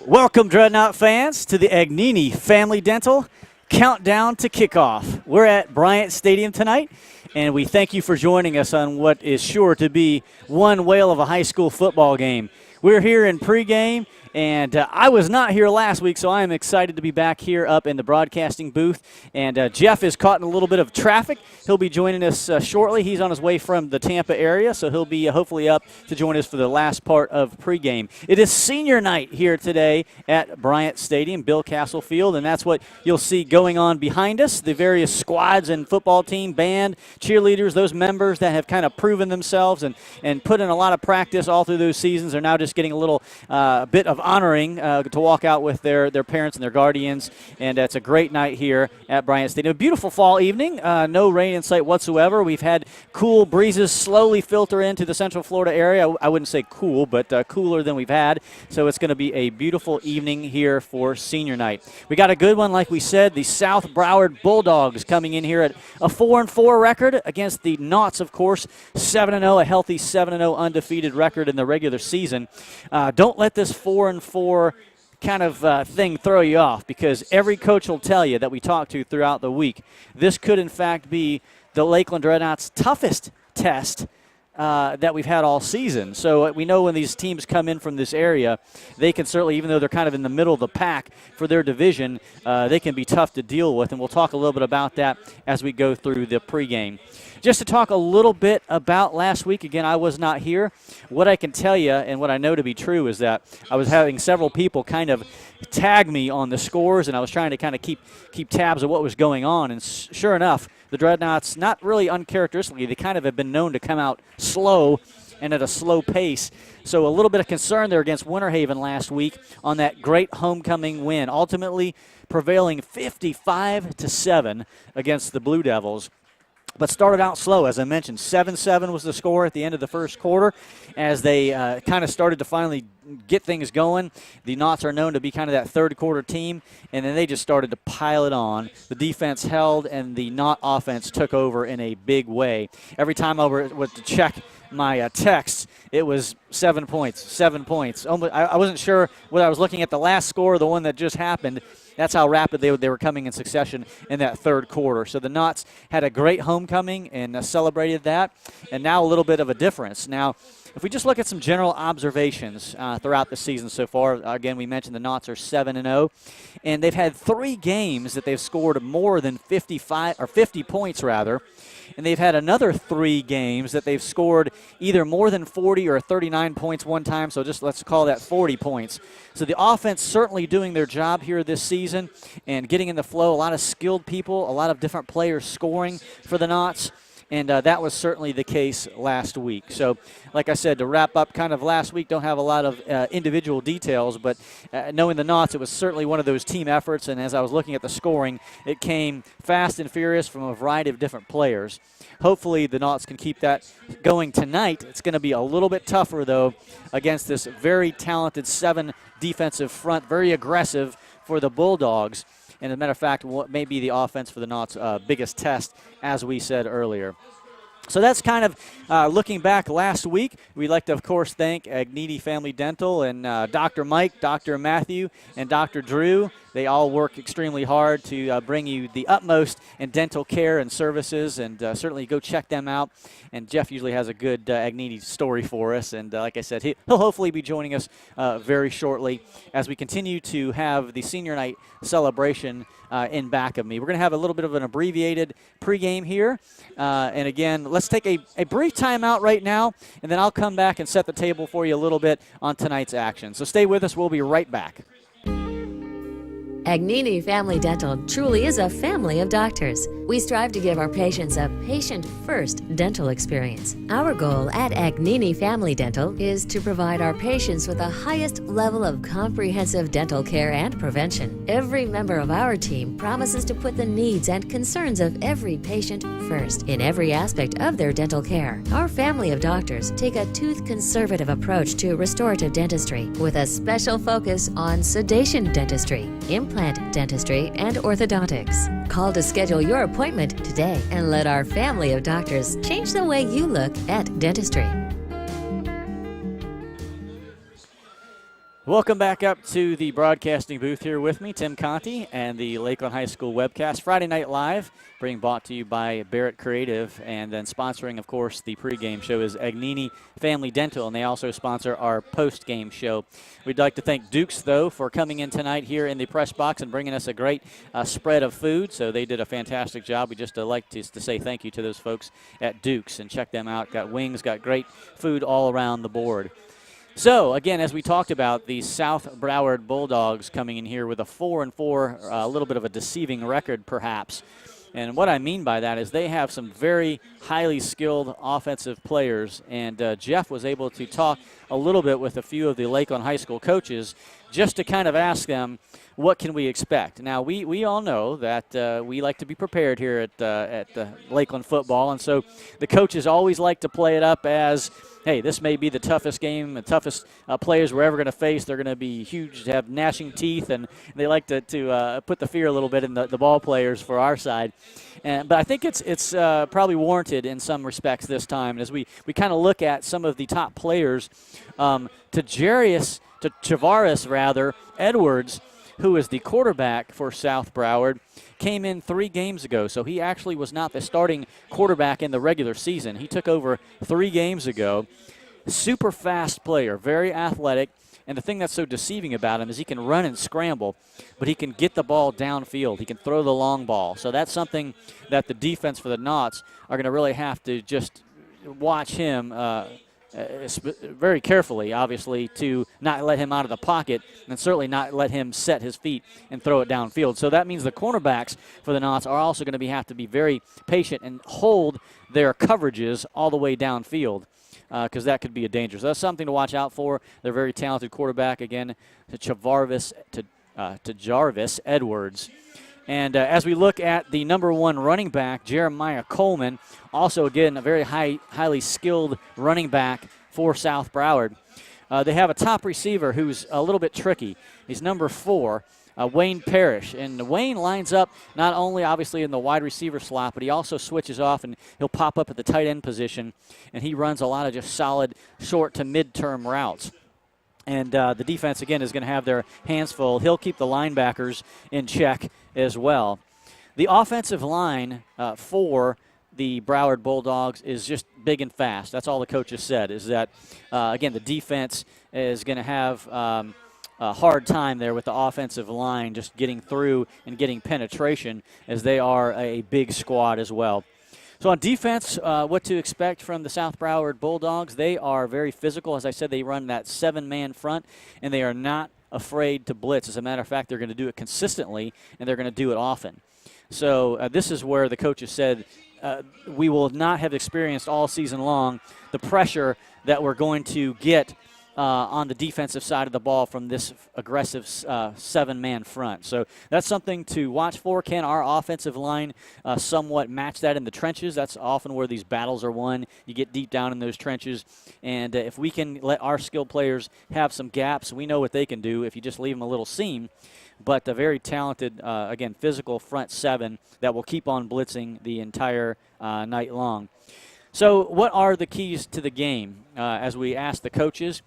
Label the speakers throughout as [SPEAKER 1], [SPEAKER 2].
[SPEAKER 1] Welcome, Dreadnought fans, to the Agnini Family Dental Countdown to Kickoff. We're at Bryant Stadium tonight, and we thank you for joining us on what is sure to be one whale of a high school football game. We're here in pregame, and I was not here last week, so I am excited to be back here up in the broadcasting booth. And Jeff is caught in a little bit of traffic. He'll be joining us shortly. He's on his way from the Tampa area, so he'll be hopefully up to join us for the last part of pregame. It is senior night here today at Bryant Stadium, Bill Castle Field, and that's what you'll see going on behind us. The various squads and football team, band, cheerleaders, those members that have kind of proven themselves and put in a lot of practice all through those seasons are now just getting a little bit of honoring to walk out with their parents and their guardians, and it's a great night here at Bryant Stadium. A beautiful fall evening, no rain in sight whatsoever. We've had cool breezes slowly filter into the Central Florida area. I wouldn't say cool, but cooler than we've had, so it's going to be a beautiful evening here for senior night. We got a good one, like we said, the South Broward Bulldogs coming in here at a 4-4 record against the Knots, of course, 7-0, a healthy 7-0 undefeated record in the regular season. Don't let this 4-4 kind of thing throw you off, because every coach will tell you that we talk to throughout the week, this could in fact be the Lakeland Dreadnots' toughest test that we've had all season. So we know when these teams come in from this area, they can certainly, even though they're kind of in the middle of the pack for their division, they can be tough to deal with, and we'll talk a little bit about that as we go through the pregame. Just to talk a little bit about last week, again, I was not here. What I can tell you and what I know to be true is that I was having several people kind of tag me on the scores, and I was trying to kind of keep tabs of what was going on, and sure enough, the Dreadnoughts, not really uncharacteristically, they kind of have been known to come out slow and at a slow pace. So a little bit of concern there against Winter Haven last week on that great homecoming win, ultimately prevailing 55-7 against the Blue Devils. But started out slow, as I mentioned. 7-7 was the score at the end of the first quarter. As they kind of started to finally get things going, the Knots are known to be kind of that third quarter team, and then they just started to pile it on. The defense held, and the Knot offense took over in a big way. Every time I went to check my text, it was 7 points, 7 points. I wasn't sure whether I was looking at the last score or the one that just happened. That's how rapid they were coming in succession in that third quarter. So the Knots had a great homecoming and celebrated that, and now a little bit of a difference. Now, if we just look at some general observations throughout the season so far, again, we mentioned the Knots are 7-0, and they've had 3 games that they've scored more than 50 points, and they've had another 3 games that they've scored either more than 40 or 39 points one time, so just let's call that 40 points. So the offense certainly doing their job here this season and getting in the flow, a lot of skilled people, a lot of different players scoring for the Knots. And that was certainly the case last week. So, like I said, to wrap up kind of last week, don't have a lot of individual details, but knowing the Knots, it was certainly one of those team efforts, and as I was looking at the scoring, it came fast and furious from a variety of different players. Hopefully the Knots can keep that going tonight. It's going to be a little bit tougher, though, against this very talented 7 defensive front, very aggressive for the Bulldogs. And as a matter of fact, what may be the offense for the Knots' biggest test, as we said earlier. So that's kind of looking back last week. We'd like to, of course, thank Agnini Family Dental and Dr. Mike, Dr. Matthew, and Dr. Drew. They all work extremely hard to bring you the utmost in dental care and services, and certainly go check them out. And Jeff usually has a good Agnini story for us, and like I said, he'll hopefully be joining us very shortly as we continue to have the senior night celebration in back of me. We're going to have a little bit of an abbreviated pregame here, and again, let's take a brief timeout right now, and then I'll come back and set the table for you a little bit on tonight's action. So stay with us. We'll be right back.
[SPEAKER 2] Agnini Family Dental truly is a family of doctors. We strive to give our patients a patient-first dental experience. Our goal at Agnini Family Dental is to provide our patients with the highest level of comprehensive dental care and prevention. Every member of our team promises to put the needs and concerns of every patient first in every aspect of their dental care. Our family of doctors take a tooth-conservative approach to restorative dentistry with a special focus on sedation dentistry, implant dentistry, and orthodontics. Call to schedule your appointment today and let our family of doctors change the way you look at dentistry.
[SPEAKER 1] Welcome back up to the broadcasting booth here with me, Tim Conti, and the Lakeland High School webcast. Friday Night Live, being brought to you by Barrett Creative, and then sponsoring, of course, the pregame show is Agnini Family Dental, and they also sponsor our postgame show. We'd like to thank Dukes, though, for coming in tonight here in the press box and bringing us a great spread of food. So they did a fantastic job. We just like to say thank you to those folks at Dukes and check them out. Got wings, got great food all around the board. So, again, as we talked about, the South Broward Bulldogs coming in here with a 4-4, a little bit of a deceiving record, perhaps. And what I mean by that is they have some very highly skilled offensive players, and Jeff was able to talk a little bit with a few of the Lakeland High School coaches just to kind of ask them, what can we expect? Now, we all know that we like to be prepared here at Lakeland football, and so the coaches always like to play it up as, hey, this may be the toughest game, the toughest players we're ever going to face. They're going to be huge, have gnashing teeth, and they like to put the fear a little bit in the ball players for our side. But I think it's probably warranted in some respects this time. As we kind of look at some of the top players, Tavares Edwards, who is the quarterback for South Broward, came in 3 games ago. So he actually was not the starting quarterback in the regular season. He took over 3 games ago. Super fast player, very athletic. And the thing that's so deceiving about him is he can run and scramble, but he can get the ball downfield. He can throw the long ball. So that's something that the defense for the Knots are going to really have to just watch him very carefully, obviously, to not let him out of the pocket and certainly not let him set his feet and throw it downfield. So that means the cornerbacks for the Knots are also going to have to be very patient and hold their coverages all the way downfield, because that could be a danger. So that's something to watch out for. They're a very talented quarterback, again, to Jarvis Edwards. And as we look at the number 1 running back, Jeremiah Coleman, also, again, a very highly skilled running back for South Broward. They have a top receiver who's a little bit tricky. He's number 4, Wayne Parrish. And Wayne lines up not only, obviously, in the wide receiver slot, but he also switches off, and he'll pop up at the tight end position, and he runs a lot of just solid short to mid-term routes. And the defense, again, is going to have their hands full. He'll keep the linebackers in check as well. The offensive line for the Broward Bulldogs is just big and fast. That's all the coaches said, is that, again, the defense is going to have a hard time there with the offensive line just getting through and getting penetration, as they are a big squad as well. So on defense, what to expect from the South Broward Bulldogs? They are very physical. As I said, they run that 7-man front, and they are not afraid to blitz. As a matter of fact, they're going to do it consistently, and they're going to do it often. So this is where the coaches said we will not have experienced all season long the pressure that we're going to get on the defensive side of the ball from this aggressive 7-man front. So that's something to watch for. Can our offensive line somewhat match that in the trenches? That's often where these battles are won. You get deep down in those trenches, and if we can let our skilled players have some gaps, we know what they can do if you just leave them a little seam. But a very talented, again, physical front 7 that will keep on blitzing the entire night long. So what are the keys to the game? As we asked the coaches,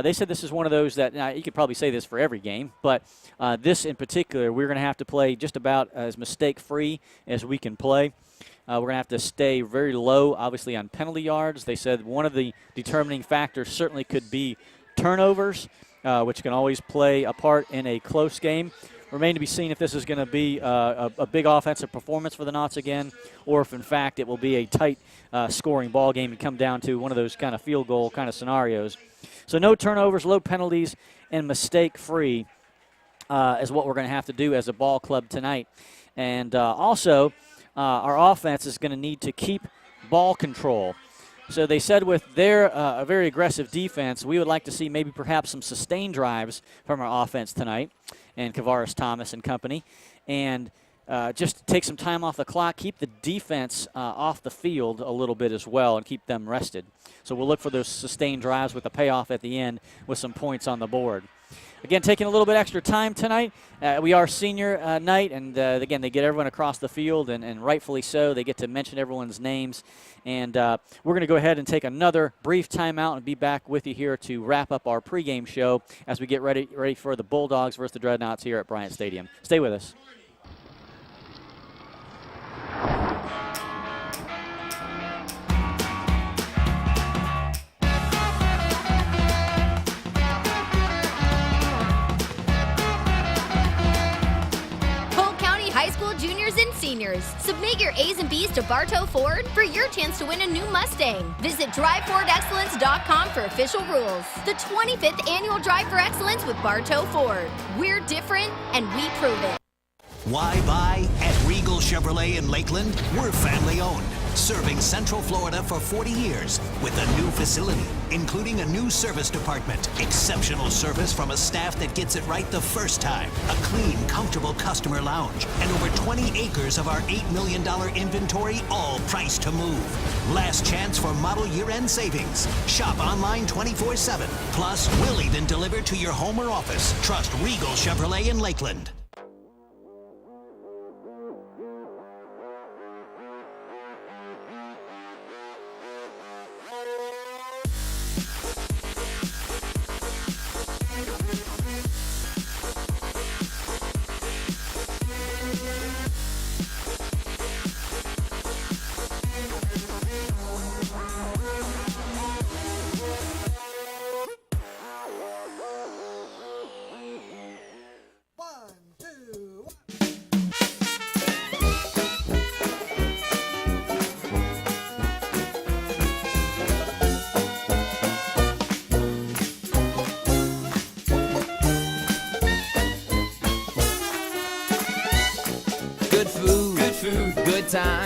[SPEAKER 1] they said this is one of those that, now you could probably say this for every game, but this in particular, we're going to have to play just about as mistake-free as we can play. We're going to have to stay very low, obviously, on penalty yards. They said one of the determining factors certainly could be turnovers, which can always play a part in a close game. Remain to be seen if this is going to be a big offensive performance for the Knots again, or if, in fact, it will be a tight scoring ball game and come down to one of those kind of field goal kind of scenarios. So no turnovers, low penalties, and mistake-free is what we're going to have to do as a ball club tonight. And also, our offense is going to need to keep ball control. So they said with their a very aggressive defense, we would like to see maybe perhaps some sustained drives from our offense tonight, and Kavaris Thomas and company, and just take some time off the clock, keep the defense off the field a little bit as well, and keep them rested. So we'll look for those sustained drives with a payoff at the end with some points on the board. Again, taking a little bit extra time tonight. We are senior night, and again, they get everyone across the field, and rightfully so. They get to mention everyone's names. And we're going to go ahead and take another brief timeout and be back with you here to wrap up our pregame show as we get ready for the Bulldogs versus the Dreadnots here at Bryant Stadium. Stay with us.
[SPEAKER 3] High school juniors and seniors. Submit your A's and B's to Bartow Ford for your chance to win a new Mustang. Visit DriveFordExcellence.com for official rules. The 25th annual Drive for Excellence with Bartow Ford. We're different, and we prove it.
[SPEAKER 4] Why buy at Regal Chevrolet in Lakeland? We're family owned, serving Central Florida for 40 years with a new facility, including a new service department, exceptional service from a staff that gets it right the first time, a clean, comfortable customer lounge, and over 20 acres of our $8 million inventory, all priced to move. Last chance for model year-end savings. Shop online 24/7. Plus, we'll even deliver to your home or office. Trust Regal Chevrolet in Lakeland.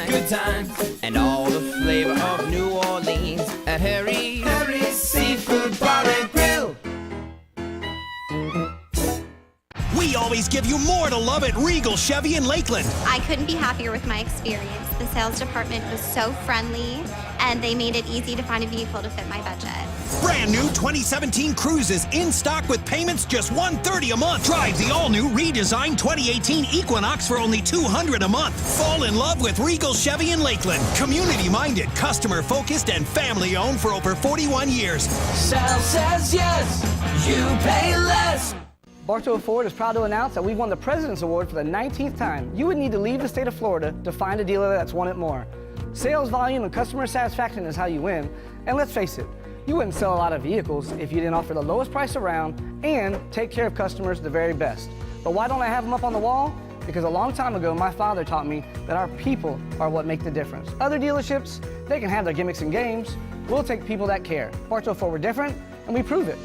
[SPEAKER 5] Good times, and all the flavor of New Orleans at Harry's Seafood Bar and Grill.
[SPEAKER 4] We always give you more to love at Regal Chevy in Lakeland.
[SPEAKER 6] I couldn't be happier with my experience. The sales department was so friendly, and they made it easy to find a vehicle to fit my budget.
[SPEAKER 4] Brand new 2017 Cruises in stock with payments just $130 a month. Drive the all-new redesigned 2018 Equinox for only $200 a month. Fall in love with Regal Chevy in Lakeland. Community-minded, customer-focused, and family-owned for over 41 years.
[SPEAKER 5] Sal says yes, you pay less.
[SPEAKER 7] Bartow Ford is proud to announce that we've won the President's Award for the 19th time. You would need to leave the state of Florida to find a dealer that's won it more. Sales volume and customer satisfaction is how you win. And let's face it, you wouldn't sell a lot of vehicles if you didn't offer the lowest price around and take care of customers the very best. But why don't I have them up on the wall? Because a long time ago, my father taught me that our people are what make the difference. Other dealerships, they can have their gimmicks and games. We'll take people that care. Bartow Ford, we're different, and we prove it.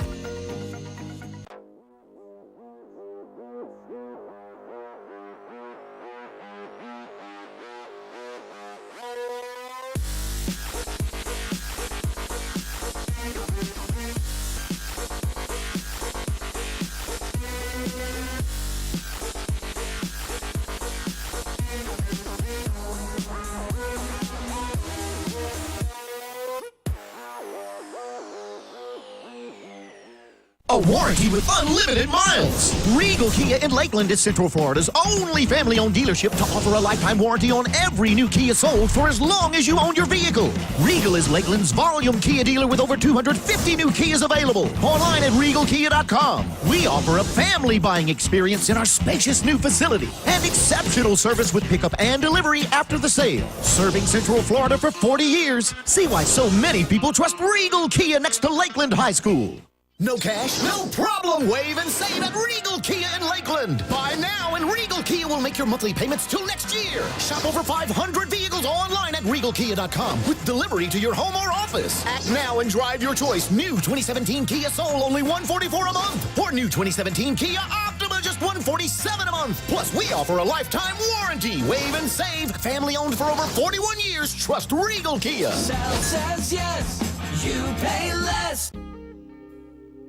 [SPEAKER 8] A warranty with unlimited miles. Regal Kia in Lakeland is Central Florida's only family-owned dealership to offer a lifetime warranty on every new Kia sold for as long as you own your vehicle. Regal is Lakeland's volume Kia dealer with over 250 new Kias available. Online at regalkia.com. We offer a family buying experience in our spacious new facility and exceptional service with pickup and delivery after the sale. Serving Central Florida for 40 years. See why so many people trust Regal Kia next to Lakeland High School. No cash? No problem. Wave and save at Regal Kia in Lakeland. Buy now and Regal Kia will make your monthly payments till next year. Shop over 500 vehicles online at regalkia.com with delivery to your home or office. Act now and drive your choice. New 2017 Kia Soul, only $144 a month. Or new 2017 Kia Optima, just $147 a month. Plus, we offer a lifetime warranty. Wave and save. Family owned for over 41 years. Trust Regal Kia.
[SPEAKER 5] Sal says yes, you pay less.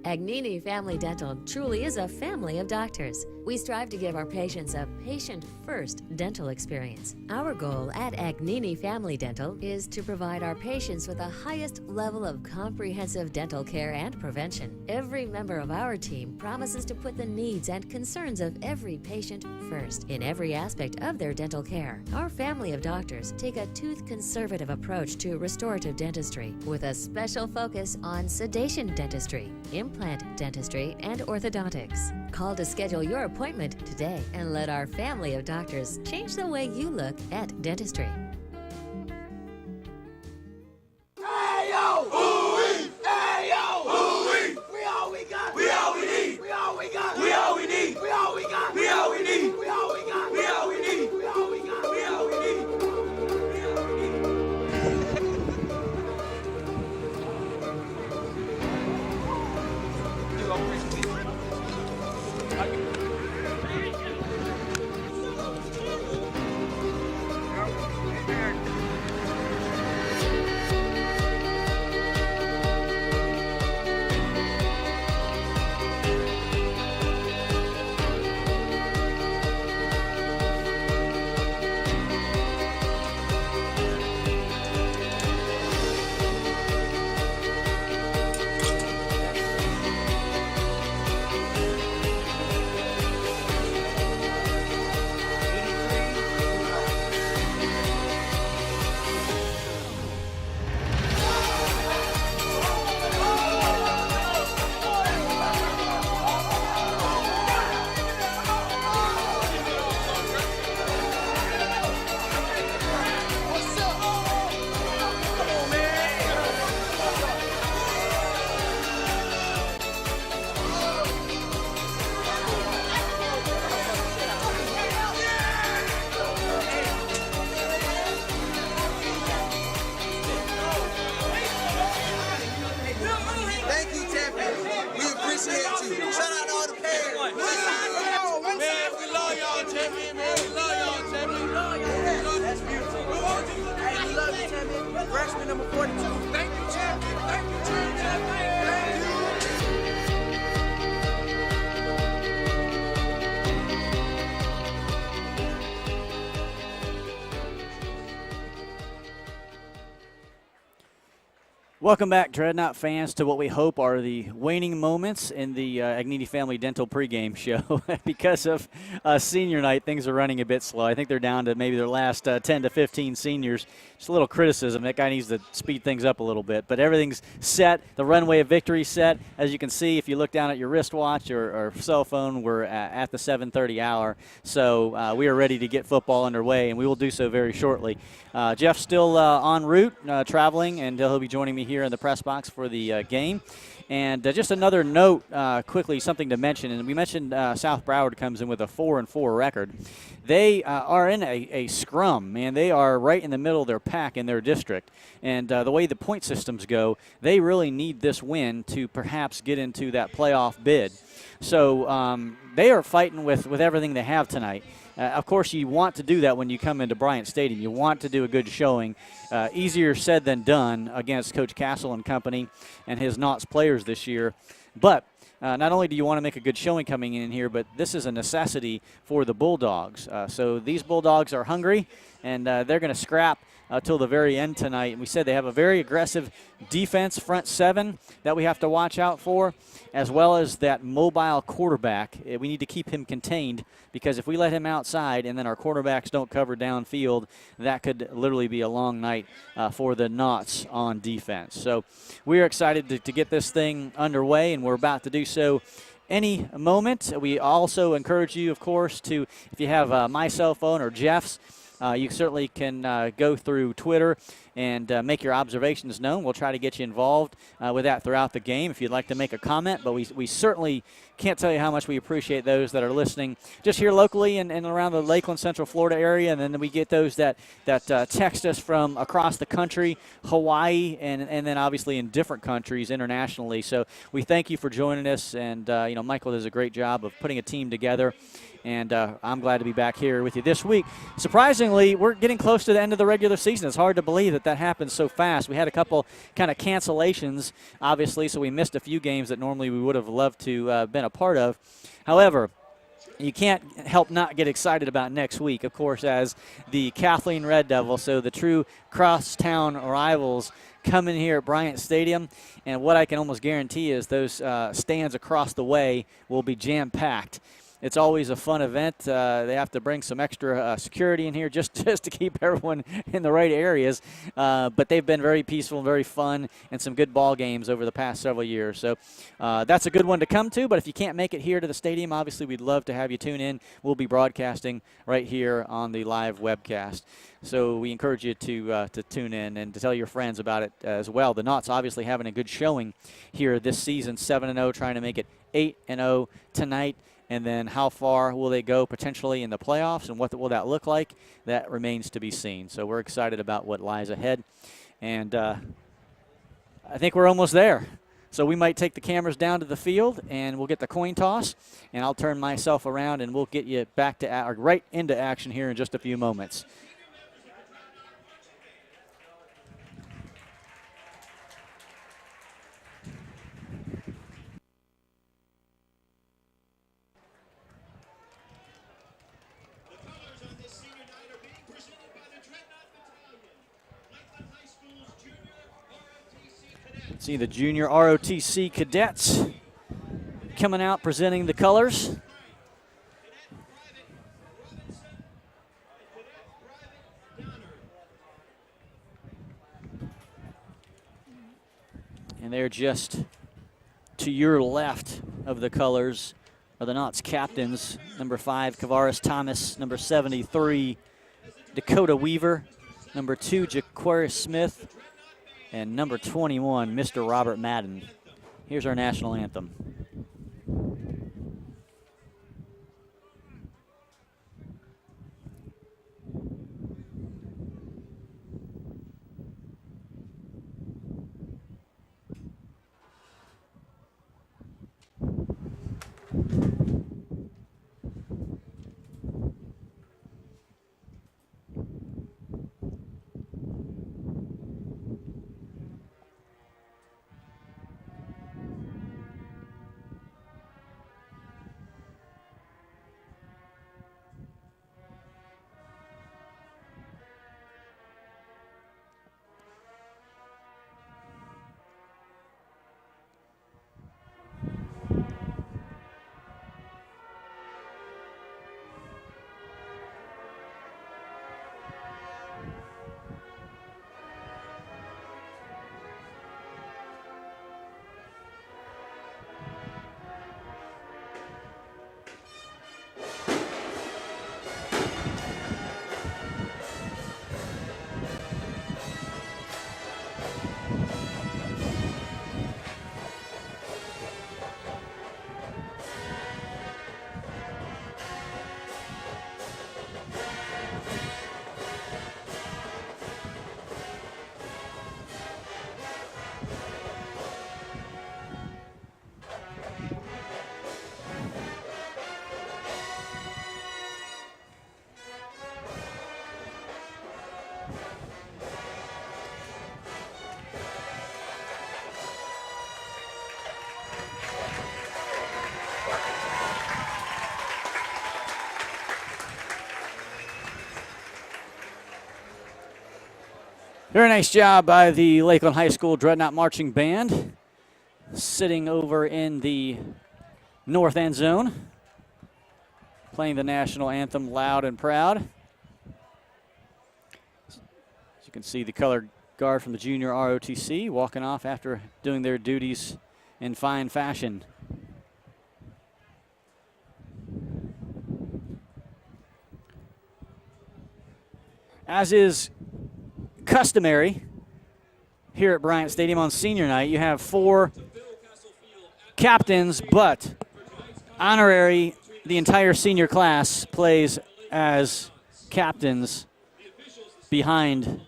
[SPEAKER 2] Agnini Family Dental truly is a family of doctors. We strive to give our patients a patient-first dental experience. Our goal at Agnini Family Dental is to provide our patients with the highest level of comprehensive dental care and prevention. Every member of our team promises to put the needs and concerns of every patient first in every aspect of their dental care. Our family of doctors take a tooth-conservative approach to restorative dentistry with a special focus on sedation dentistry, implant dentistry, and orthodontics. Call to schedule your appointment today and let our family of doctors change the way you look at dentistry.
[SPEAKER 9] Hey yo! Ooh-wee! Hey yo! Ooh-wee! We all we got! We all we need! We all we got! We all we need! We all we got! We all we need! We all we got! We all we need! We all we got! We all we need!
[SPEAKER 10] Freshman number 42. Thank you, champion. Thank you, champion. Thank you.
[SPEAKER 1] Welcome back, Dreadnought fans, to what we hope are the waning moments in the Agnini Family Dental pregame show. Because of senior night, things are running a bit slow. I think they're down to maybe their last 10 to 15 seniors. Just a little criticism. That guy needs to speed things up a little bit. But everything's set. The runway of victory set. As you can see, if you look down at your wristwatch or cell phone, we're at the 7:30 hour. So we are ready to get football underway, and we will do so very shortly. Jeff's still en route, traveling, and he'll be joining me here in the press box for the game. And just another note, quickly, something to mention, and we mentioned South Broward comes in with a 4-4 record. They are in a scrum, man. They are right in the middle of their pack in their district. And the way the point systems go, they really need this win to perhaps get into that playoff bid. So they are fighting with everything they have tonight. Of course, you want to do that when you come into Bryant Stadium. You want to do a good showing. Easier said than done against Coach Castle and company and his Knots players this year. But not only do you want to make a good showing coming in here, but this is a necessity for the Bulldogs. So these Bulldogs are hungry, and they're going to scrap till the very end tonight. And we said they have a very aggressive defense, front seven, that we have to watch out for, as well as that mobile quarterback. We need to keep him contained, because if we let him outside and then our quarterbacks don't cover downfield, that could literally be a long night for the Knots on defense. So we're excited to get this thing underway, and we're about to do so any moment. We also encourage you, of course, to, if you have my cell phone or Jeff's, you certainly can go through Twitter and make your observations known. We'll try to get you involved with that throughout the game if you'd like to make a comment. But we certainly can't tell you how much we appreciate those that are listening just here locally and around the Lakeland, Central Florida area. And then we get those that text us from across the country, Hawaii, and then obviously in different countries internationally. So we thank you for joining us. And, Michael does a great job of putting a team together. And I'm glad to be back here with you this week. Surprisingly, we're getting close to the end of the regular season. It's hard to believe that happens so fast. We had a couple kind of cancellations, obviously, so we missed a few games that normally we would have loved to been a part of. However, you can't help not get excited about next week, of course, as the Kathleen Red Devils, so the true crosstown rivals, come in here at Bryant Stadium. And what I can almost guarantee is those stands across the way will be jam-packed. It's always a fun event. They have to bring some extra security in here just to keep everyone in the right areas. But they've been very peaceful, very fun, and some good ball games over the past several years. So that's a good one to come to. But if you can't make it here to the stadium, obviously we'd love to have you tune in. We'll be broadcasting right here on the live webcast. So we encourage you to tune in and to tell your friends about it as well. The Knots obviously having a good showing here this season, 7-0, trying to make it 8-0 tonight. And then how far will they go potentially in the playoffs, and what will that look like? That remains to be seen. So we're excited about what lies ahead. And I think we're almost there. So we might take the cameras down to the field, and we'll get the coin toss, and I'll turn myself around, and we'll get you back to right into action here in just a few moments. See the junior ROTC cadets coming out presenting the colors. And they're just to your left of the colors are the Knots captains. Number 5, Kavaris Thomas. Number 73, Dakota Weaver. Number 2, Jaquarius Smith. And number 21, Mr. Robert Madden. Here's our national anthem. Very nice job by the Lakeland High School Dreadnought Marching Band, sitting over in the north end zone, playing the national anthem loud and proud. As you can see, the colored guard from the junior ROTC walking off after doing their duties in fine fashion. As is customary here at Bryant Stadium on senior night, you have 4 captains, but honorary, the entire senior class plays as captains behind.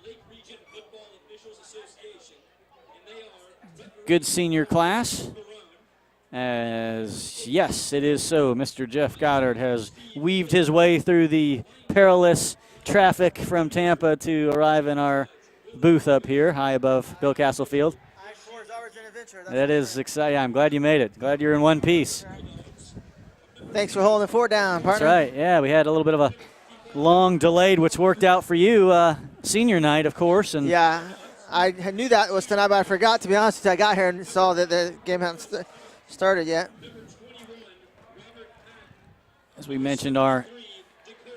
[SPEAKER 1] Good senior class. As yes, it is so. Mr. Jeff Goddard has weaved his way through the perilous traffic from Tampa to arrive in our booth up here high above Bill Castle Field. That is exciting. I'm glad you made it. Glad you're in one piece.
[SPEAKER 11] Thanks for holding the fort down, partner.
[SPEAKER 1] That's right. Yeah, we had a little bit of a long delayed, which worked out for you. Senior night, of course. And
[SPEAKER 11] yeah, I knew that was tonight, but I forgot, to be honest with you. I got here and saw that the game hadn't started yet.
[SPEAKER 1] As we mentioned, our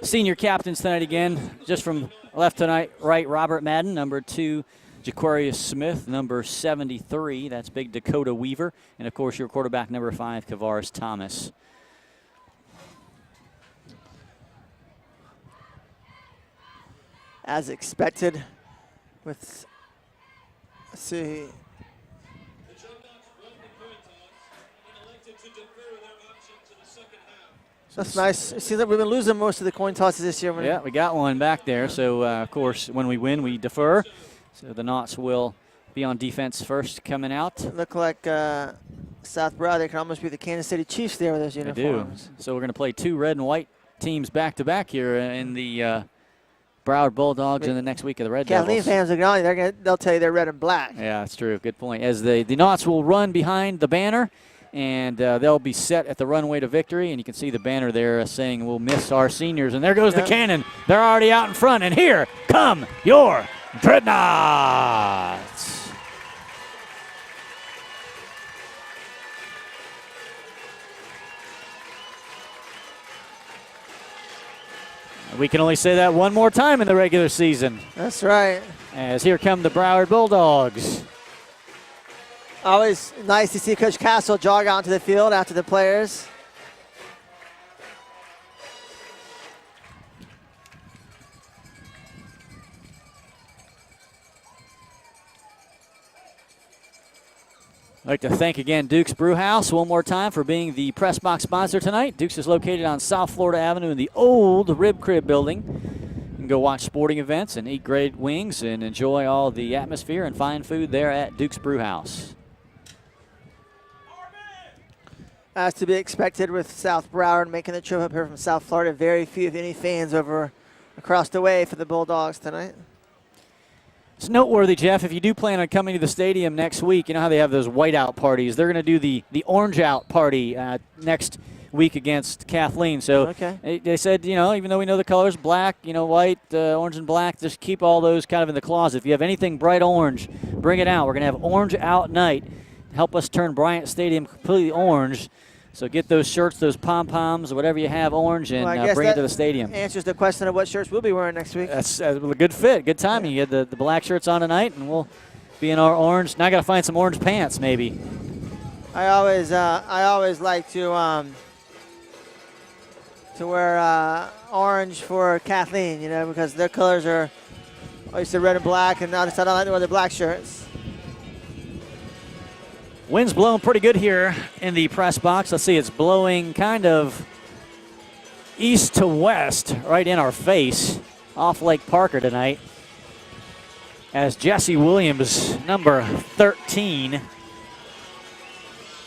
[SPEAKER 1] senior captains tonight again, just from left to right, Robert Madden, number 2, Jaquarius Smith, number 73. That's big Dakota Weaver. And, of course, your quarterback, number 5, Kavaris Thomas.
[SPEAKER 11] As expected, let's see. That's nice. It seems like we've been losing most of the coin tosses this year.
[SPEAKER 1] Yeah, we got one back there. So, of course, when we win, we defer. So the Knots will be on defense first coming out.
[SPEAKER 11] Look like South Broward, they can almost be the Kansas City Chiefs there with those uniforms.
[SPEAKER 1] They do. So we're going to play 2 red and white teams back-to-back here in the Broward Bulldogs in the next week of the Red Devils.
[SPEAKER 11] Kathleen fans acknowledge they'll tell you they're red and black.
[SPEAKER 1] Yeah, that's true. Good point. As the Knots will run behind the banner, and they'll be set at the runway to victory. And you can see the banner there saying we'll miss our seniors. And there goes the cannon. They're already out in front. And here come your Dreadnots. We can only say that one more time in the regular season.
[SPEAKER 11] That's right.
[SPEAKER 1] As here come the Broward Bulldogs.
[SPEAKER 11] Always nice to see Coach Castle jog out to the field after the players.
[SPEAKER 1] I'd like to thank again Duke's Brewhouse one more time for being the press box sponsor tonight. Duke's is located on South Florida Avenue in the old Rib Crib building. You can go watch sporting events and eat great wings and enjoy all the atmosphere and fine food there at Duke's Brewhouse.
[SPEAKER 11] As to be expected with South Broward making the trip up here from South Florida. Very few, if any, fans across the way for the Bulldogs tonight.
[SPEAKER 1] It's noteworthy, Jeff, if you do plan on coming to the stadium next week, you know how they have those whiteout parties. They're going to do the orange out party next week against Kathleen. So they said, you know, even though we know the colors, black, you know, white, orange and black, just keep all those kind of in the closet. If you have anything bright orange, bring it out. We're going to have orange out night. Help us turn Bryant Stadium completely orange. So get those shirts, those pom-poms, whatever you have orange, and bring it to the stadium.
[SPEAKER 11] Answers the question of what shirts we'll be wearing next week.
[SPEAKER 1] That's a good fit, good timing. You get the black shirts on tonight, and we'll be in our orange. Now I got to find some orange pants, maybe.
[SPEAKER 11] I always like to wear orange for Kathleen, you know, because their colors are always the red and black, and I don't like to wear the black shirts.
[SPEAKER 1] Wind's blowing pretty good here in the press box. Let's see, it's blowing kind of east to west right in our face off Lake Parker tonight. As Jesse Williams, number 13,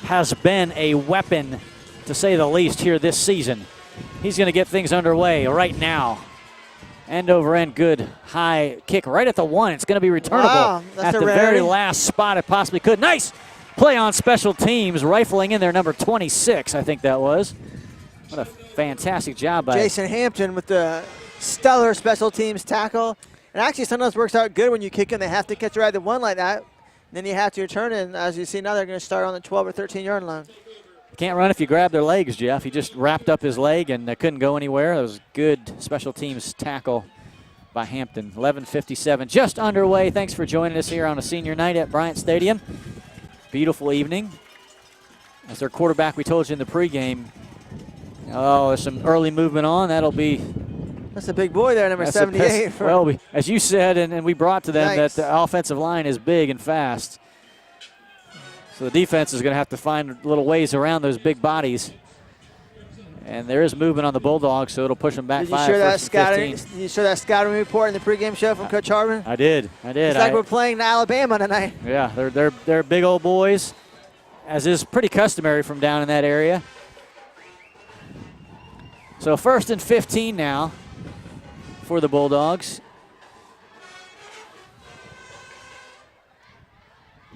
[SPEAKER 1] has been a weapon, to say the least, here this season. He's going to get things underway right now. End over end, good high kick right at the 1. It's going to be returnable at the very last spot it possibly could. Nice play on special teams, rifling in there, number 26, I think that was. What a fantastic job by
[SPEAKER 11] Jason Hampton with the stellar special teams tackle. And actually sometimes works out good when you kick in. They have to catch right at the 1 like that. And then you have to return it. And as you see now, they're going to start on the 12 or 13-yard line.
[SPEAKER 1] Can't run if you grab their legs, Jeff. He just wrapped up his leg and couldn't go anywhere. That was good special teams tackle by Hampton. 11:57 just underway. Thanks for joining us here on a senior night at Bryant Stadium. Beautiful evening. As their quarterback, we told you in the pregame, there's some early movement on. That'll be...
[SPEAKER 11] That's a big boy there, number 78.
[SPEAKER 1] Well, as you said, and we brought to them that the offensive line is big and fast. So the defense is going to have to find little ways around those big bodies. And there is movement on the Bulldogs, so it'll push them back 5 first and 15.
[SPEAKER 11] Did you show that scouting report in the pregame show from Coach Harvin?
[SPEAKER 1] I did.
[SPEAKER 11] It's like we're playing Alabama tonight.
[SPEAKER 1] Yeah, they're big old boys, as is pretty customary from down in that area. So 1st and 15 now for the Bulldogs.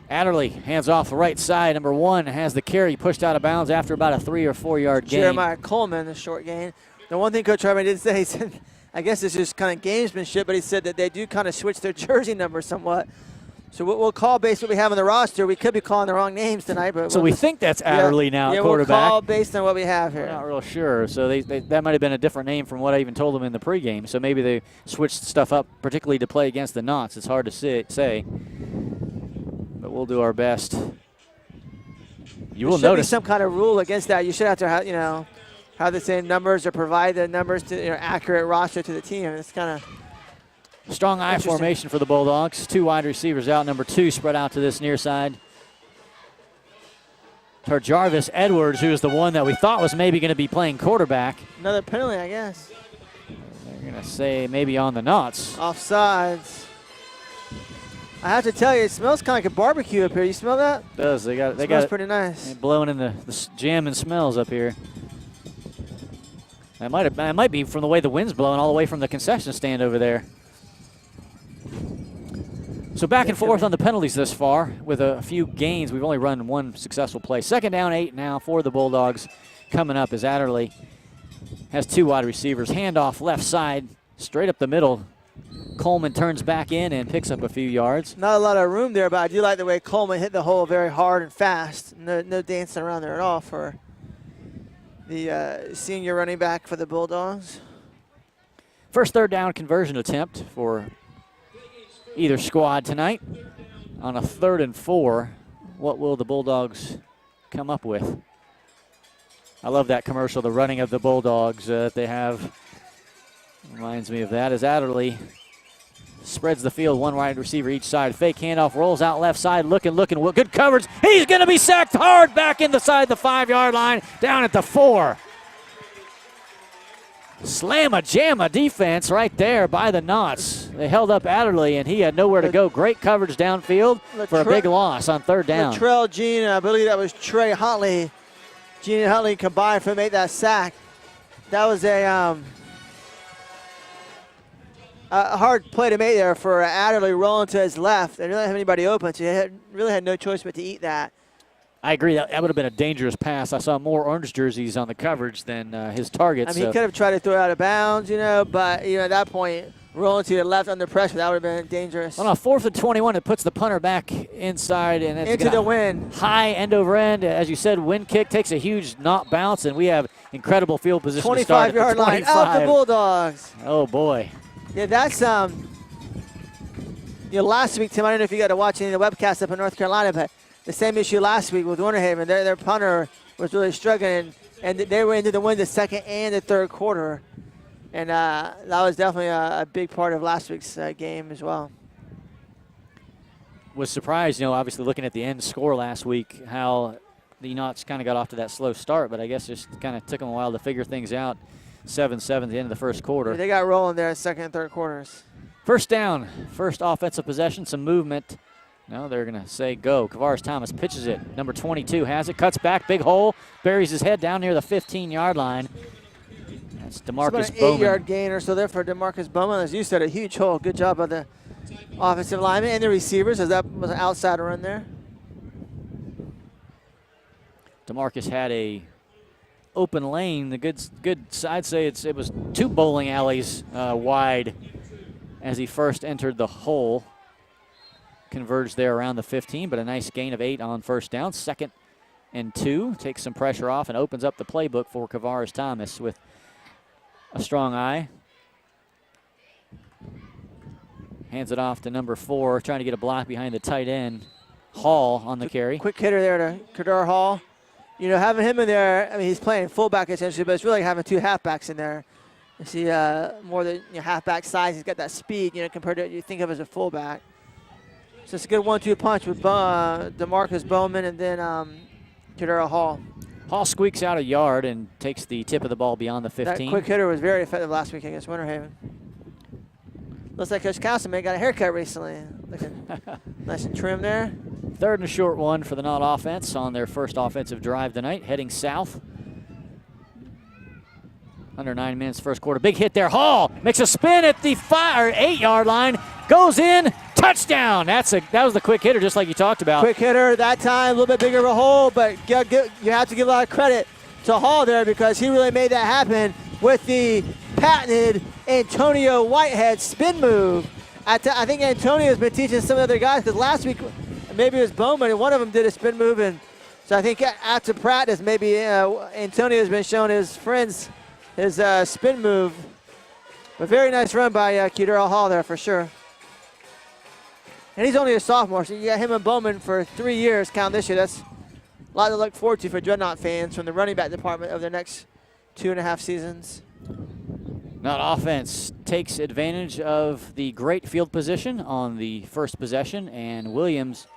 [SPEAKER 1] Adderley hands off the right side. Number 1 has the carry pushed out of bounds after about a 3 or 4 yard gain.
[SPEAKER 11] Jeremiah Coleman, the short gain. The one thing Coach Hartman did say, he said, I guess it's just kind of gamesmanship, but he said that they do kind of switch their jersey number somewhat. So we'll call based on what we have on the roster. We could be calling the wrong names tonight, but
[SPEAKER 1] so we think that's Adderley now, quarterback.
[SPEAKER 11] We'll call based on what we have here.
[SPEAKER 1] We're not real sure. So that might have been a different name from what I even told them in the pregame. So maybe they switched stuff up, particularly to play against the Knots. It's hard to say, but we'll do our best. You will
[SPEAKER 11] There should
[SPEAKER 1] notice
[SPEAKER 11] be some kind of rule against that. You should have to have the same numbers or provide the numbers to accurate roster to the team. It's kind of
[SPEAKER 1] strong eye formation for the Bulldogs. 2 wide receivers out. Number 2 spread out to this near side. For Jarvis Edwards, who is the one that we thought was maybe going to be playing quarterback.
[SPEAKER 11] Another penalty, I guess.
[SPEAKER 1] They're going to say maybe on the Knots.
[SPEAKER 11] Offsides. I have to tell you, it smells kind of like a barbecue up here. You smell that?
[SPEAKER 1] It does. They got
[SPEAKER 11] smells pretty nice.
[SPEAKER 1] Blowing in the jamming smells up here. That might be from the way the wind's blowing all the way from the concession stand over there. So back and forth on the penalties this far with a few gains. We've only run 1 successful play. 2nd down, 8 now for the Bulldogs. Coming up as Adderley has 2 wide receivers. Handoff left side, straight up the middle. Coleman turns back in and picks up a few yards.
[SPEAKER 11] Not a lot of room there, but I do like the way Coleman hit the hole very hard and fast. No dancing around there at all for the senior running back for the Bulldogs.
[SPEAKER 1] First 3rd down conversion attempt for either squad tonight. On a 3rd and 4, what will the Bulldogs come up with? I love that commercial, the running of the Bulldogs that they have. Reminds me of that as Adderley spreads the field, 1 wide receiver each side. Fake handoff, rolls out left side, looking, good coverage. He's going to be sacked hard back inside the 5-yard line, down at the 4. Slamma-jamma defense right there by the Knots. They held up Adderley, and he had nowhere to go. Great coverage downfield for a big loss on 3rd down.
[SPEAKER 11] Latrell Jean, I believe that was Trey Huntley. Jean and Huntley combined for make that sack. That was a hard play to make there for Adderley rolling to his left. They didn't have anybody open, so he really had no choice but to eat that.
[SPEAKER 1] I agree. That would have been a dangerous pass. I saw more orange jerseys on the coverage than his targets.
[SPEAKER 11] I mean, he could have tried to throw it out of bounds, but at that point, rolling to the left under pressure, that would have been dangerous.
[SPEAKER 1] On a 4th and 21, it puts the punter back inside. And it's
[SPEAKER 11] into the wind.
[SPEAKER 1] High end over end. As you said, wind kick takes a huge not bounce, and we have incredible field position to start
[SPEAKER 11] 25-yard line out the Bulldogs.
[SPEAKER 1] Oh, boy.
[SPEAKER 11] Yeah, that's last week, Tim, I don't know if you got to watch any of the webcasts up in North Carolina, but the same issue last week with Winter Haven. Their punter was really struggling, and they were into the wind the 2nd and the 3rd quarter. And that was definitely a big part of last week's game as well.
[SPEAKER 1] Was surprised, obviously looking at the end score last week, how the Knots kind of got off to that slow start, but I guess just kind of took them a while to figure things out. 7-7 at the end of the 1st quarter.
[SPEAKER 11] Yeah, they got rolling there in 2nd and 3rd quarters.
[SPEAKER 1] 1st down, first offensive possession, some movement. No, they're going to say go. Kavaris Thomas pitches it. Number 22 has it, cuts back, big hole, buries his head down near the 15-yard line. That's DeMarcus
[SPEAKER 11] Bowman.
[SPEAKER 1] Bowman.
[SPEAKER 11] 8-yard gain or so there for DeMarcus Bowman. As you said, a huge hole. Good job of the offensive lineman and the receivers, as that was an outside run there.
[SPEAKER 1] DeMarcus had a open lane. The good I'd say it was 2 bowling alleys wide as he first entered the hole. Converged there around the 15, but a nice gain of 8 on 1st down. 2nd and 2, takes some pressure off and opens up the playbook for Kavaris Thomas with a strong eye. Hands it off to number 4, trying to get a block behind the tight end. Hall on the carry.
[SPEAKER 11] Quick hitter there to Kadar Hall. Having him in there, I mean, he's playing fullback essentially, but it's really like having 2 halfbacks in there. You see more than halfback size. He's got that speed, compared to what you think of as a fullback. So it's a good 1-2 punch with DeMarcus Bowman and then Kadar Hall.
[SPEAKER 1] Hall squeaks out a yard and takes the tip of the ball beyond the 15.
[SPEAKER 11] That quick hitter was very effective last week against Winter Haven. Looks like Coach Castleman got a haircut recently. Looking nice and trim there.
[SPEAKER 1] 3rd and a short one for the Knot offense on their first offensive drive tonight, heading south. Under 9 minutes, 1st quarter. Big hit there. Hall makes a spin at the 8-yard line. Goes in Touchdown! That was the quick hitter, just like you talked about.
[SPEAKER 11] Quick hitter that time, a little bit bigger of a hole, but you have to give a lot of credit to Hall there because he really made that happen with the patented Antonio Whitehead spin move. I think Antonio's been teaching some of the other guys because last week maybe it was Bowman and one of them did a spin move, and so I think after practice maybe Antonio's been showing his friends his spin move. A very nice run by Cudero Hall there for sure. And he's only a sophomore, so you got him and Bowman for 3 years. Count this year. That's a lot to look forward to for Dreadnought fans from the running back department of the next 2.5 seasons.
[SPEAKER 1] Knott offense takes advantage of the great field position on the first possession, and Williams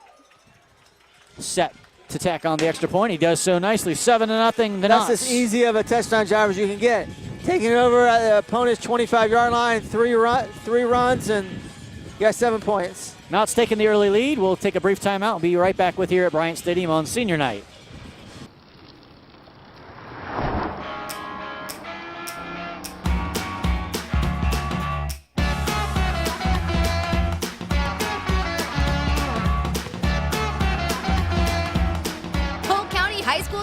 [SPEAKER 1] set to tack on the extra point. He does so nicely. 7-0, the Knots.
[SPEAKER 11] That's as easy of a touchdown drive as you can get. Taking it over at the opponent's 25-yard line, three runs, and you got 7 points.
[SPEAKER 1] Knott's taking the early lead. We'll take a brief timeout and be right back with you here at Bryant Stadium on senior night.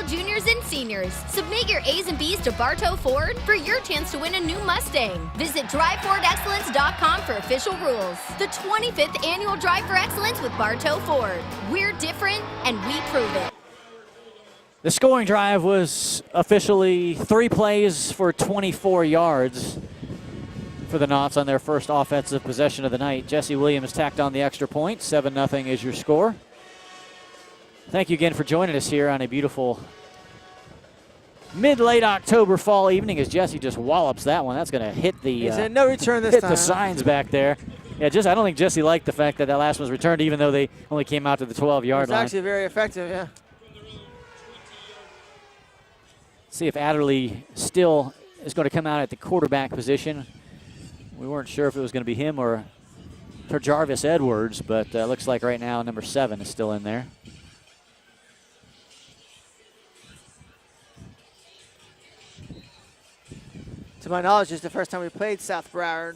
[SPEAKER 3] Juniors and seniors. Submit your A's and B's to Bartow Ford for your chance to win a new Mustang. Visit DriveFordExcellence.com for official rules. The 25th annual Drive for Excellence with Bartow Ford. We're different and we prove it.
[SPEAKER 1] The scoring drive was officially 3 plays for 24 yards for the Knots on their first offensive possession of the night. Jesse Williams tacked on the extra point. 7-0 is your score. Thank you again for joining us here on a beautiful mid-late October fall evening as Jesse just wallops that one. That's going to hit the
[SPEAKER 11] no return this time.
[SPEAKER 1] The signs back there. Yeah, I don't think Jesse liked the fact that last one was returned, even though they only came out to the 12-yard line.
[SPEAKER 11] It's actually very effective, yeah.
[SPEAKER 1] See if Adderley still is going to come out at the quarterback position. We weren't sure if it was going to be him or Jarvis Edwards, but looks like right now number 7 is still in there.
[SPEAKER 11] To my knowledge, it's the first time we played South Broward.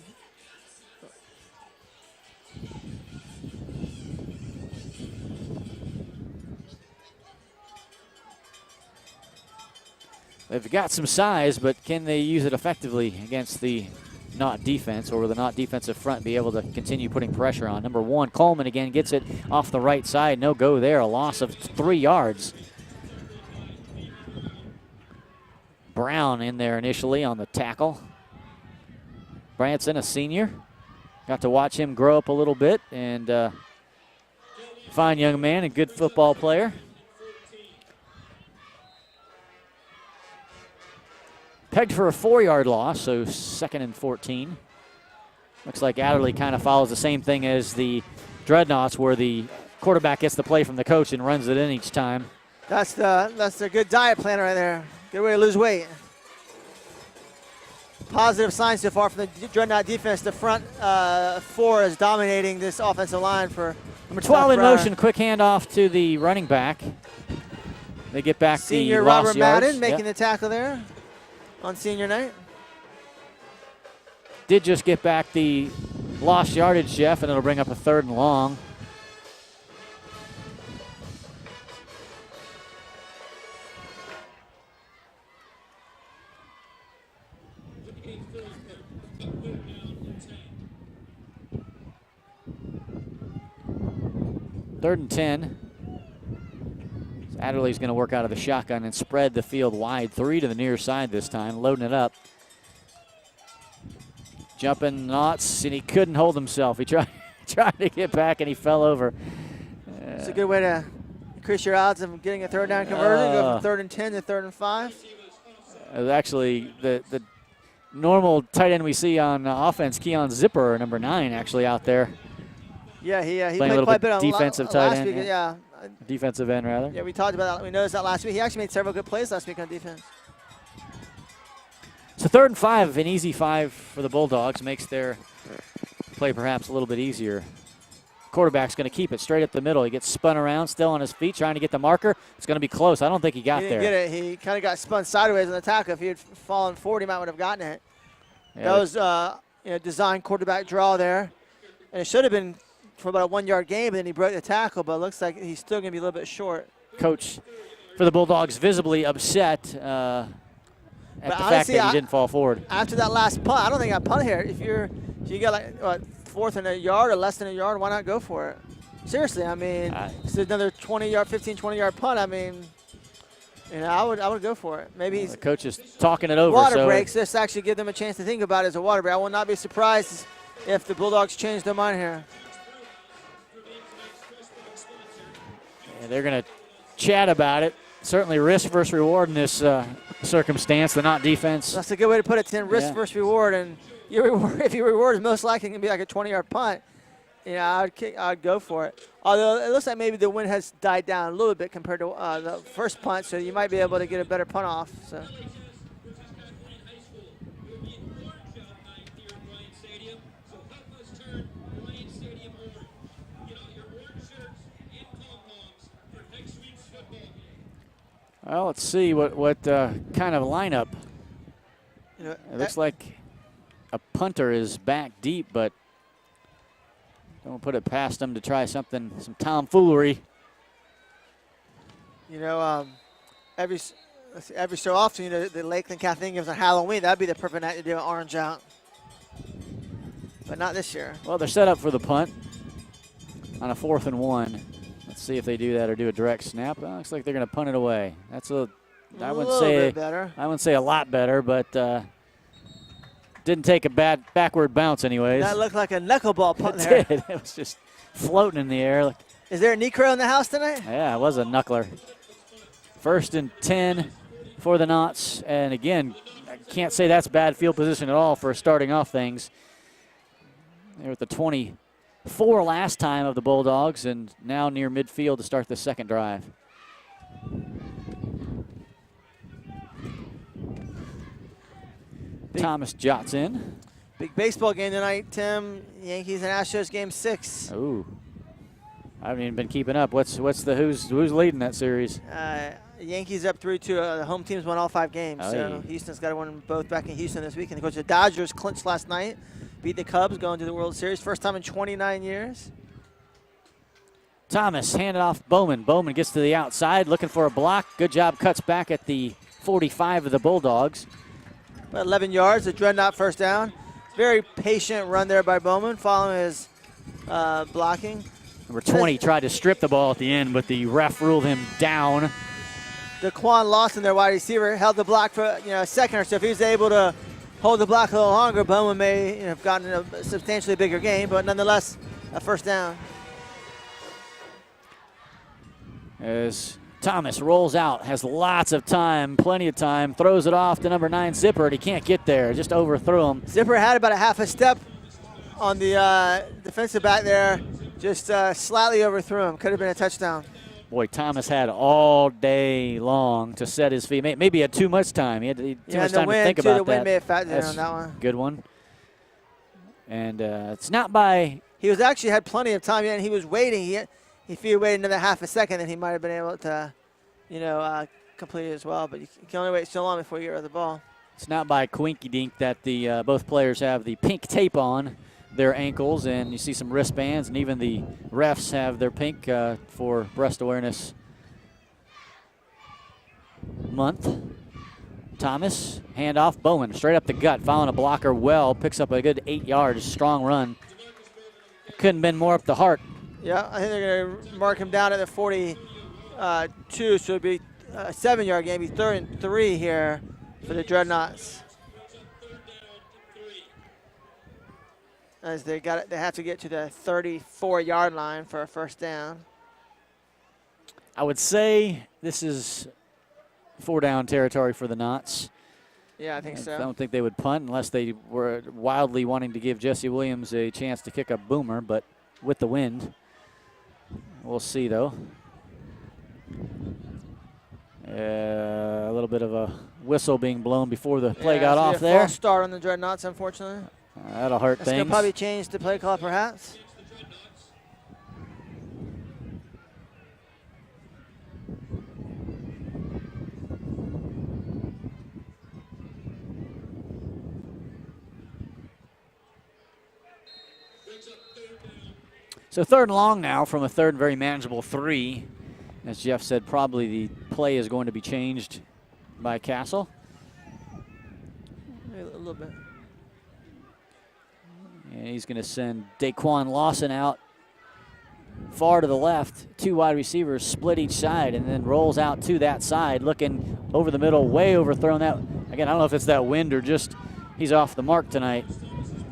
[SPEAKER 1] They've got some size, but can they use it effectively against the Knott defense, or will the Knott defensive front be able to continue putting pressure on? Number 1, Coleman again gets it off the right side. No go there, a loss of 3 yards. Brown in there initially on the tackle. Branson, a senior. Got to watch him grow up a little bit, and fine young man, a good football player. Pegged for a 4-yard loss, so 2nd and 14. Looks like Adderley kind of follows the same thing as the Dreadnoughts, where the quarterback gets the play from the coach and runs it in each time.
[SPEAKER 11] That's a good diet plan right there. Good way to lose weight. Positive signs so far from the Dreadnought defense. The front 4 is dominating this offensive line for
[SPEAKER 1] number 12 in motion. Quick handoff to the running back. They get back
[SPEAKER 11] senior
[SPEAKER 1] the lost
[SPEAKER 11] Robert
[SPEAKER 1] yards.
[SPEAKER 11] Madden making the tackle there on senior night.
[SPEAKER 1] Did just get back the lost yardage, Jeff, and it'll bring up a 3rd and long. Third and 10. So Adderley's going to work out of the shotgun and spread the field wide. 3 to the near side this time, loading it up. Jumping Knotts, and he couldn't hold himself. He tried to get back, and he fell over.
[SPEAKER 11] It's a good way to increase your odds of getting a 3rd down conversion. Go from 3rd and 10 to 3rd and 5.
[SPEAKER 1] Actually, the normal tight end we see on offense, Keon Zipper, number 9, actually out there.
[SPEAKER 11] Yeah, he
[SPEAKER 1] playing
[SPEAKER 11] played quite a bit
[SPEAKER 1] on defensive tight
[SPEAKER 11] last
[SPEAKER 1] end.
[SPEAKER 11] week. Yeah.
[SPEAKER 1] Defensive end, rather.
[SPEAKER 11] Yeah, we talked about that. We noticed that last week. He actually made several good plays last week on defense.
[SPEAKER 1] So 3rd and 5, an easy 5 for the Bulldogs, makes their play perhaps a little bit easier. Quarterback's going to keep it straight up the middle. He gets spun around, still on his feet, trying to get the marker. It's going to be close. I don't think he got there.
[SPEAKER 11] He didn't get it. He kind of got spun sideways on the tackle. If he had fallen forward, he might would have gotten it.
[SPEAKER 1] Yeah,
[SPEAKER 11] that was designed quarterback draw there. And it should have been for about a 1 yard gain, but then he broke the tackle, but it looks like he's still going to be a little bit short.
[SPEAKER 1] Coach for the Bulldogs visibly upset at the fact that he didn't fall forward.
[SPEAKER 11] After that last punt, I don't think I punt here. If you got like what, 4th and a yard or less than a yard, why not go for it? Seriously, I mean, it's another 20-yard, 15, 20-yard punt. I mean, you know, I would go for it. Maybe he's
[SPEAKER 1] the coach is talking it over.
[SPEAKER 11] Water breaks. This actually give them a chance to think about it as a water break. I will not be surprised if the Bulldogs change their mind here.
[SPEAKER 1] Yeah, they're going to chat about it. Certainly risk versus reward in this circumstance. The not defense.
[SPEAKER 11] That's a good way to put it, Tim. Risk versus reward. And your reward, if your reward is most likely going to be like a 20-yard punt, you know, I'd go for it. Although it looks like maybe the wind has died down a little bit compared to the first punt, so you might be able to get a better punt off. So.
[SPEAKER 1] Well, let's see what kind of lineup.
[SPEAKER 11] You know,
[SPEAKER 1] it looks like a punter is back deep, but don't put it past them to try some tomfoolery.
[SPEAKER 11] You know, every so often, you know, the Lakeland Catholic games on Halloween, that'd be the perfect night to do an orange out. But not this year.
[SPEAKER 1] Well, they're set up for the punt on a 4th and 1. Let's see if they do that or do a direct snap. Well, looks like they're going to punt it away. That's I wouldn't say
[SPEAKER 11] bit better.
[SPEAKER 1] I wouldn't say a lot better, but didn't take a bad backward bounce anyways.
[SPEAKER 11] That looked like a knuckleball punt
[SPEAKER 1] it
[SPEAKER 11] there.
[SPEAKER 1] did. It was just floating in the air.
[SPEAKER 11] Is there a Necro in the house tonight?
[SPEAKER 1] Yeah, it was a knuckler. 1st and 10 for the Knots. And again, I can't say that's bad field position at all for starting off things. They're at the 24 last time of the Bulldogs and now near midfield to start the second drive. Thomas jots in.
[SPEAKER 11] Big baseball game tonight, Tim. Yankees and Astros game 6.
[SPEAKER 1] Ooh. I haven't even been keeping up. Who's leading that series?
[SPEAKER 11] Yankees up 3-2. The home team's won all 5 games.
[SPEAKER 1] Oh,
[SPEAKER 11] so Houston's got to win both back in Houston this weekend. Of course, the Dodgers clinched last night, beat the Cubs, going to the World Series. First time in 29 years.
[SPEAKER 1] Thomas handed off Bowman. Bowman gets to the outside, looking for a block. Good job, cuts back at the 45 of the Bulldogs.
[SPEAKER 11] About 11 yards, a Dreadnought first down. Very patient run there by Bowman, following his blocking.
[SPEAKER 1] Number 20 tried to strip the ball at the end, but the ref ruled him down.
[SPEAKER 11] Daquan Lawson, their wide receiver, held the block for a second or so. If he was able to hold the block a little longer, Bowman may have gotten a substantially bigger game, but nonetheless, a first down.
[SPEAKER 1] As Thomas rolls out, has lots of time, plenty of time, throws it off to number 9, Zipper, and he can't get there. Just overthrew him.
[SPEAKER 11] Zipper had about a half a step on the defensive back there. Just slightly overthrew him. Could have been a touchdown.
[SPEAKER 1] Boy, Thomas had all day long to set his feet. Maybe he had too much time. He had too much time to think about that.
[SPEAKER 11] The wind may have factored in on that one.
[SPEAKER 1] Good one. And it's not by...
[SPEAKER 11] He was actually had plenty of time, and he was waiting. If he waited another half a second, then he might have been able to, complete it as well. But you can only wait so long before you get rid of the ball.
[SPEAKER 1] It's not by coinky-dink that the both players have the pink tape on their ankles, and you see some wristbands, and even the refs have their pink for Breast Awareness Month. Thomas, handoff, Bowman, straight up the gut, following a blocker well, picks up a good 8 yards, strong run. Couldn't been more up the heart.
[SPEAKER 11] Yeah, I think they're going to mark him down at the 42, so it'll be a 7-yard game. He's 3rd and 3 here for the Dreadnoughts. As they have to get to the 34-yard line for a first down.
[SPEAKER 1] I would say this is 4-down territory for the Knots.
[SPEAKER 11] Yeah, I think so.
[SPEAKER 1] I don't think they would punt unless they were wildly wanting to give Jesse Williams a chance to kick a boomer, but with the wind. We'll see, though. A little bit of a whistle being blown before the play got off there.
[SPEAKER 11] False start on the Dreadnoughts, unfortunately.
[SPEAKER 1] That'll hurt
[SPEAKER 11] That's
[SPEAKER 1] things.
[SPEAKER 11] going to probably change the play call, perhaps.
[SPEAKER 1] So 3rd and long now from a 3rd and very manageable 3. As Jeff said, probably the play is going to be changed by Castle.
[SPEAKER 11] A little bit.
[SPEAKER 1] And he's going to send Daquan Lawson out far to the left. 2 wide receivers split each side and then rolls out to that side, looking over the middle, way overthrown. That again, I don't know if it's that wind or just he's off the mark tonight.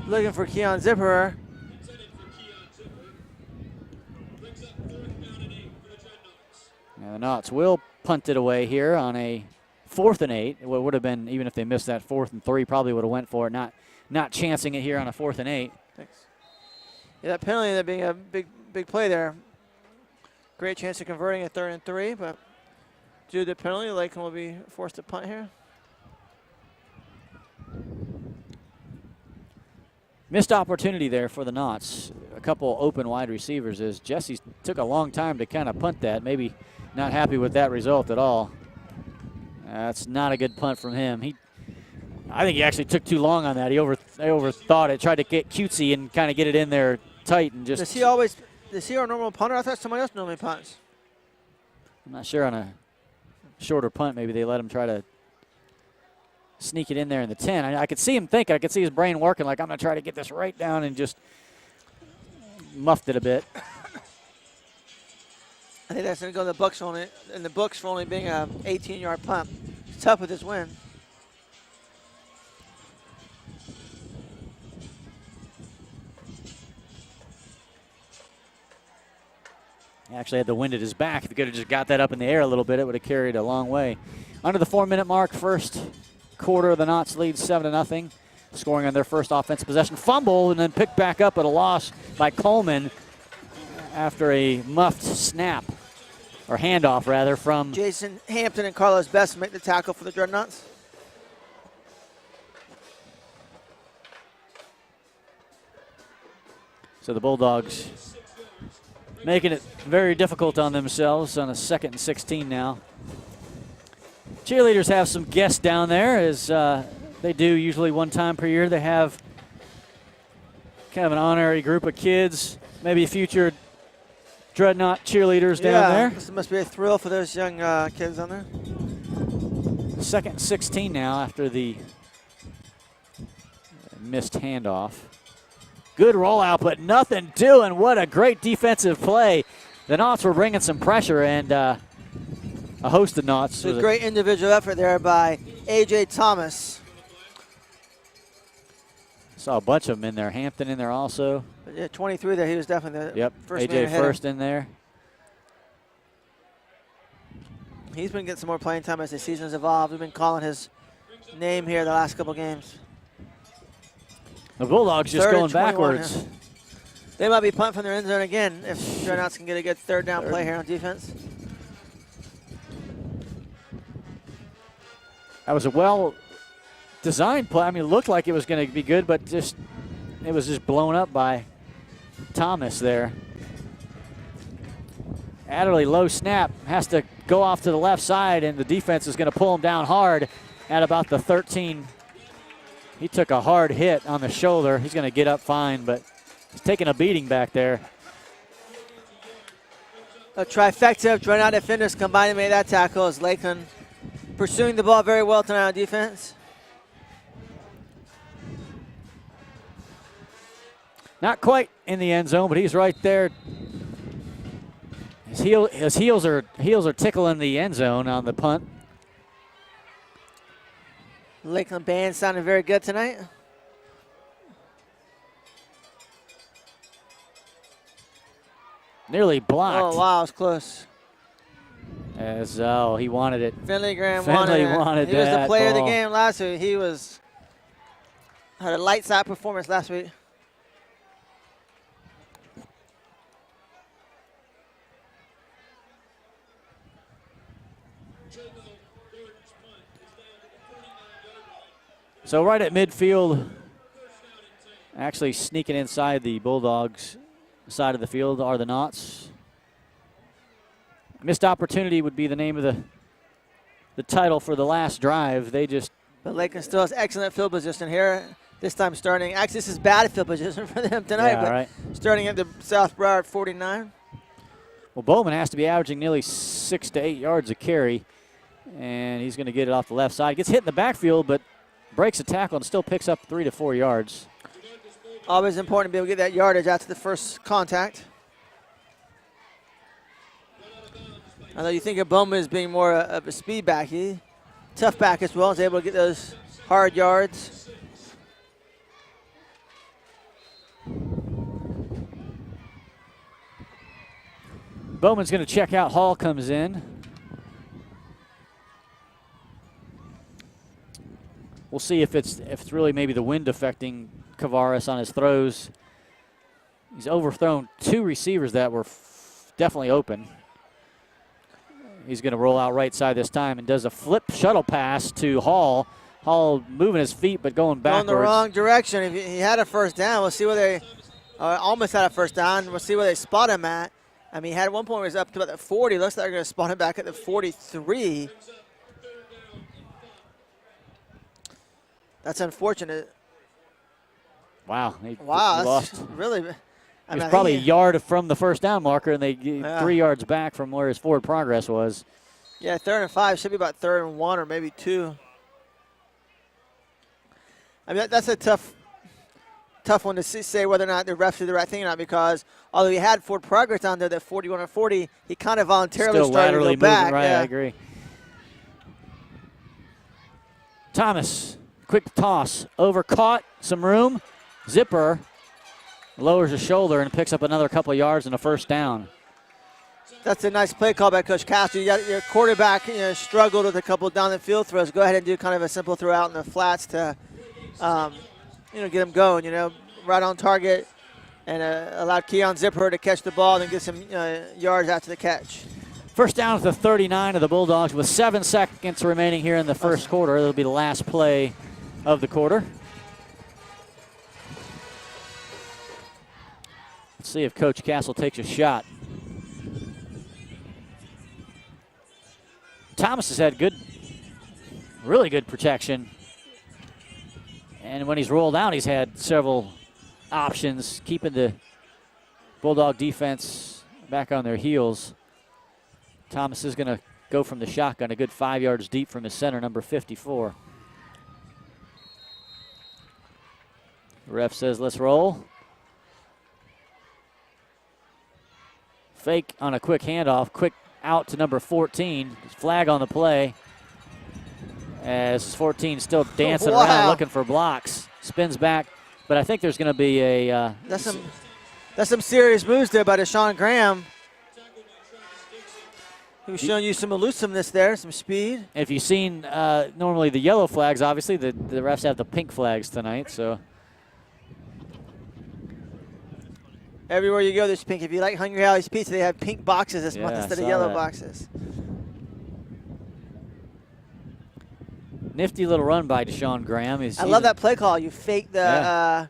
[SPEAKER 11] Looking for Keon Zipperer.
[SPEAKER 1] Now the Knots will punt it away here on a 4th and 8. It would have been, even if they missed that 4th and 3, probably would have went for it. Not chancing it here on a 4th and 8.
[SPEAKER 11] Thanks. Yeah, that penalty ended up being a big play there. Great chance of converting a 3rd and 3, but due to the penalty, Lakeland will be forced to punt here.
[SPEAKER 1] Missed opportunity there for the Knots. A couple open wide receivers as Jesse took a long time to kind of punt that. Maybe not happy with that result at all. That's not a good punt from him. I think he actually took too long on that. He overthought it, tried to get cutesy and kind of get it in there tight and just.
[SPEAKER 11] Does he our normal punter? I thought somebody else normally punts.
[SPEAKER 1] I'm not sure on a shorter punt. Maybe they let him try to sneak it in there in the 10. I could see him thinking. I could see his brain working like, I'm going to try to get this right down, and just muffed it a bit.
[SPEAKER 11] I think that's going to go in the books for only being a 18-yard punt. It's tough with this win.
[SPEAKER 1] He actually had the wind at his back. If he could have just got that up in the air a little bit, it would have carried a long way. Under the 4-minute mark, first quarter, the Knots lead 7-0, scoring on their first offensive possession. Fumble and then picked back up at a loss by Coleman after a muffed snap, or handoff rather, from
[SPEAKER 11] Jason Hampton and Carlos Best make the tackle for the Dreadnots.
[SPEAKER 1] So the Bulldogs making it very difficult on themselves on a 2nd and 16 now. Cheerleaders have some guests down there, as they do usually one time per year. They have kind of an honorary group of kids, maybe future Dreadnought cheerleaders down there.
[SPEAKER 11] This must be a thrill for those young kids on there.
[SPEAKER 1] 2nd and 16 now after the missed handoff. Good rollout, but nothing doing. What a great defensive play. The Knots were bringing some pressure, and a host of Knots.
[SPEAKER 11] It's a great individual effort there by A.J. Thomas.
[SPEAKER 1] Saw a bunch of them in there. Hampton in there also.
[SPEAKER 11] But yeah, 23 there. He was definitely the first
[SPEAKER 1] A.J.
[SPEAKER 11] man
[SPEAKER 1] first in there.
[SPEAKER 11] He's been getting some more playing time as the season's evolved. We've been calling his name here the last couple games.
[SPEAKER 1] The Bulldogs just going backwards.
[SPEAKER 11] Yeah. They might be punting from their end zone again if Dreadnoughts can get a good 3rd down play here on defense.
[SPEAKER 1] That was a well-designed play. I mean, it looked like it was going to be good, but it was just blown up by Thomas there. Adderley, low snap, has to go off to the left side, and the defense is going to pull him down hard at about the 13. He took a hard hit on the shoulder. He's going to get up fine, but he's taking a beating back there.
[SPEAKER 11] A trifecta of Dreadnought defenders combined to make that tackle as Lakeland pursuing the ball very well tonight on defense.
[SPEAKER 1] Not quite in the end zone, but he's right there. His heels are tickling the end zone on the punt.
[SPEAKER 11] Lakeland band sounding very good tonight.
[SPEAKER 1] Nearly blocked.
[SPEAKER 11] Oh, wow, it was close.
[SPEAKER 1] He wanted it.
[SPEAKER 11] Finley Graham
[SPEAKER 1] wanted
[SPEAKER 11] it. He was the player of the game last week. He had a lights out performance last week.
[SPEAKER 1] So right at midfield, actually sneaking inside the Bulldogs side of the field are the Knots. Missed opportunity would be the name of the title for the last drive.
[SPEAKER 11] But Lakeland still has excellent field position here. This time starting. Actually, this is battlefield position for them tonight.
[SPEAKER 1] Yeah,
[SPEAKER 11] but
[SPEAKER 1] right.
[SPEAKER 11] starting at the South Broward 49.
[SPEAKER 1] Well, Bowman has to be averaging nearly 6 to 8 yards a carry, and he's going to get it off the left side. Gets hit in the backfield, but breaks a tackle and still picks up 3 to 4 yards.
[SPEAKER 11] Always important to be able to get that yardage after the first contact. Although you think of Bowman as being more of a speed back, he tough back as well. He's able to get those hard yards.
[SPEAKER 1] Bowman's going to check out. Hall comes in. We'll see if it's really maybe the wind affecting Kavaris on his throws. He's overthrown 2 receivers that were definitely open. He's going to roll out right side this time and does a flip shuttle pass to Hall. Hall moving his feet but going backwards.
[SPEAKER 11] Going the wrong direction. If he had a first down, we'll see where they almost had a first down. We'll see where they spot him at. I mean, he had one point where he was up to about the 40. Looks like they're going to spot him back at the 43. That's unfortunate.
[SPEAKER 1] Wow.
[SPEAKER 11] Wow,
[SPEAKER 1] he
[SPEAKER 11] that's
[SPEAKER 1] lost.
[SPEAKER 11] Really.
[SPEAKER 1] He was probably a yard from the first down marker, and they 3 yards back from where his forward progress was.
[SPEAKER 11] Yeah, 3rd and 5. Should be about 3rd and 1 or maybe 2. I mean, that's a tough one to say whether or not the refs did the right thing or not, because although he had forward progress down there, that 41 or 40, he kind of voluntarily
[SPEAKER 1] Still
[SPEAKER 11] started
[SPEAKER 1] laterally
[SPEAKER 11] to go back.
[SPEAKER 1] Moving, right,
[SPEAKER 11] yeah.
[SPEAKER 1] I agree. Thomas, quick toss, over, caught, some room. Zipper lowers his shoulder and picks up another couple of yards and a first down.
[SPEAKER 11] That's a nice play call by Coach Castro. You got your quarterback struggled with a couple down the field throws. Go ahead and do kind of a simple throw out in the flats to, get him going. Right on target, and allowed Keon Zipper to catch the ball and get some yards after the catch.
[SPEAKER 1] First down at the 39 of the Bulldogs with 7 seconds remaining here in the first quarter. It'll be the last play of the quarter. Let's see if Coach Castle takes a shot. Thomas has had really good protection. And when he's rolled out, he's had several options, keeping the Bulldog defense back on their heels. Thomas is going to go from the shotgun a good 5 yards deep from his center, number 54. The ref says, let's roll. Fake on a quick handoff, quick out to number 14. Flag on the play as 14 still dancing around looking for blocks. Spins back, but I think there's going to be a...
[SPEAKER 11] That's some serious moves there by Deshaun Graham. He was showing you some elusiveness there, some speed.
[SPEAKER 1] If you've seen normally the yellow flags, obviously the refs have the pink flags tonight, so...
[SPEAKER 11] Everywhere you go, there's pink. If you like Hungry Howie's Pizza, they have pink boxes this month instead of yellow boxes.
[SPEAKER 1] Nifty little run by Deshaun Graham.
[SPEAKER 11] I love that play call. You fake the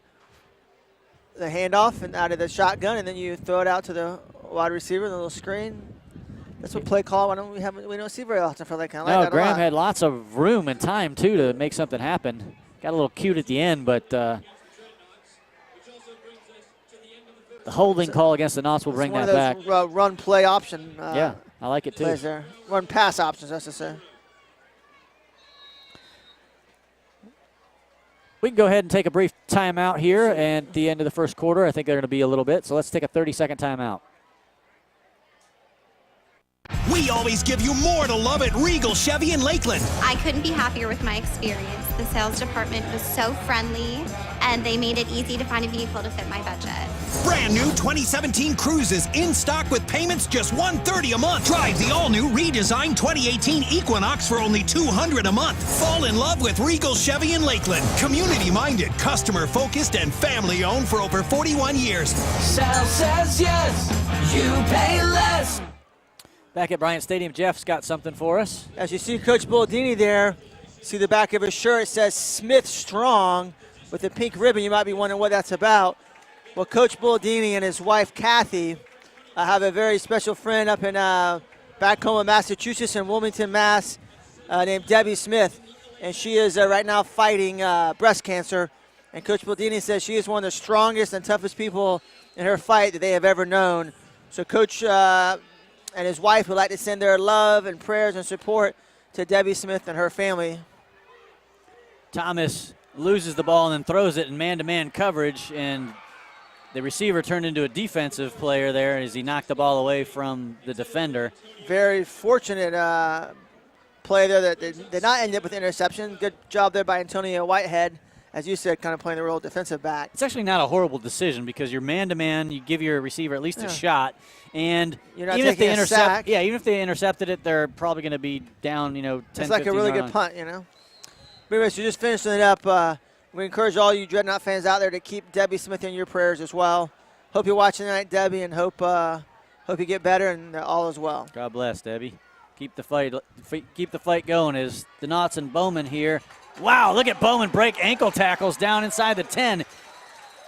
[SPEAKER 11] handoff and out of the shotgun, and then you throw it out to the wide receiver, the little screen. That's what play call we don't see very often for Lakeland.
[SPEAKER 1] No, Graham had lots of room and time too to make something happen. Got a little cute at the end, but the holding call against the Knots will bring that back.
[SPEAKER 11] Run play option.
[SPEAKER 1] Yeah, I like it too.
[SPEAKER 11] Plays there. Run pass options, that's to say.
[SPEAKER 1] We can go ahead and take a brief timeout here and at the end of the first quarter. I think they're going to be a little bit, so let's take a 30-second timeout.
[SPEAKER 4] We always give you more to love at Regal Chevy in Lakeland.
[SPEAKER 6] I couldn't be happier with my experience. The sales department was so friendly, and they made it easy to find a vehicle to fit my budget.
[SPEAKER 4] Brand new 2017 Cruises in stock with payments just $130 a month. Drive the all-new redesigned 2018 Equinox for only $200 a month. Fall in love with Regal Chevy in Lakeland. Community-minded, customer-focused, and family-owned for over 41 years.
[SPEAKER 9] Sal says yes, you pay less.
[SPEAKER 1] Back at Bryant Stadium, Jeff's got something for us.
[SPEAKER 11] As you see Coach Bulldini there, see the back of his shirt, it says Smith Strong with a pink ribbon. You might be wondering what that's about. Well, Coach Bulldini and his wife, Kathy, have a very special friend up in back home in Massachusetts in Wilmington, Mass, named Debbie Smith. And she is right now fighting breast cancer. And Coach Baldini says she is one of the strongest and toughest people in her fight that they have ever known. So Coach and his wife would like to send their love and prayers and support to Debbie Smith and her family.
[SPEAKER 1] Thomas loses the ball and then throws it in man-to-man coverage, and the receiver turned into a defensive player there as he knocked the ball away from the defender.
[SPEAKER 11] Very fortunate play there that did not end up with interception. Good job there by Antonio Whitehead, as you said, kind of playing the role of defensive back.
[SPEAKER 1] It's actually not a horrible decision because you're man-to-man, you give your receiver at least a shot, and
[SPEAKER 11] you're not
[SPEAKER 1] even if they
[SPEAKER 11] sack.
[SPEAKER 1] even if they intercepted it, they're probably going to be down, 10,
[SPEAKER 11] it's like a really good punt, Pretty much, you're just finishing it up. We encourage all you Dreadnought fans out there to keep Debbie Smith in your prayers as well. Hope you're watching tonight, Debbie, and hope you get better and all is well.
[SPEAKER 1] God bless, Debbie. Keep the fight going as the Knots and Bowman here. Wow, look at Bowman break ankle tackles down inside the 10.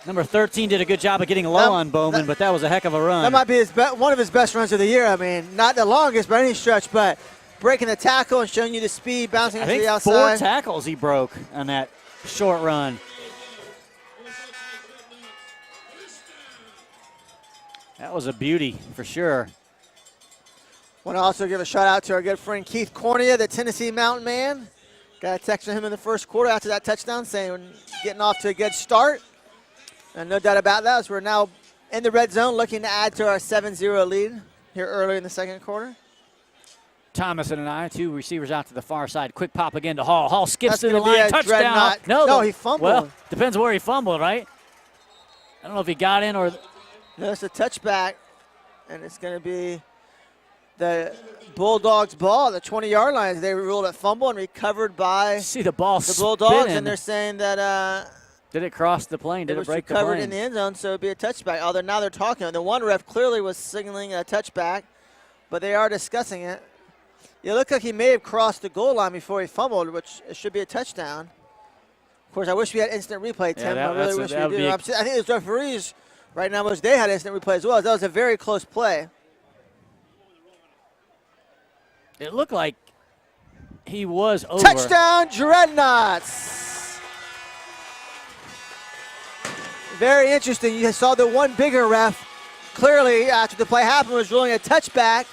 [SPEAKER 1] Number 13 did a good job of getting low on Bowman, but that was a heck of a run.
[SPEAKER 11] That might be one of his best runs of the year. I mean, not the longest by any stretch, but breaking the tackle and showing you the speed, bouncing into the outside.
[SPEAKER 1] I think 4 tackles he broke on that short run. That was a beauty for sure.
[SPEAKER 11] Want to also give a shout out to our good friend Keith Cornea, the Tennessee Mountain Man. Got a text from him in the first quarter after that touchdown saying getting off to a good start. And no doubt about that, as we're now in the red zone looking to add to our 7-0 lead here early in the second quarter.
[SPEAKER 1] Thomas and I, 2 receivers out to the far side. Quick pop again to Hall. Hall skips to the
[SPEAKER 11] gonna be
[SPEAKER 1] line.
[SPEAKER 11] a
[SPEAKER 1] Touchdown.
[SPEAKER 11] Dreadnought. No, he fumbled.
[SPEAKER 1] Well, depends where he fumbled, right? I don't know if he got in or.
[SPEAKER 11] No, it's a touchback, and it's going to be the Bulldogs' ball at the 20-yard line. They ruled it fumble and recovered by
[SPEAKER 1] the ball
[SPEAKER 11] the Bulldogs,
[SPEAKER 1] spinning.
[SPEAKER 11] and they're saying that
[SPEAKER 1] did it cross the plane? Did it break the plane?
[SPEAKER 11] It was recovered in the end zone, so it'd be a touchback. Although now they're talking. The one ref clearly was signaling a touchback, but they are discussing it. It looked like he may have crossed the goal line before he fumbled, which it should be a touchdown. Of course, I wish we had instant replay, Tim. I really wish we did. I think the referees right now wish they had instant replay as well. That was a very close play.
[SPEAKER 1] It looked like he was over.
[SPEAKER 11] Touchdown, Dreadnoughts! Very interesting. You saw the one bigger ref clearly after the play happened was ruling a touchback,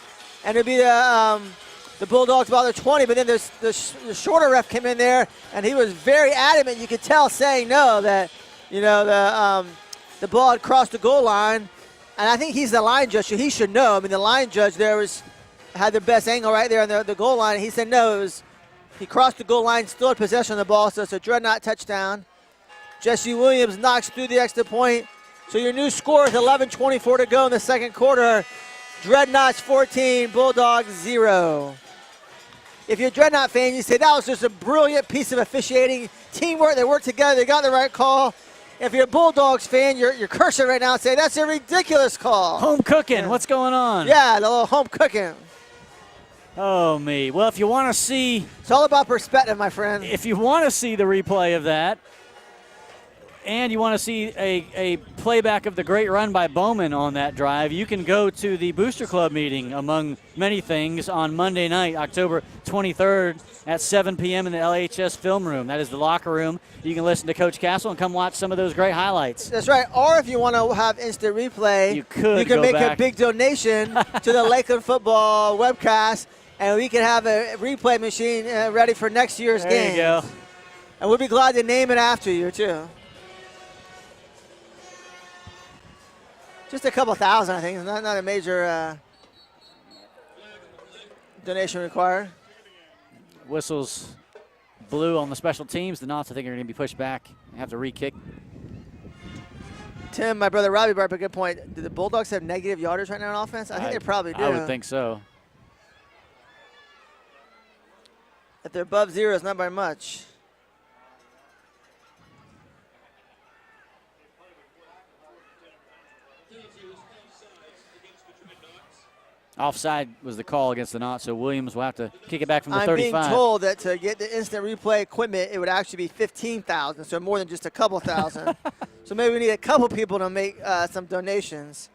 [SPEAKER 11] and it'd be the Bulldogs about their 20, but then the shorter ref came in there, and he was very adamant. You could tell saying no, that the ball had crossed the goal line, and I think he's the line judge, so he should know. I mean, the line judge there had the best angle right there on the goal line, and he said no. He crossed the goal line, still had possession of the ball, so it's a Dreadnought touchdown. Jesse Williams knocks through the extra point. So your new score is 11:24 to go in the second quarter. Dreadnoughts 14, Bulldogs 0. If you're a Dreadnought fan, you say that was just a brilliant piece of officiating. Teamwork, they worked together, they got the right call. If you're a Bulldogs fan, you're cursing right now and say that's a ridiculous call.
[SPEAKER 1] Home cooking, what's going on?
[SPEAKER 11] Yeah, the little home cooking.
[SPEAKER 1] Oh, me. Well, if you want to see.
[SPEAKER 11] It's all about perspective, my friend.
[SPEAKER 1] If you want to see the replay of that, and you want to see a playback of the great run by Bowman on that drive, you can go to the Booster Club meeting, among many things, on Monday night, October 23rd at 7 p.m. in the LHS Film Room. That is the locker room. You can listen to Coach Castle and come watch some of those great highlights.
[SPEAKER 11] That's right. Or if you want to have instant replay, you can make a big donation to the Lakeland football webcast, and we can have a replay machine ready for next year's game.
[SPEAKER 1] There you go.
[SPEAKER 11] And we'll be glad to name it after you, too. Just a couple thousand, I think. Not a major donation required.
[SPEAKER 1] Whistles blew on the special teams. The Knots, I think, are going to be pushed back and have to re-kick.
[SPEAKER 11] Tim, my brother Robbie brought up a good point. Do the Bulldogs have negative yardage right now on offense? I think they probably do.
[SPEAKER 1] I would think so.
[SPEAKER 11] If they're above 0, it's not by much.
[SPEAKER 1] Offside was the call against the Knots, so Williams will have to kick it back from the 35.
[SPEAKER 11] I'm being told that to get the instant replay equipment, it would actually be 15,000, so more than just a couple thousand. So maybe we need a couple people to make some donations.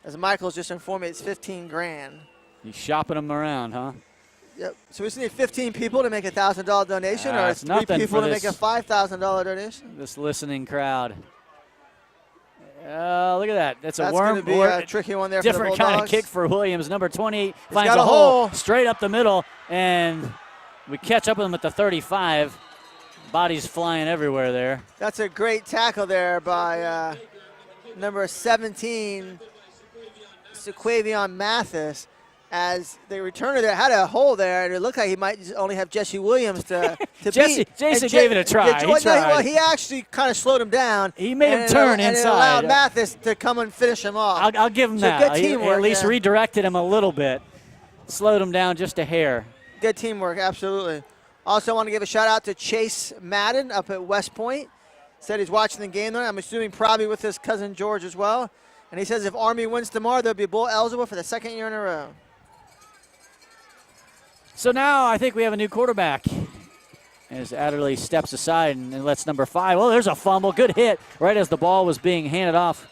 [SPEAKER 11] As Michael's just informed me, it's 15 grand.
[SPEAKER 1] He's shopping them around, huh?
[SPEAKER 11] Yep. So we just need 15 people to make a $1,000 donation, or
[SPEAKER 1] it's
[SPEAKER 11] 3
[SPEAKER 1] nothing
[SPEAKER 11] people
[SPEAKER 1] for
[SPEAKER 11] to make a $5,000 donation.
[SPEAKER 1] This listening crowd. Look at that. That's a
[SPEAKER 11] going to be a tricky one there for the
[SPEAKER 1] different
[SPEAKER 11] Bulldogs.
[SPEAKER 1] kind of kick for Williams. Number 28
[SPEAKER 11] He's
[SPEAKER 1] finds
[SPEAKER 11] got
[SPEAKER 1] a
[SPEAKER 11] a
[SPEAKER 1] hole
[SPEAKER 11] hole.
[SPEAKER 1] straight up the middle, and we catch up with him at the 35. Bodies flying everywhere there.
[SPEAKER 11] That's a great tackle there by number 17, Sequavion Mathis. As the returner there had a hole there, and it looked like he might just only have Jesse Williams to beat.
[SPEAKER 1] Jason gave it a try.
[SPEAKER 11] Yeah,
[SPEAKER 1] He tried.
[SPEAKER 11] Well, he actually kind of slowed him down.
[SPEAKER 1] He made him
[SPEAKER 11] and
[SPEAKER 1] turn
[SPEAKER 11] and
[SPEAKER 1] inside.
[SPEAKER 11] it allowed Mathis to come and finish him off.
[SPEAKER 1] I'll give him
[SPEAKER 11] So
[SPEAKER 1] that.
[SPEAKER 11] good
[SPEAKER 1] He
[SPEAKER 11] teamwork,
[SPEAKER 1] at least
[SPEAKER 11] yeah.
[SPEAKER 1] redirected him a little bit. Slowed him down just a hair.
[SPEAKER 11] Good teamwork, absolutely. Also want to give a shout out to Chase Madden up at West Point. Said he's watching the game there. I'm assuming probably with his cousin George as well. And he says if Army wins tomorrow, they'll be bowl eligible for the 2nd year in a row.
[SPEAKER 1] So now I think we have a new quarterback. As Adderley steps aside and lets number 5. Well, there's a fumble. Good hit right as the ball was being handed off.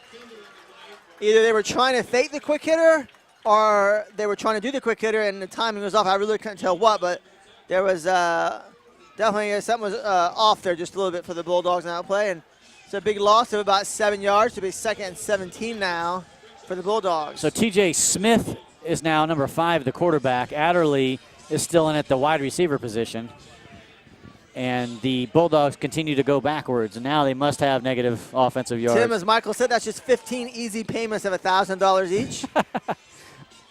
[SPEAKER 11] Either they were trying to fake the quick hitter or they were trying to do the quick hitter and the timing was off. I really couldn't tell what, but there was definitely something was off there just a little bit for the Bulldogs in that play. And it's a big loss of about 7 yards to be 2nd and 17 now for the Bulldogs.
[SPEAKER 1] So TJ Smith is now number 5, the quarterback. Adderley is still in at the wide receiver position. And the Bulldogs continue to go backwards, and now they must have negative offensive yards.
[SPEAKER 11] Tim, as Michael said, that's just 15 easy payments of $1,000 each.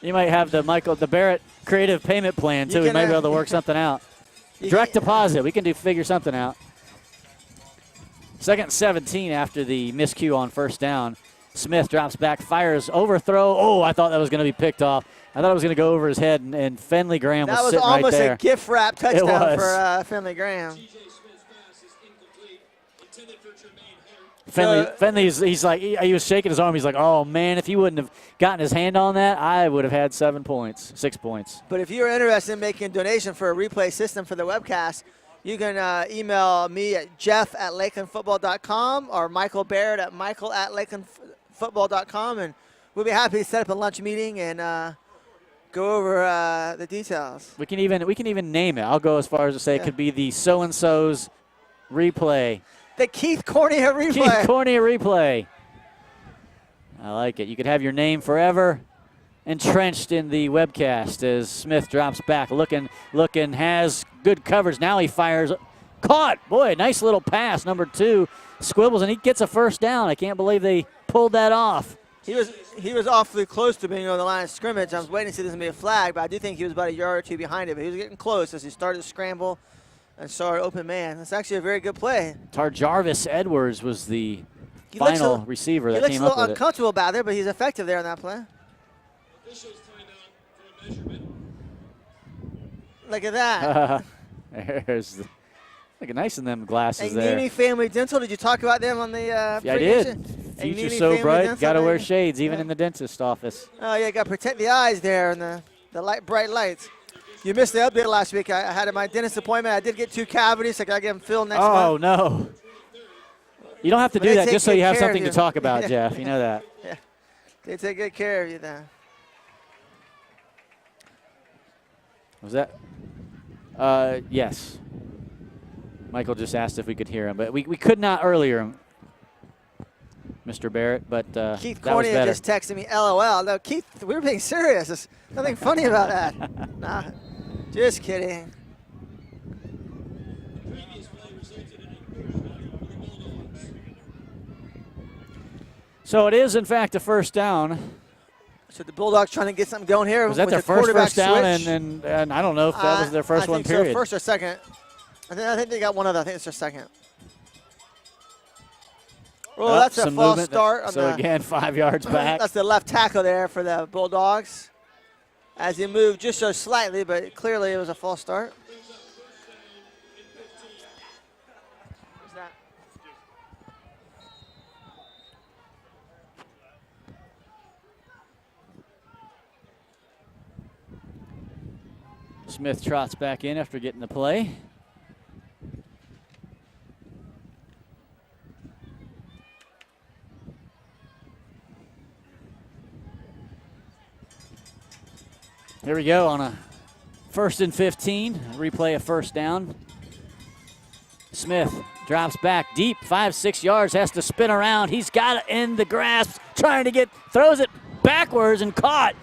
[SPEAKER 1] You might have the Barrett creative payment plan, too. We might be able to work something out. Direct deposit. We can figure something out. 2nd and 17 after the miscue on first down. Smith drops back, fires, overthrow. Oh, I thought that was going to be picked off. I thought it was going to go over his head, and Finley Graham was sitting right there.
[SPEAKER 11] That was almost a gift wrap touchdown for Finley Graham.
[SPEAKER 1] Finley's he was shaking his arm. He's like, oh, man, if he wouldn't have gotten his hand on that, I would have had 6 points.
[SPEAKER 11] But if you're interested in making a donation for a replay system for the webcast, you can email me at jeff@lakelandfootball.com or Michael Barrett at michael@lakelandfootball.com, and we'll be happy to set up a lunch meeting and go over the details.
[SPEAKER 1] We can even name it. I'll go as far as to say it could be the so-and-so's replay.
[SPEAKER 11] The Keith Cornea replay.
[SPEAKER 1] Keith Cornea replay. I like it. You could have your name forever entrenched in the webcast as Smith drops back, looking, has good coverage. Now he fires. Caught. Boy, nice little pass. Number 2 squibbles, and he gets a first down. I can't believe they pulled that off.
[SPEAKER 11] He was awfully close to being on the line of scrimmage. I was waiting to see this was going to be a flag, but I do think he was about a yard or 2 behind it. But he was getting close as he started to scramble and saw an open man. That's actually a very good play.
[SPEAKER 1] Tarjarvis Edwards was the final receiver that came up with it.
[SPEAKER 11] He looks a little uncomfortable about there, but he's effective there on that play. Look at that.
[SPEAKER 1] Looking nice in them glasses there.
[SPEAKER 11] Agnini Family Dental. Did you talk about them on the
[SPEAKER 1] Yeah, I did. Future so bright, got to wear shades even in the dentist office.
[SPEAKER 11] Oh, yeah, got to protect the eyes there and the bright lights. You missed the update last week. I had my dentist appointment. I did get 2 cavities. I got to get them filled next month.
[SPEAKER 1] Oh, no. You don't have to do that just so you have something to talk about, Jeff. You know that.
[SPEAKER 11] Yeah. They take good care of you then.
[SPEAKER 1] Was that? Yes. Michael just asked if we could hear him, but we could not earlier, Mr. Barrett, but
[SPEAKER 11] Keith
[SPEAKER 1] that was
[SPEAKER 11] Cornea
[SPEAKER 1] better.
[SPEAKER 11] just texted me, LOL. No, Keith, we were being serious. There's nothing funny about that. Nah, just kidding.
[SPEAKER 1] So it is, in fact, a first down.
[SPEAKER 11] So the Bulldogs trying to get something going here.
[SPEAKER 1] Was that their first down? And I don't know if that was their first one, period.
[SPEAKER 11] So first or second. I think they got one other. I think it's their second. Oh, that's a false start.
[SPEAKER 1] So again, 5 yards back.
[SPEAKER 11] That's the left tackle there for the Bulldogs. As he moved just so slightly, but clearly it was a false start. What's that?
[SPEAKER 1] Smith trots back in after getting the play. Here we go on a 1st and 15. Replay a first down. Smith drops back deep, 5-6 yards, has to spin around. He's got it in the grasp, trying to throws it backwards and caught.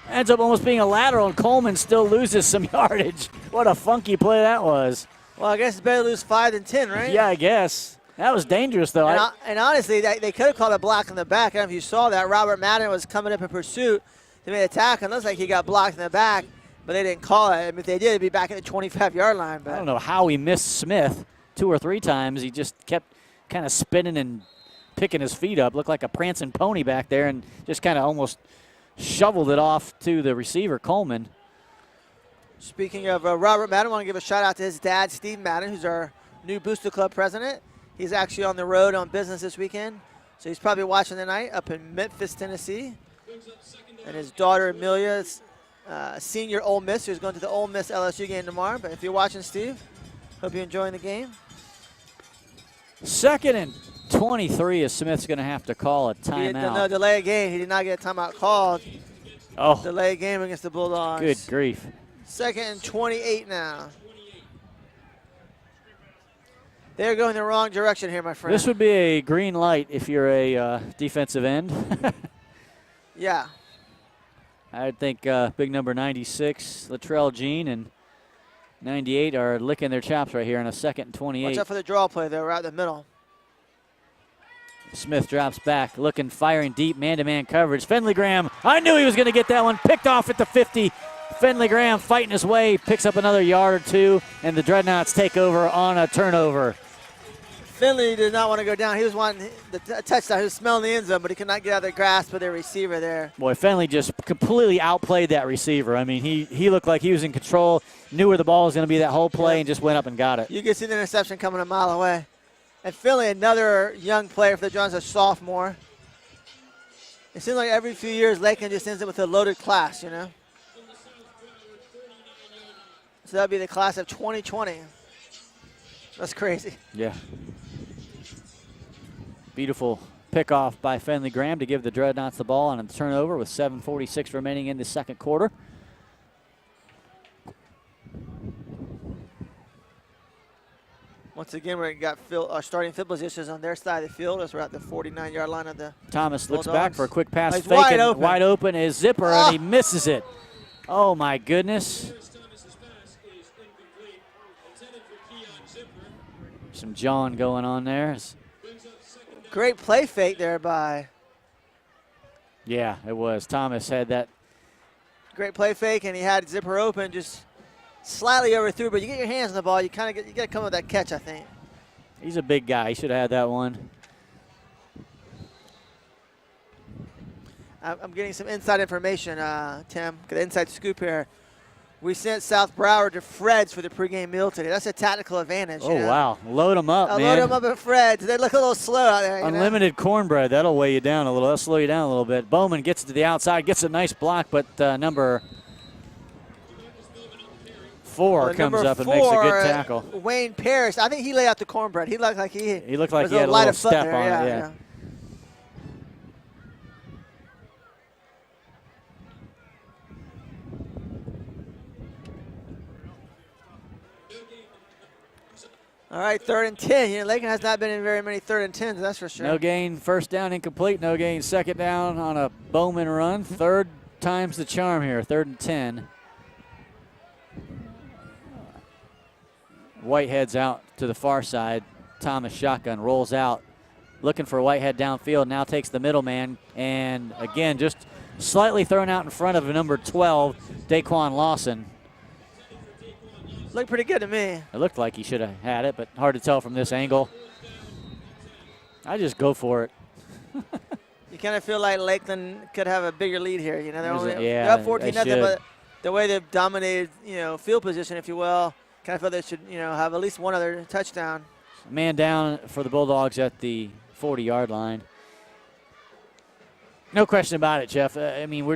[SPEAKER 1] Ends up almost being a lateral, and Coleman still loses some yardage. What a funky play that was.
[SPEAKER 11] Well, I guess it's better to lose 5 than 10, right?
[SPEAKER 1] Yeah, I guess. That was dangerous, though.
[SPEAKER 11] And honestly, they could have called a block in the back. I don't know if you saw that. Robert Madden was coming up in pursuit. They made a tackle, and it looks like he got blocked in the back, but they didn't call it. I mean, if they did, it'd be back at the 25-yard line. But
[SPEAKER 1] I don't know how he missed Smith 2 or 3 times. He just kept kind of spinning and picking his feet up. Looked like a prancing pony back there, and just kind of almost shoveled it off to the receiver, Coleman.
[SPEAKER 11] Speaking of Robert Madden, I want to give a shout-out to his dad, Steve Madden, who's our new Booster Club president. He's actually on the road on business this weekend, so he's probably watching tonight up in Memphis, Tennessee. And his daughter, Amelia, is senior Ole Miss, who's going to the Ole Miss LSU game tomorrow. But if you're watching, Steve, hope you're enjoying the game.
[SPEAKER 1] 2nd and 23 as Smith's going to have to call a timeout.
[SPEAKER 11] No, delay a game. He did not get a timeout called.
[SPEAKER 1] Oh.
[SPEAKER 11] Delay a game against the Bulldogs.
[SPEAKER 1] Good grief.
[SPEAKER 11] 2nd and 28 now. They're going the wrong direction here, my friend.
[SPEAKER 1] This would be a green light if you're a defensive end.
[SPEAKER 11] Yeah.
[SPEAKER 1] I think big number 96, Latrell Jean, and 98 are licking their chops right here on a 2nd and 28.
[SPEAKER 11] Watch out for the draw play there, right in the middle.
[SPEAKER 1] Smith drops back, looking, firing deep, man-to-man coverage. Finley Graham, I knew he was going to get that one, picked off at the 50. Finley Graham fighting his way, picks up another yard or 2, and the Dreadnots take over on a turnover.
[SPEAKER 11] Finley did not want to go down. He was wanting the touchdown. He was smelling the end zone, but he could not get out of the grasp of their receiver there.
[SPEAKER 1] Boy, Finley just completely outplayed that receiver. I mean, he looked like he was in control, knew where the ball was going to be that whole play, and just went up and got it.
[SPEAKER 11] You can see the interception coming a mile away. And Finley, another young player for the Johns, a sophomore. It seems like every few years, Lakeland just ends up with a loaded class, you know? So that would be the class of 2020. That's crazy.
[SPEAKER 1] Yeah. Beautiful pickoff by Finley Graham to give the Dreadnots the ball on a turnover with 7:46 remaining in the 2nd quarter.
[SPEAKER 11] Once again, we got our starting field positions on their side of the field as we're at the 49-yard line of the
[SPEAKER 1] Thomas looks
[SPEAKER 11] Bulldogs.
[SPEAKER 1] back for a quick pass.
[SPEAKER 11] He's wide open.
[SPEAKER 1] Wide open is Zipper, and he misses it. Oh, my goodness. Some John going on there.
[SPEAKER 11] Great play fake there by.
[SPEAKER 1] Yeah, it was. Thomas had that.
[SPEAKER 11] Great play fake, and he had Zipper open, just slightly overthrew. But you get your hands on the ball, you got to come with that catch, I think.
[SPEAKER 1] He's a big guy. He should have had that one.
[SPEAKER 11] I'm getting some inside information, Tim. Got an inside scoop here. We sent South Broward to Fred's for the pregame meal today. That's a tactical advantage.
[SPEAKER 1] Oh, wow. Load them up, man.
[SPEAKER 11] Load them up at Fred's. They look a little slow out there.
[SPEAKER 1] Unlimited cornbread. That'll weigh you down a little. That'll slow you down a little bit. Bowman gets it to the outside, gets a nice block, but number 4 comes up and makes a good tackle.
[SPEAKER 11] Wayne Parrish. I think he laid out the cornbread. He looked like he
[SPEAKER 1] had a
[SPEAKER 11] light
[SPEAKER 1] little step
[SPEAKER 11] there.
[SPEAKER 1] on it, yeah.
[SPEAKER 11] All right, 3rd and 10. You know, Lakeland has not been in very many 3rd and 10s, that's for sure.
[SPEAKER 1] No gain, 1st down incomplete. No gain, 2nd down on a Bowman run. 3rd time's the charm here, 3rd and 10. Whitehead's out to the far side. Thomas shotgun rolls out, looking for Whitehead downfield. Now takes the middleman, and again, just slightly thrown out in front of number 12, Daquan Lawson.
[SPEAKER 11] Looked pretty good to me.
[SPEAKER 1] It looked like he should have had it, but hard to tell from this angle. I just go for it.
[SPEAKER 11] You kind of feel like Lakeland could have a bigger lead here. You know, they're
[SPEAKER 1] yeah,
[SPEAKER 11] up 14-0, but the way they've dominated, field position, if you will, kind of feel they should, have at least one other touchdown.
[SPEAKER 1] Man down for the Bulldogs at the 40-yard line. No question about it, Jeff. I mean,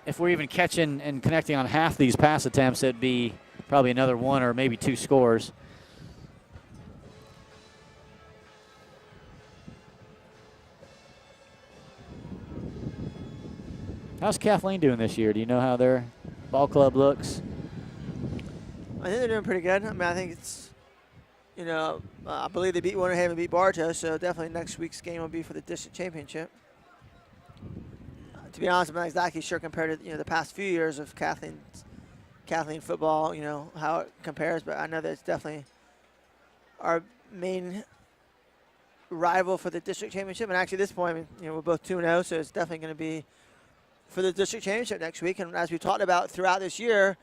[SPEAKER 1] if we're even catching and connecting on half these pass attempts, it'd be probably another 1 or maybe 2 scores. How's Kathleen doing this year? Do you know how their ball club looks?
[SPEAKER 11] I think they're doing pretty good. I mean, I think it's, you know, I believe they beat Winterhaven and beat Bartow, so definitely next week's game will be for the district championship. To be honest, I'm not exactly sure compared to, you know, the past few years of Kathleen football, you know, how it compares, but I know that it's definitely our main rival for the district championship. And actually at this point, I mean, you know, we're both 2-0, so it's definitely going to be for the district championship next week. And as we talked about throughout this year,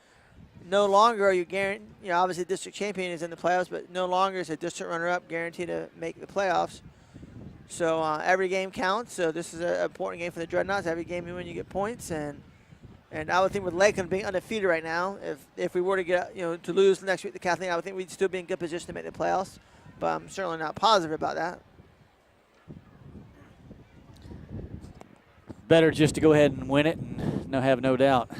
[SPEAKER 11] no longer are you guaranteed, you know, obviously district champion is in the playoffs, but no longer is a district runner-up guaranteed to make the playoffs. So every game counts. So this is an important game for the Dreadnots. Every game you win, you get points. And I would think with Lakeland being undefeated right now, if we were to get, you know, to lose next week to Kathleen, I would think we'd still be in good position to make the playoffs. But I'm certainly not positive about that.
[SPEAKER 1] Better just to go ahead and win it and have no doubt.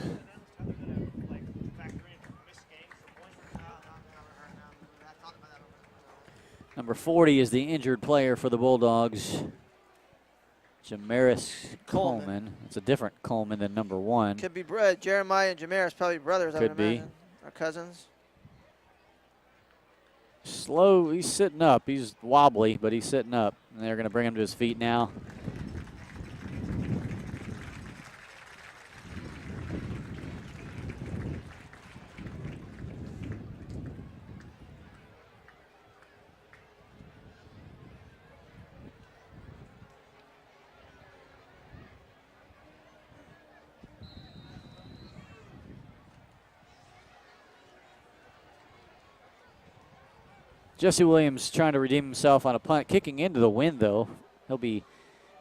[SPEAKER 1] Number 40 is the injured player for the Bulldogs, Jamaris Coleman. It's a different Coleman than number 1.
[SPEAKER 11] Could be Jeremiah and Jamaris, probably brothers, I would imagine. Or cousins.
[SPEAKER 1] Slow, he's sitting up. He's wobbly, but he's sitting up. And they're going to bring him to his feet now. Jesse Williams trying to redeem himself on a punt, kicking into the wind, though. He'll be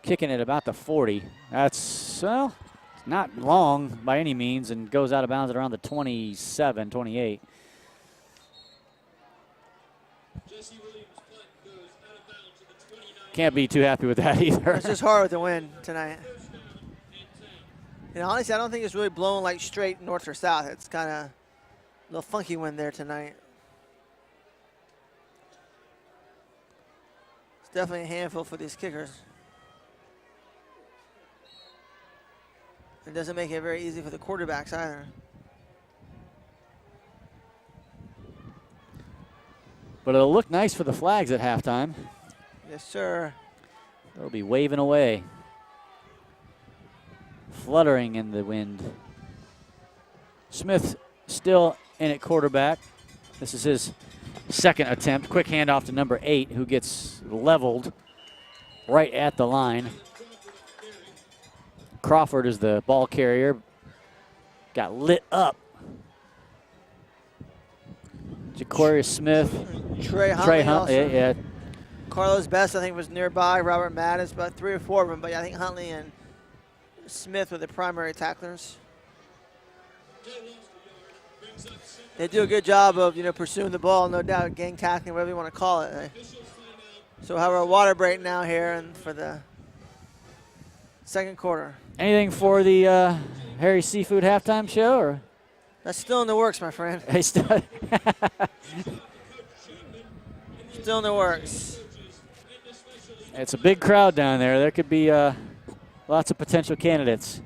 [SPEAKER 1] kicking at about the 40. That's, well, not long by any means, and goes out of bounds at around the 27, 28. Can't be too happy with that either.
[SPEAKER 11] It's just hard with the wind tonight. You know, honestly, I don't think it's really blowing like straight north or south. It's kind of a little funky wind there tonight. It's definitely a handful for these kickers. It doesn't make it very easy for the quarterbacks either.
[SPEAKER 1] But it'll look nice for the flags at halftime.
[SPEAKER 11] Yes, sir.
[SPEAKER 1] They'll be waving away. Fluttering in the wind. Smith still in at quarterback. This is his second attempt. Quick handoff to number 8, who gets leveled right at the line. Crawford is the ball carrier. Got lit up. Jaquarius Smith.
[SPEAKER 11] Trey Huntley.
[SPEAKER 1] Yeah.
[SPEAKER 11] Carlos Best, I think, was nearby. Robert Madden, about 3 or 4 of them. But I think Huntley and Smith were the primary tacklers. They do a good job of, you know, pursuing the ball, no doubt, gang tackling, whatever you want to call it. So we'll have our water break now here and for the second quarter.
[SPEAKER 1] Anything for the Harry Seafood halftime show? Or?
[SPEAKER 11] That's still in the works, my friend. Still in the works.
[SPEAKER 1] It's a big crowd down there. There could be lots of potential candidates.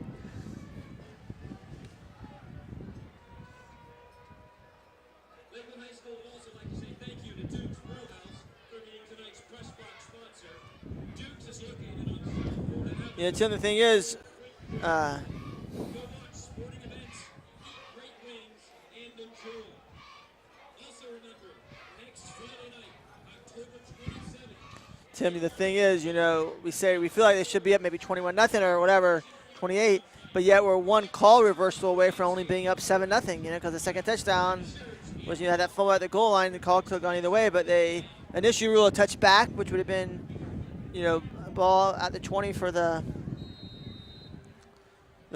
[SPEAKER 11] Yeah, Tim, the thing is, Tim, the thing is, you know, we feel like they should be up maybe 21-0 or whatever, 28, but yet we're one call reversal away from only being up 7-0, you know, because the second touchdown was, you know, had that fumble at the goal line. The call could have gone either way, but they initially ruled a touchback, which would have been, you know, ball at the 20 for the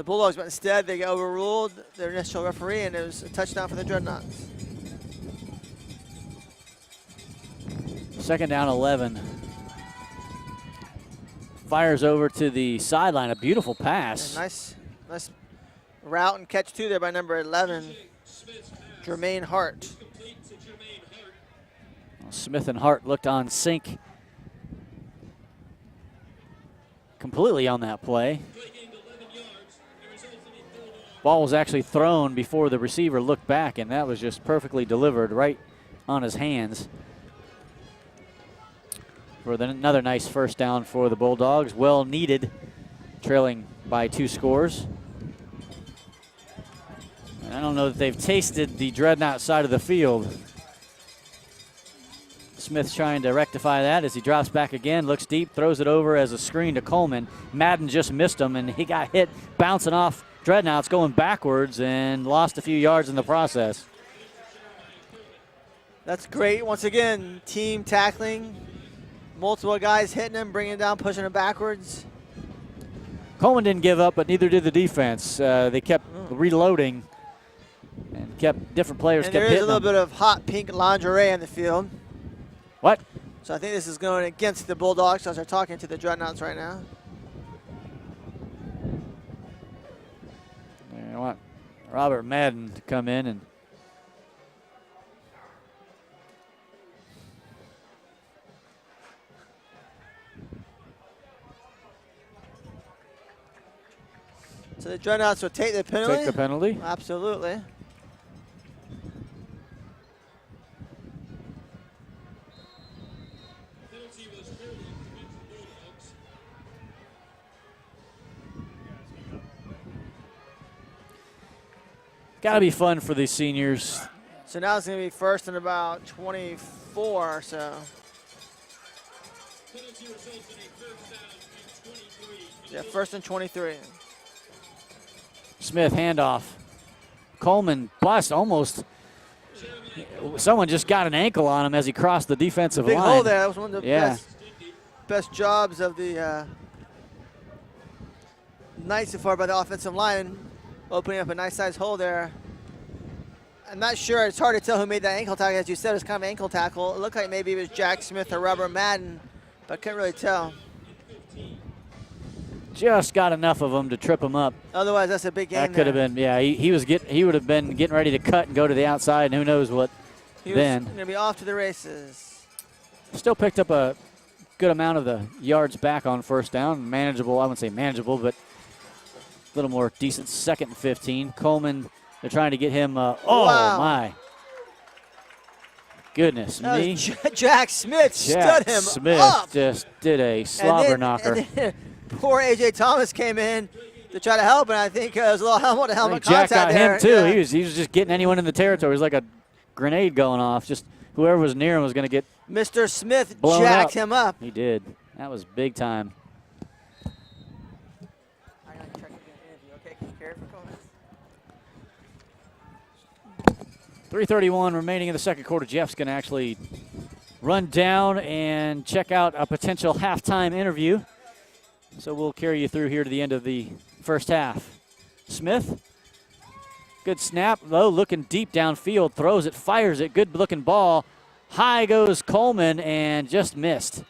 [SPEAKER 11] Bulldogs, but instead they overruled their initial referee, and it was a touchdown for the Dreadnots.
[SPEAKER 1] Second down 11. Fires over to the sideline, a beautiful pass.
[SPEAKER 11] And nice route and catch too there by number 11, Jermaine Hart.
[SPEAKER 1] Smith and Hart looked on sync completely on that play. Ball was actually thrown before the receiver looked back, and that was just perfectly delivered right on his hands. For another nice first down for the Bulldogs. Well needed, trailing by 2 scores. And I don't know that they've tasted the Dreadnought side of the field. Smith's trying to rectify that as he drops back again, looks deep, throws it over as a screen to Coleman. Madden just missed him, and he got hit bouncing off Dreadnoughts, going backwards, and lost a few yards in the process.
[SPEAKER 11] That's great. Once again, team tackling. Multiple guys hitting him, bringing him down, pushing him backwards.
[SPEAKER 1] Coleman didn't give up, but neither did the defense. They kept reloading and kept different players
[SPEAKER 11] And
[SPEAKER 1] kept
[SPEAKER 11] there is
[SPEAKER 1] hitting
[SPEAKER 11] a little
[SPEAKER 1] them.
[SPEAKER 11] bit of hot pink lingerie on the field.
[SPEAKER 1] What?
[SPEAKER 11] So I think this is going against the Bulldogs as they're talking to the Dreadnoughts right now.
[SPEAKER 1] They want Robert Madden to come in and
[SPEAKER 11] So the Dreadnoughts will take the penalty?
[SPEAKER 1] take the penalty.
[SPEAKER 11] Absolutely.
[SPEAKER 1] Got to be fun for these seniors.
[SPEAKER 11] So now it's going to be first and about 24 or so. Yeah, first and 23.
[SPEAKER 1] Smith handoff. Coleman bust almost. Someone just got an ankle on him as he crossed the defensive
[SPEAKER 11] Big
[SPEAKER 1] line.
[SPEAKER 11] hole there. That was one of the
[SPEAKER 1] Yeah.
[SPEAKER 11] best jobs of the night so far by the offensive line, opening up a nice sized hole there. I'm not sure. It's hard to tell who made that ankle tackle. As you said, it was kind of an ankle tackle. It looked like maybe it was Jack Smith or Robert Madden, but I couldn't really tell.
[SPEAKER 1] Just got enough of him to trip him up.
[SPEAKER 11] Otherwise, that's a big game.
[SPEAKER 1] That could have been, yeah. He would have been getting ready to cut and go to the outside, and who knows what
[SPEAKER 11] He
[SPEAKER 1] then.
[SPEAKER 11] was going to be off to the races.
[SPEAKER 1] Still picked up a good amount of the yards back on first down. Manageable, I wouldn't say manageable, but a little more decent. 2nd and 15. Coleman, they're trying to get him. Oh,
[SPEAKER 11] Wow.
[SPEAKER 1] my. Goodness
[SPEAKER 11] That
[SPEAKER 1] me.
[SPEAKER 11] was Jack Smith
[SPEAKER 1] Jack
[SPEAKER 11] stood him
[SPEAKER 1] Smith
[SPEAKER 11] up.
[SPEAKER 1] just did a slobber
[SPEAKER 11] And
[SPEAKER 1] knocker.
[SPEAKER 11] then poor A.J. Thomas came in to try to help, and I think it was a little helmet-to-helmet
[SPEAKER 1] Jack
[SPEAKER 11] contact
[SPEAKER 1] got
[SPEAKER 11] there.
[SPEAKER 1] him too.
[SPEAKER 11] Yeah.
[SPEAKER 1] He was just getting anyone in the territory. It was like a grenade going off. Just whoever was near him was going to get
[SPEAKER 11] Mr. Smith
[SPEAKER 1] blown
[SPEAKER 11] jacked
[SPEAKER 1] up.
[SPEAKER 11] him up.
[SPEAKER 1] He did. That was big time. 3:31 remaining in the second quarter. Jeff's going to actually run down and check out a potential halftime interview. So we'll carry you through here to the end of the first half. Smith, good snap, low, looking deep downfield, throws it, fires it, good looking ball. High goes Coleman and just missed.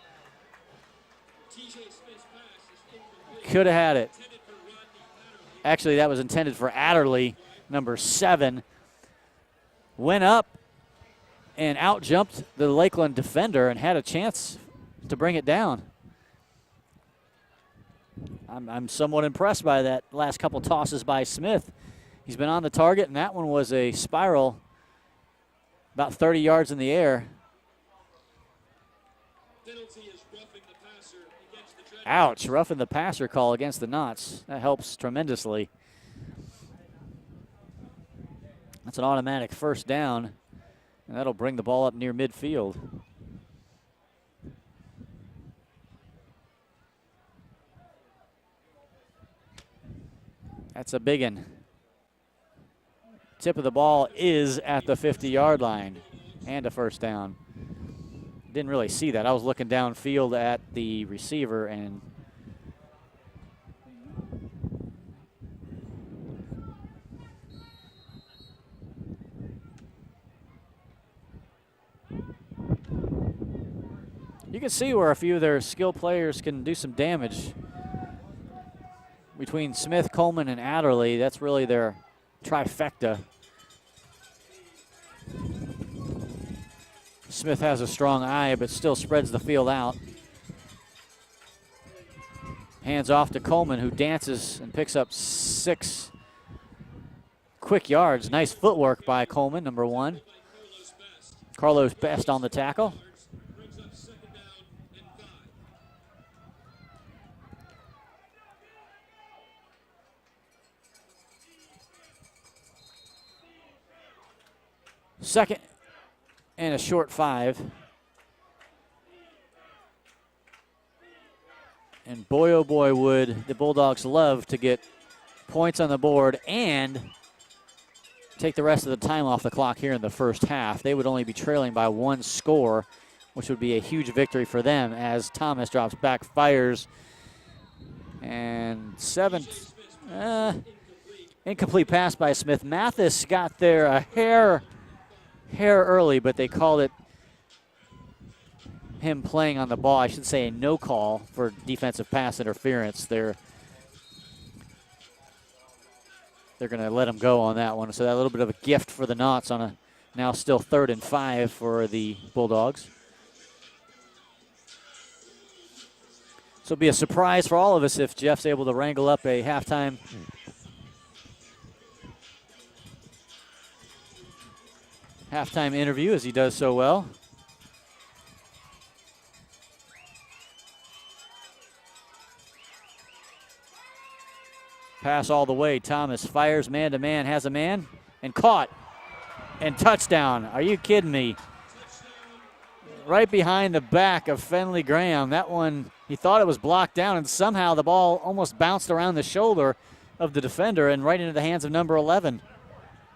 [SPEAKER 1] Could have had it. Actually, that was intended for Adderley, number 7. Went up and out jumped the Lakeland defender and had a chance to bring it down. I'm somewhat impressed by that last couple tosses by Smith. He's been on the target, and that one was a spiral about 30 yards in the air. Ouch, roughing the passer call against the Knots. That helps tremendously. That's an automatic first down, and that'll bring the ball up near midfield. That's a big one. Tip of the ball is at the 50-yard line and a first down. Didn't really see that. I was looking downfield at the receiver and you can see where a few of their skill players can do some damage. Between Smith, Coleman, and Adderley, that's really their trifecta. Smith has a strong eye, but still spreads the field out. Hands off to Coleman, who dances and picks up 6 quick yards. Nice footwork by Coleman, number 1. Carlos Best on the tackle. Second and a short 5. And boy, oh boy, would the Bulldogs love to get points on the board and take the rest of the time off the clock here in the first half. They would only be trailing by 1 score, which would be a huge victory for them as Thomas drops back, fires, and incomplete pass by Smith. Mathis got there a hair early, but they called it him playing on the ball. I should say a no call for defensive pass interference. They're going to let him go on that one. So that a little bit of a gift for the Knots on a now still 3rd and 5 for the Bulldogs. So it'll be a surprise for all of us if Jeff's able to wrangle up a halftime interview, as he does so well. Pass all the way. Thomas fires man-to-man, has a man, and caught. And touchdown. Are you kidding me? Right behind the back of Fenley Graham. That one, he thought it was blocked down, and somehow the ball almost bounced around the shoulder of the defender and right into the hands of number 11.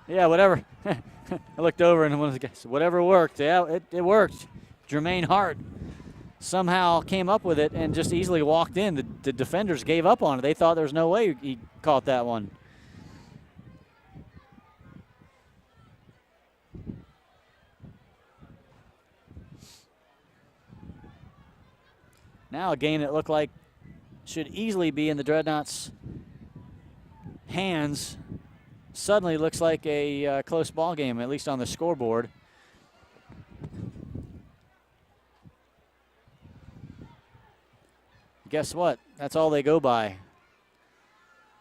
[SPEAKER 1] Yeah, whatever. I looked over and one of the guys said, whatever worked. Yeah, it worked. Jermaine Hart somehow came up with it and just easily walked in. The defenders gave up on it. They thought there was no way he caught that one. Now a game that looked like should easily be in the Dreadnots' hands suddenly looks like a close ball game, at least on the scoreboard. Guess what? That's all they go by.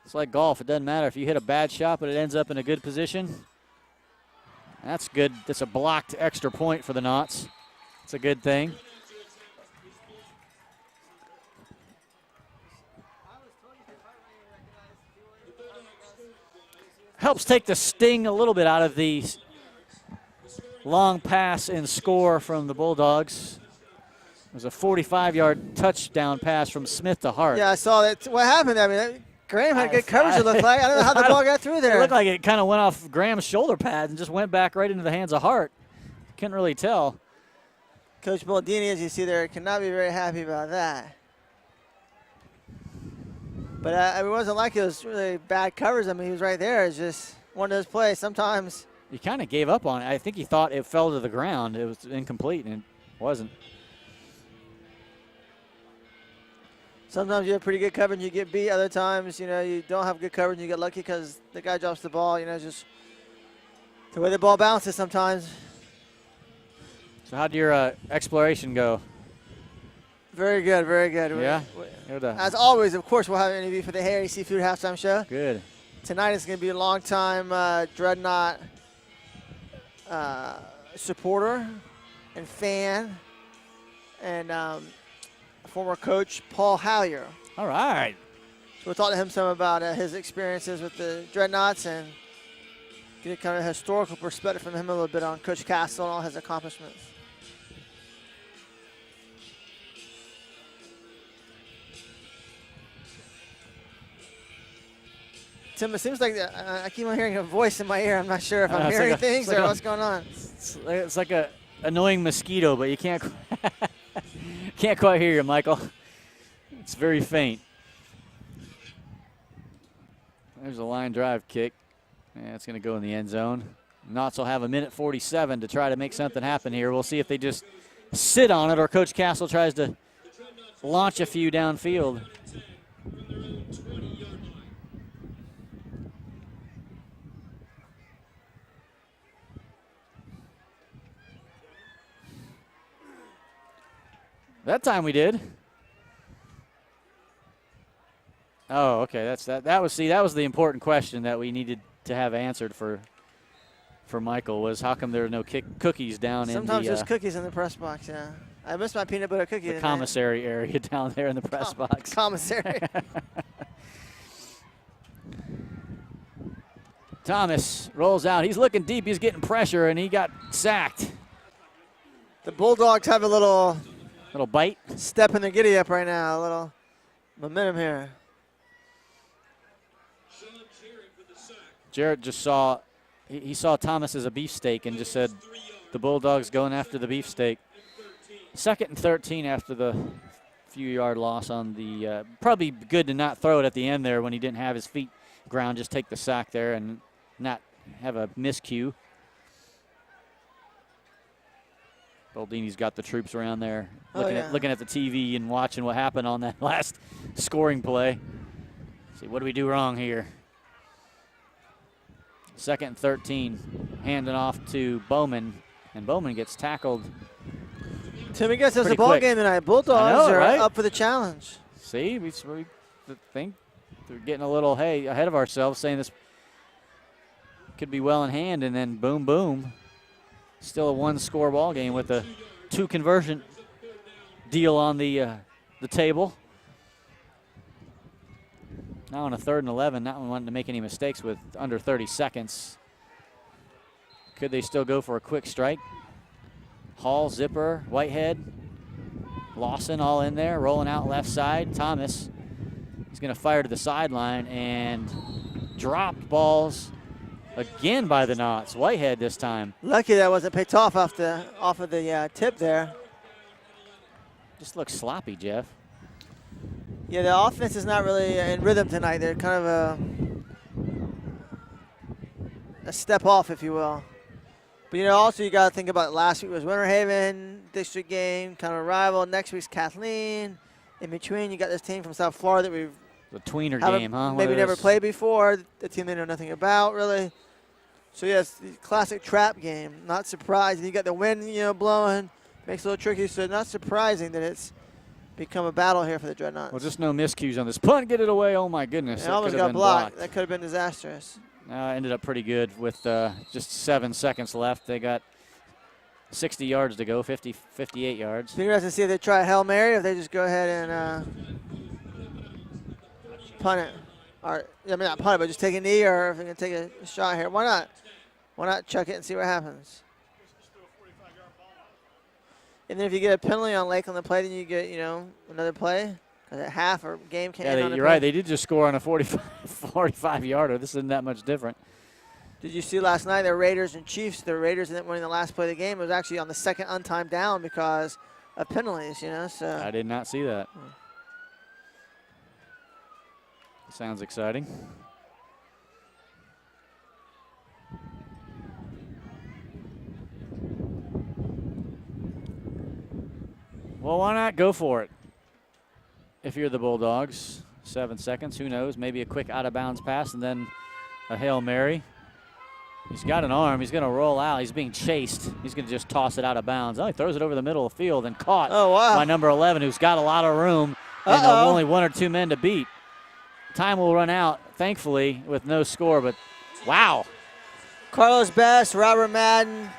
[SPEAKER 1] It's like golf. It doesn't matter if you hit a bad shot, but it ends up in a good position. That's good. That's a blocked extra point for the Knots. It's a good thing. Helps take the sting a little bit out of the long pass and score from the Bulldogs. It was a 45-yard touchdown pass from Smith to Hart.
[SPEAKER 11] Yeah, I saw that. What happened there? I mean, Graham had good coverage, it looked like. I don't know how the ball got through there.
[SPEAKER 1] It looked like it kind of went off Graham's shoulder pad and just went back right into the hands of Hart. Couldn't really tell.
[SPEAKER 11] Coach Baldini, as you see there, cannot be very happy about that. But it wasn't like it was really bad coverage. I mean, he was right there. It's just one of those plays. Sometimes
[SPEAKER 1] he kind of gave up on it. I think he thought it fell to the ground. It was incomplete, and it wasn't.
[SPEAKER 11] Sometimes you have pretty good coverage and you get beat. Other times, you don't have good coverage and you get lucky because the guy drops the ball. Just the way the ball bounces sometimes.
[SPEAKER 1] So how'd your exploration go?
[SPEAKER 11] Very good, very good.
[SPEAKER 1] Yeah?
[SPEAKER 11] As always, of course, we'll have an interview for the Harry Seafood Halftime Show.
[SPEAKER 1] Good.
[SPEAKER 11] Tonight is going to be a long-time Dreadnought supporter and fan and former coach Paul Hallier.
[SPEAKER 1] All right.
[SPEAKER 11] So we'll talk to him some about his experiences with the Dreadnoughts and get a kind of historical perspective from him a little bit on Coach Castle and all his accomplishments. Tim, it seems like I keep on hearing a voice in my ear. I'm not sure if I'm hearing things or what's going on.
[SPEAKER 1] It's like a annoying mosquito, but you can't quite hear you, Michael. It's very faint. There's a line drive kick. Yeah, it's going to go in the end zone. Knots will have 1:47 to try to make something happen here. We'll see if they just sit on it or Coach Castle tries to launch a few downfield. That time we did. Oh, okay. That was the important question that we needed to have answered for Michael was how come there are no cookies down
[SPEAKER 11] Sometimes
[SPEAKER 1] in the
[SPEAKER 11] there's cookies in the press box, yeah. I missed my peanut butter cookie.
[SPEAKER 1] the commissary area down there in the press box.
[SPEAKER 11] Commissary.
[SPEAKER 1] Thomas rolls out. He's looking deep. He's getting pressure, and he got sacked.
[SPEAKER 11] The Bulldogs have a little
[SPEAKER 1] bite.
[SPEAKER 11] Step in the giddy up right now. A little momentum here.
[SPEAKER 1] Jarrett just saw he saw Thomas as a beefsteak and just said the Bulldogs going after the beefsteak. 2nd and 13 after the few-yard loss on the probably good to not throw it at the end there when he didn't have his feet ground. Just take the sack there and not have a miscue. Baldini's got the troops around there looking at the TV and watching what happened on that last scoring play. See, what do we do wrong here? 2nd and 13, handing off to Bowman, and Bowman gets tackled.
[SPEAKER 11] Timmy gets us a ball game tonight. Bulldogs are up for the challenge.
[SPEAKER 1] See, we think they're getting a little ahead of ourselves, saying this could be well in hand, and then boom, boom. Still a 1-score ball game with a 2-conversion deal on the table. Now on a 3rd and 11, not wanting to make any mistakes with under 30 seconds. Could they still go for a quick strike? Hall, Zipper, Whitehead, Lawson all in there, rolling out left side. Thomas, he's going to fire to the sideline and dropped balls again by the Knots. Whitehead this time.
[SPEAKER 11] Lucky that wasn't picked off of the tip there.
[SPEAKER 1] Just looks sloppy, Jeff.
[SPEAKER 11] Yeah, the offense is not really in rhythm tonight. They're kind of a step off, if you will. But, also you got to think about last week was Winter Haven, district game, kind of rival. Next week's Kathleen. In between, you got this team from South Florida that we've
[SPEAKER 1] the tweener game, huh?
[SPEAKER 11] Maybe never played before. The team they know nothing about, really. So, yes, the classic trap game. Not surprised. You got the wind, blowing. Makes it a little tricky. So, not surprising that it's become a battle here for the Dreadnoughts.
[SPEAKER 1] Well, just no miscues on this punt. Get it away. Oh, my goodness.
[SPEAKER 11] It almost got blocked. That could have been disastrous.
[SPEAKER 1] Ended up pretty good with just 7 seconds left. They got 60 yards to go, 58 yards.
[SPEAKER 11] Be interesting to see if they try a Hail Mary or if they just go ahead and punt it. Or, not punt it, but just take a knee, or if they're going to take a shot here. Why not? Why not chuck it and see what happens? And then if you get a penalty on Lakeland the play, then you get, another play. Because at half or game can't end on
[SPEAKER 1] you're right. They did just score on a 45-yarder. This isn't that much different.
[SPEAKER 11] Did you see last night the Raiders and Chiefs? The Raiders ended up winning the last play of the game. It was actually on the second untimed down because of penalties, So
[SPEAKER 1] I did not see that. Sounds exciting. Well, why not go for it? If you're the Bulldogs, 7 seconds, who knows? Maybe a quick out-of-bounds pass and then a Hail Mary. He's got an arm. He's going to roll out. He's being chased. He's going to just toss it out of bounds. Oh, he throws it over the middle of the field and caught by number 11, who's got a lot of room and only 1 or 2 men to beat. Time will run out, thankfully, with no score, but wow.
[SPEAKER 11] Carlos Best, Robert Madden,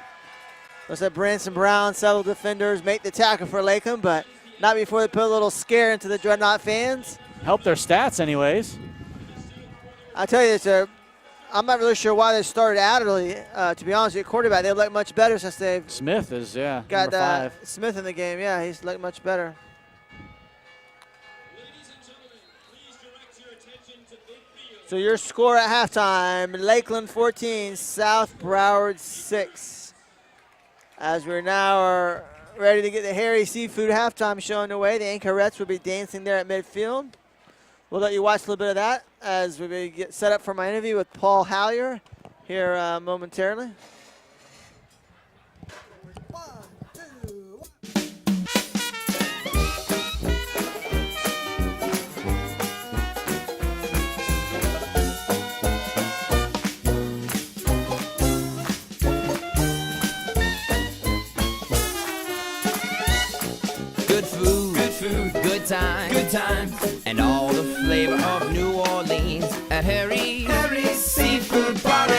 [SPEAKER 11] looks like Branson Brown, several defenders make the tackle for Lakeland, but not before they put a little scare into the Dreadnought fans.
[SPEAKER 1] Help their stats anyways.
[SPEAKER 11] I'll tell you, I'm not really sure why they started Adderley. To be honest with you, quarterback, they've looked much better since they've
[SPEAKER 1] Smith is,
[SPEAKER 11] got
[SPEAKER 1] number 5.
[SPEAKER 11] Smith in the game. Yeah, he's looked much better. So your score at halftime, Lakeland 14, South Broward 6. As we're now ready to get the Harry Seafood halftime show underway, the Anchorettes will be dancing there at midfield. We'll let you watch a little bit of that as we get set up for my interview with Paul Hallier here momentarily.
[SPEAKER 5] Good time, and all the flavor of New Orleans at Harry's Seafood Bar.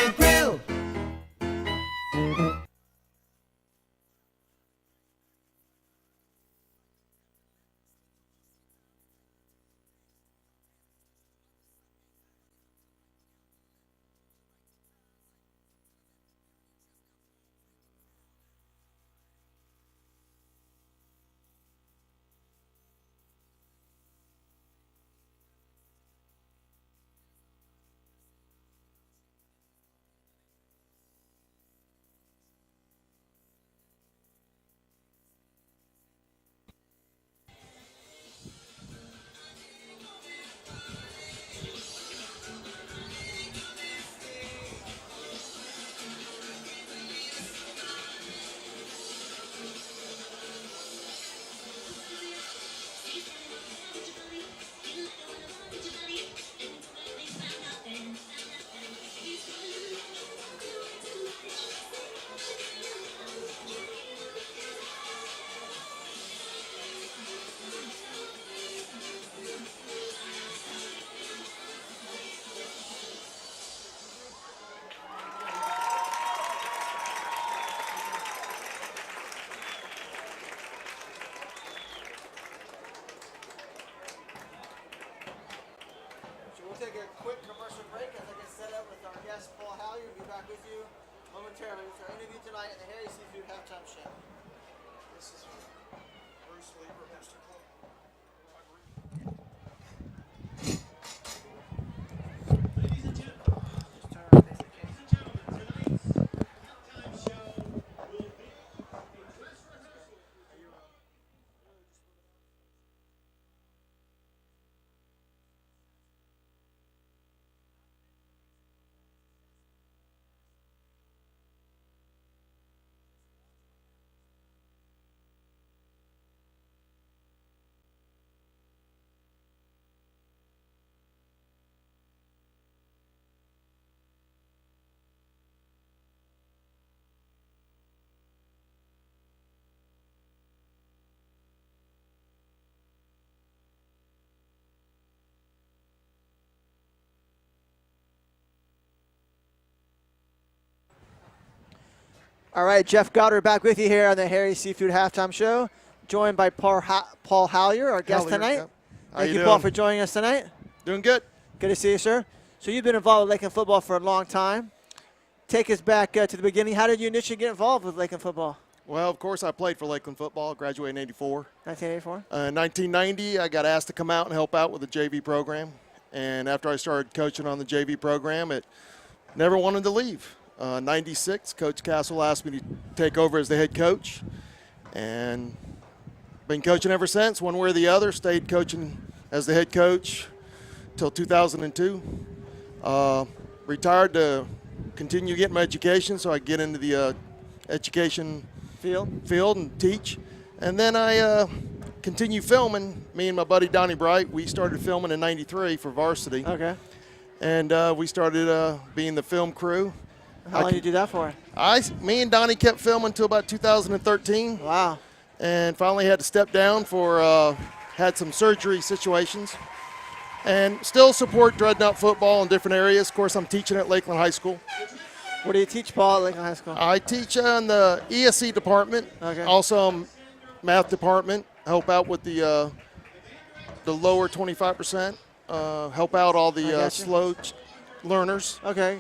[SPEAKER 11] take a quick commercial break as I get set up with our guest, Paul Hallier. We'll be back with you momentarily with our interview tonight in the Harry Seafood Halftime Show.
[SPEAKER 10] This is Bruce Lieber, Mr. Club.
[SPEAKER 9] Ladies and gentlemen, tonight's halftime show will be a dress rehearsal.
[SPEAKER 11] All right, Jeff Goddard back with you here on the Harry Seafood Halftime Show, joined by Paul Hallier, our guest tonight.
[SPEAKER 12] Yeah.
[SPEAKER 11] Thank you, Paul, for joining us tonight.
[SPEAKER 12] Doing good.
[SPEAKER 11] Good to see you, sir. So you've been involved with Lakeland football for a long time. Take us back to the beginning. How did you initially get involved with Lakeland football?
[SPEAKER 12] Well, of course, I played for Lakeland football, graduated in 84.
[SPEAKER 11] 1984?
[SPEAKER 12] 1990, I got asked to come out and help out with the JV program. And after I started coaching on the JV program, it never wanted to leave. 96, Coach Castle asked me to take over as the head coach. And been coaching ever since, one way or the other. Stayed coaching as the head coach till 2002. Retired to continue getting my education so I could get into the education field and teach. And then I continue filming. Me and my buddy Donnie Bright, we started filming in 93 for varsity.
[SPEAKER 11] Okay.
[SPEAKER 12] And we started being the film crew.
[SPEAKER 11] How long did you do that for?
[SPEAKER 12] Me and Donnie kept filming until about 2013.
[SPEAKER 11] Wow.
[SPEAKER 12] And finally had to step down for, had some surgery situations. And still support Dreadnought football in different areas. Of course, I'm teaching at Lakeland High School.
[SPEAKER 11] What do you teach, Paul, at Lakeland High School?
[SPEAKER 12] I teach in the ESC department.
[SPEAKER 11] Okay.
[SPEAKER 12] Also math department. Help out with the lower 25%. Help out all the slow learners.
[SPEAKER 11] Okay.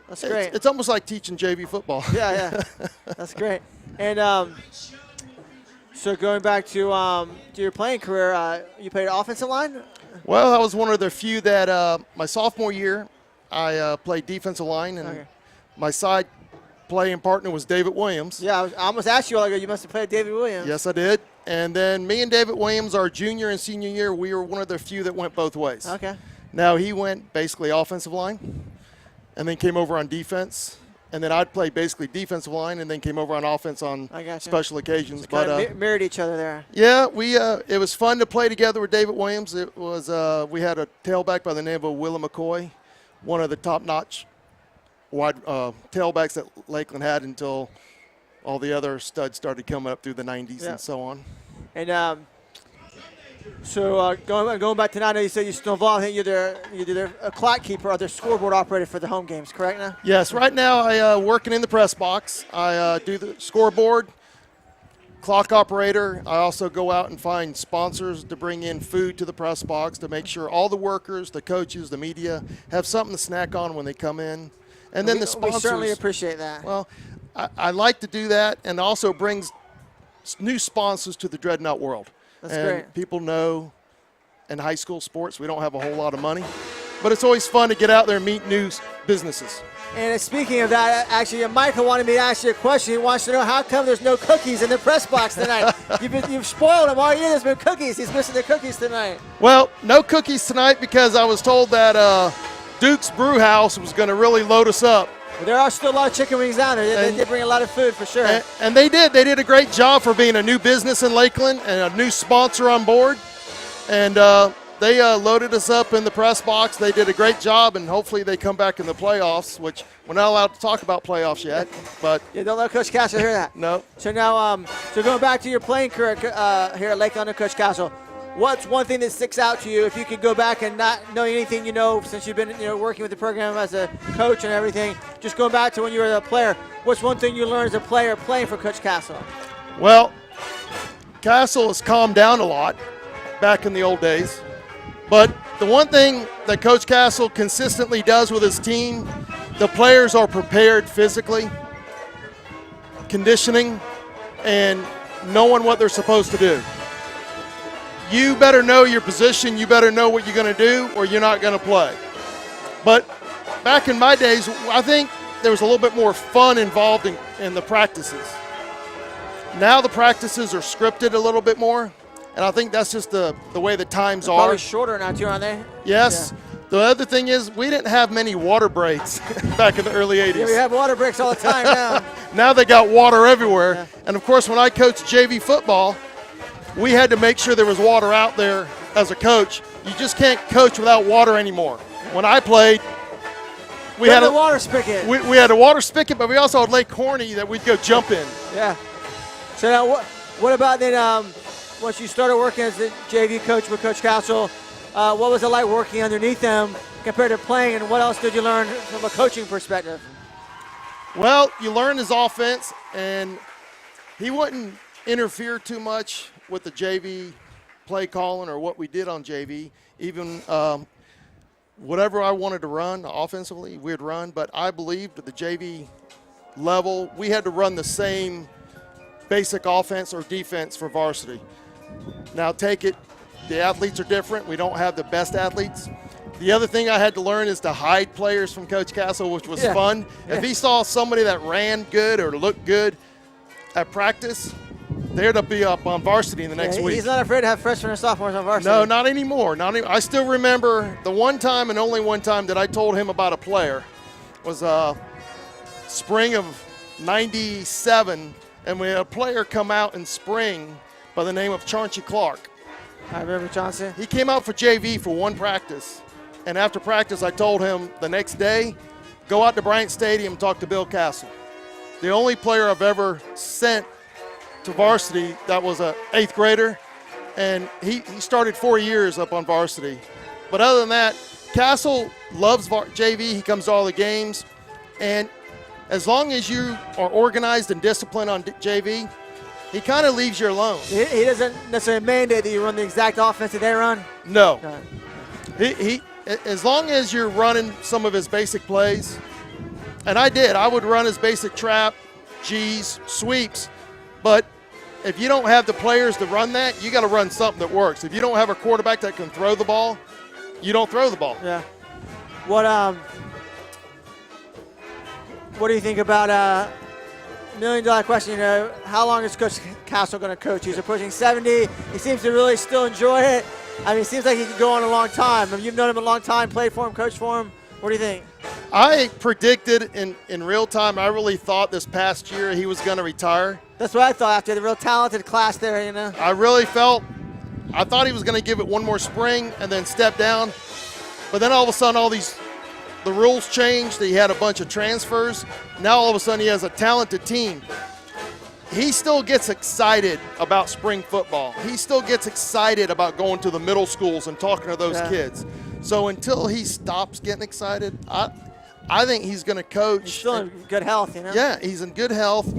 [SPEAKER 11] That's great.
[SPEAKER 12] It's almost like teaching JV football.
[SPEAKER 11] Yeah. That's great. And so going back to your playing career, you played offensive line?
[SPEAKER 12] Well, I was one of the few that my sophomore year, I played defensive line, and my side playing partner was David Williams.
[SPEAKER 11] Yeah, I almost asked you all ago. You must have played David Williams.
[SPEAKER 12] Yes, I did. And then me and David Williams, our junior and senior year, we were one of the few that went both ways.
[SPEAKER 11] Okay.
[SPEAKER 12] Now, he went basically offensive line and then came over on defense. And then I'd play basically defensive line and then came over on offense on special occasions.
[SPEAKER 11] So kind of mirrored each other there.
[SPEAKER 12] Yeah, it was fun to play together with David Williams. It was we had a tailback by the name of Willa McCoy, one of the top-notch wide tailbacks that Lakeland had until all the other studs started coming up through the 90s and so on.
[SPEAKER 11] And so going back to now, I know you said you're still involved. You're either a clock keeper or the scoreboard operator for the home games, correct now?
[SPEAKER 12] Yes, right now I working in the press box. I do the scoreboard, clock operator. I also go out and find sponsors to bring in food to the press box to make sure all the workers, the coaches, the media have something to snack on when they come in. And then the sponsors.
[SPEAKER 11] We certainly appreciate that.
[SPEAKER 12] Well, I like to do that, and also brings new sponsors to the Dreadnought world.
[SPEAKER 11] That's
[SPEAKER 12] and
[SPEAKER 11] great.
[SPEAKER 12] People know in high school sports we don't have a whole lot of money, but it's always fun to get out there and meet new businesses.
[SPEAKER 11] And speaking of that, actually, Michael wanted me to ask you a question. He wants to know how come there's no cookies in the press box tonight. You've spoiled him all year. There's been cookies. He's missing the cookies tonight.
[SPEAKER 12] Well, no cookies tonight because I was told that Duke's Brew House was going to really load us up.
[SPEAKER 11] Well, there are still a lot of chicken wings down there. They did bring a lot of food for sure.
[SPEAKER 12] And they did. They did a great job for being a new business in Lakeland and a new sponsor on board. And they loaded us up in the press box. They did a great job, and hopefully they come back in the playoffs, which we're not allowed to talk about playoffs yet. But
[SPEAKER 11] yeah, don't let Coach Castle hear that.
[SPEAKER 12] No.
[SPEAKER 11] So now, so going back to your playing career here at Lakeland under Coach Castle, what's one thing that sticks out to you if you could go back and not know anything you know since you've been working with the program as a coach and everything, just going back to when you were a player, what's one thing you learned as a player playing for Coach Castle?
[SPEAKER 12] Well, Castle has calmed down a lot back in the old days, but the one thing that Coach Castle consistently does with his team, the players are prepared physically, conditioning, and knowing what they're supposed to do. You better know your position, you better know what you're going to do, or you're not going to play. But back in my days, I think there was a little bit more fun involved in the practices. Now the practices are scripted a little bit more, and I think that's just the way the times are.
[SPEAKER 11] Probably shorter now too, aren't they?
[SPEAKER 12] Yes. Yeah. The other thing is we didn't have many water breaks back in the early 80s.
[SPEAKER 11] Yeah, we have water breaks all the time now.
[SPEAKER 12] Now they got water everywhere. Yeah. And, of course, when I coached JV football, we had to make sure there was water out there as a coach. You just can't coach without water anymore. When I played, we had
[SPEAKER 11] a water spigot.
[SPEAKER 12] We had a water spigot, but we also had Lake Horny that we'd go jump in.
[SPEAKER 11] Yeah. So now what about then once you started working as the JV coach with Coach Castle, what was it like working underneath them compared to playing, and what else did you learn from a coaching perspective?
[SPEAKER 12] Well, you learn his offense, and he wouldn't interfere too much with the JV play calling or what we did on JV. Even whatever I wanted to run offensively, we'd run. But I believed at the JV level, we had to run the same basic offense or defense for varsity. Now take it, the athletes are different. We don't have the best athletes. The other thing I had to learn is to hide players from Coach Castle, which was fun. Yeah. If he saw somebody that ran good or looked good at practice, they'd be up on varsity in the next week.
[SPEAKER 11] He's not afraid to have freshmen and sophomores on varsity.
[SPEAKER 12] No, not anymore. I still remember the one time and only one time that I told him about a player was spring of '97, and we had a player come out in spring by the name of Chauncey Clark.
[SPEAKER 11] I remember Chauncey.
[SPEAKER 12] He came out for JV for one practice, and after practice I told him the next day, go out to Bryant Stadium and talk to Bill Castle. The only player I've ever sent to varsity that was an 8th grader, and he started 4 years up on varsity. But other than that, Castle loves JV. He comes to all the games, and as long as you are organized and disciplined on JV, he kind of leaves you alone.
[SPEAKER 11] He doesn't necessarily mandate that you run the exact offense that they run?
[SPEAKER 12] No. He as long as you're running some of his basic plays, and I would run his basic trap, G's, sweeps, but if you don't have the players to run that, you got to run something that works. If you don't have a quarterback that can throw the ball, you don't throw the ball.
[SPEAKER 11] Yeah. What do you think about $1 million question? How long is Coach Castle going to coach? He's approaching 70. He seems to really still enjoy it. I mean, it seems like he could go on a long time. I mean, you've known him a long time, played for him, coached for him. What do you think?
[SPEAKER 12] I predicted in real time, I really thought this past year he was going to retire.
[SPEAKER 11] That's what I thought after the real talented class there,
[SPEAKER 12] I really I thought he was going to give it one more spring and then step down. But then all of a sudden, the rules changed. He had a bunch of transfers. Now all of a sudden he has a talented team. He still gets excited about spring football. He still gets excited about going to the middle schools and talking to those kids. So until he stops getting excited, I think he's going to coach.
[SPEAKER 11] He's still in good health,
[SPEAKER 12] Yeah, he's in good health.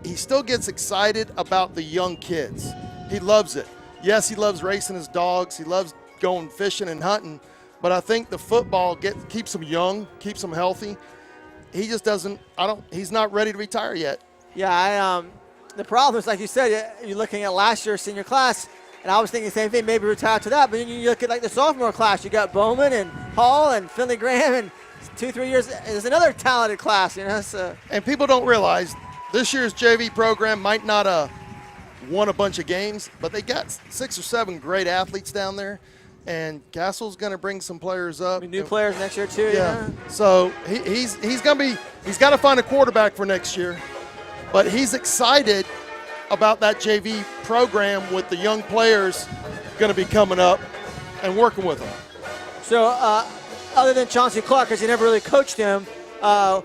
[SPEAKER 12] He still gets excited about the young kids. He loves it. Yes, he loves racing his dogs. He loves going fishing and hunting. But I think the football keeps him young, keeps him healthy. He just doesn't. He's not ready to retire yet.
[SPEAKER 11] Yeah, the problem is, like you said, you're looking at last year's senior class, and I was thinking the same thing, maybe retire to that. But then you look at like the sophomore class. You got Bowman and Hall and Finley Graham, and 2-3 years there's another talented class. So.
[SPEAKER 12] And people don't realize this year's JV program might not have won a bunch of games, but they got 6 or 7 great athletes down there. And Castle's going to bring some players up.
[SPEAKER 11] New players next year too.
[SPEAKER 12] Yeah. So he's got to find a quarterback for next year, but he's excited about that JV program with the young players going to be coming up and working with them.
[SPEAKER 11] So other than Chauncey Clark, because you never really coached him, a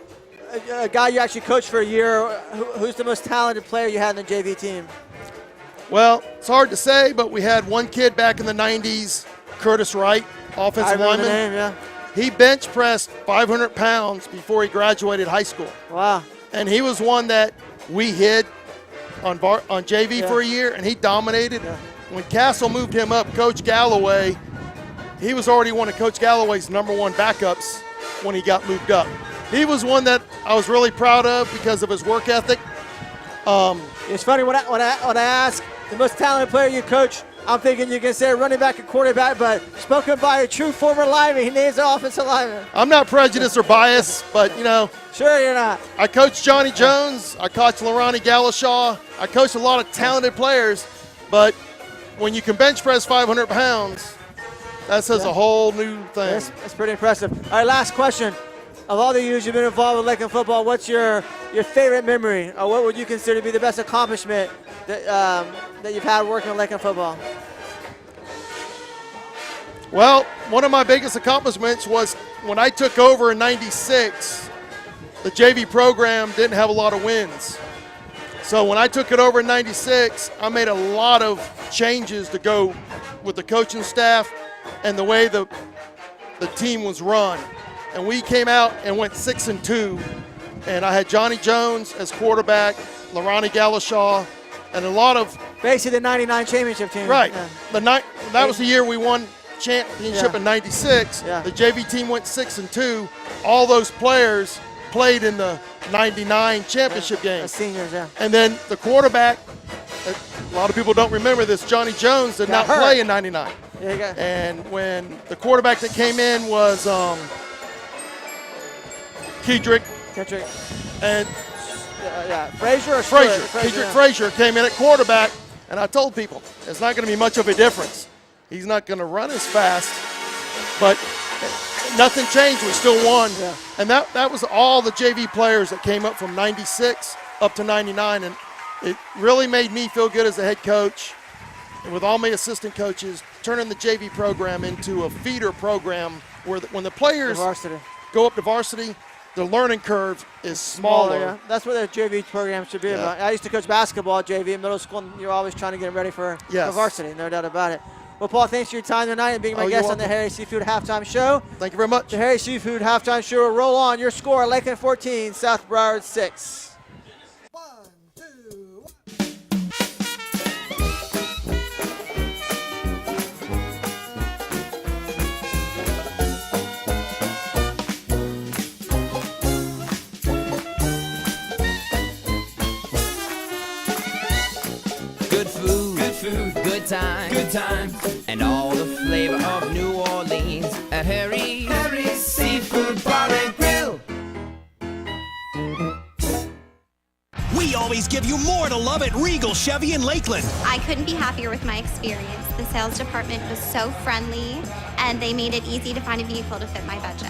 [SPEAKER 11] guy you actually coached for a year, who's the most talented player you had in the JV team?
[SPEAKER 12] Well, it's hard to say, but we had one kid back in the 90s, Curtis Wright, offensive lineman.
[SPEAKER 11] Name, yeah.
[SPEAKER 12] He bench pressed 500 pounds before he graduated high school.
[SPEAKER 11] Wow.
[SPEAKER 12] And he was one that we hid on JV for a year, and he dominated. Yeah. When Castle moved him up, Coach Galloway he was already one of Coach Galloway's #1 backups when he got moved up. He was one that I was really proud of because of his work ethic.
[SPEAKER 11] It's funny when I ask the most talented player you coach, I'm thinking you can say running back and quarterback, but spoken by a true former lineman, he names the offensive lineman.
[SPEAKER 12] I'm not prejudiced or biased, but, you know.
[SPEAKER 11] Sure you're not.
[SPEAKER 12] I coached Johnny Jones. I coached Lorani Galashaw. I coached a lot of talented players, but when you can bench press 500 pounds, that says a whole new thing.
[SPEAKER 11] That's pretty impressive. All right, last question. Of all the years you've been involved with Lakeland football, what's your favorite memory, or what would you consider to be the best accomplishment that you've had working with Lakeland football?
[SPEAKER 12] Well, one of my biggest accomplishments was when I took over in '96, the JV program didn't have a lot of wins. So when I took it over in '96, I made a lot of changes to go with the coaching staff and the way the team was run. And we came out and went 6-2. And I had Johnny Jones as quarterback, Lorani Galashaw, and a lot of
[SPEAKER 11] basically the '99 championship team.
[SPEAKER 12] Right.
[SPEAKER 11] Yeah.
[SPEAKER 12] That was the year we won championship in '96.
[SPEAKER 11] Yeah.
[SPEAKER 12] The JV team went 6-2. All those players played in the '99 championship game.
[SPEAKER 11] The seniors, yeah.
[SPEAKER 12] And then the quarterback, a lot of people don't remember this, Johnny Jones did not play in '99.
[SPEAKER 11] Yeah, you got
[SPEAKER 12] and when the quarterback that came in was Kedrick. And
[SPEAKER 11] Frazier or
[SPEAKER 12] Frazier.
[SPEAKER 11] Kedrick
[SPEAKER 12] Frazier came in at quarterback, and I told people it's not going to be much of a difference. He's not going to run as fast, but nothing changed. We still won.
[SPEAKER 11] Yeah.
[SPEAKER 12] And that was all the JV players that came up from '96 up to '99, and it really made me feel good as a head coach, and with all my assistant coaches, turning the JV program into a feeder program where when the players go up to varsity, the learning curve is smaller.
[SPEAKER 11] Yeah. That's what the JV program should be about. I used to coach basketball at JV in middle school, and you're always trying to get them ready for varsity, no doubt about it. Well, Paul, thanks for your time tonight and being my guest on the Harry Seafood Halftime Show.
[SPEAKER 12] Thank you very much.
[SPEAKER 11] The Harry Seafood Halftime Show will roll on. Your score, Lakeland 14, South Broward 6.
[SPEAKER 5] Good time, and all the flavor of New Orleans at Harry's Seafood Bar and Grill.
[SPEAKER 4] We always give you more to love at Regal Chevy in Lakeland.
[SPEAKER 6] I couldn't be happier with my experience. The sales department was so friendly, and they made it easy to find a vehicle to fit my budget.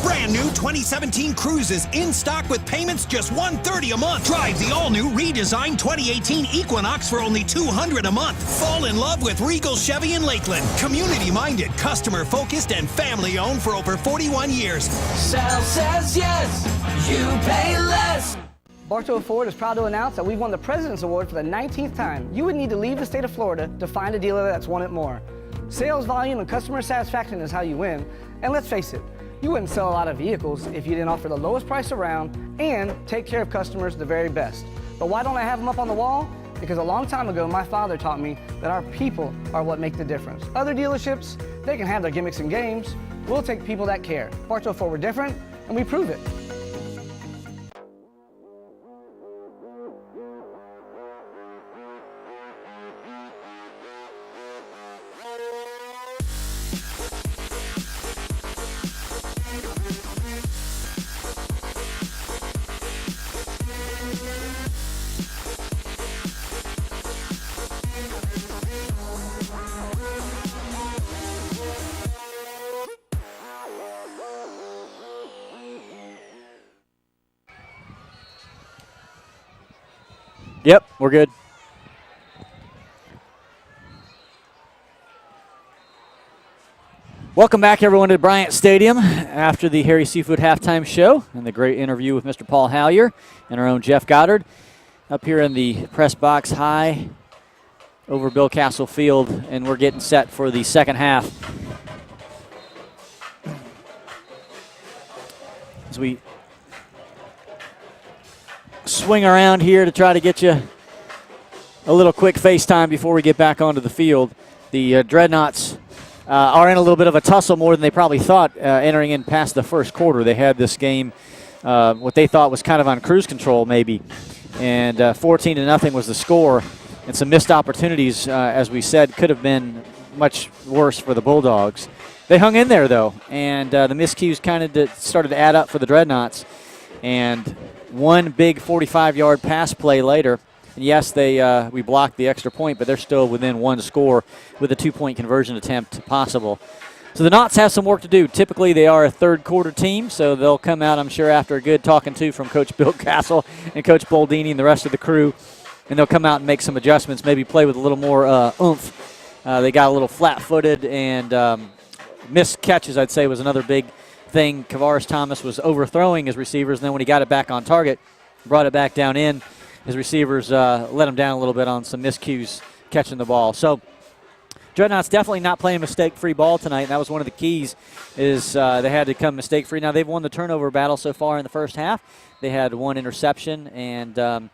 [SPEAKER 4] Brand new 2017 Cruises in stock with payments just $130 a month. Drive the all-new redesigned 2018 Equinox for only $200 a month. Fall in love with Regal Chevy in Lakeland. Community-minded, customer-focused, and family-owned for over 41 years.
[SPEAKER 10] Sal says yes, you pay less.
[SPEAKER 7] Bartow Ford is proud to announce that we've won the President's Award for the 19th time. You would need to leave the state of Florida to find a dealer that's won it more. Sales volume and customer satisfaction is how you win. And let's face it, you wouldn't sell a lot of vehicles if you didn't offer the lowest price around and take care of customers the very best. But why don't I have them up on the wall? Because a long time ago, my father taught me that our people are what make the difference. Other dealerships, they can have their gimmicks and games. We'll take people that care. Bartow Ford, we're different, and we prove it.
[SPEAKER 1] Yep, we're good. Welcome back, everyone, to Bryant Stadium after the Harry Seafood Halftime Show and the great interview with Mr. Paul Hallier and our own Jeff Goddard up here in the press box high over Bill Castle Field, and we're getting set for the second half. As we swing around here to try to get you a little quick FaceTime before we get back onto the field. The Dreadnots are in a little bit of a tussle more than they probably thought entering in past the first quarter. They had this game, what they thought was kind of on cruise control maybe, and 14-0 was the score, and some missed opportunities, as we said, could have been much worse for the Bulldogs. They hung in there, though, and the miscues kind of started to add up for the Dreadnots, and one big 45-yard pass play later. And yes, we blocked the extra point, but they're still within one score with a 2-point conversion attempt possible. So the Knots have some work to do. Typically, they are a third-quarter team, so they'll come out, I'm sure, after a good talking to from Coach Bill Castle and Coach Boldini and the rest of the crew, and they'll come out and make some adjustments, maybe play with a little more oomph. They got a little flat-footed, and missed catches, I'd say, was another big thing. Kavaris Thomas was overthrowing his receivers, and then when he got it back on target, brought it back down in, his receivers let him down a little bit on some miscues catching the ball. So Dreadnoughts definitely not playing mistake-free ball tonight, and that was one of the keys, is they had to come mistake-free. Now, they've won the turnover battle so far in the first half. They had one interception, and they're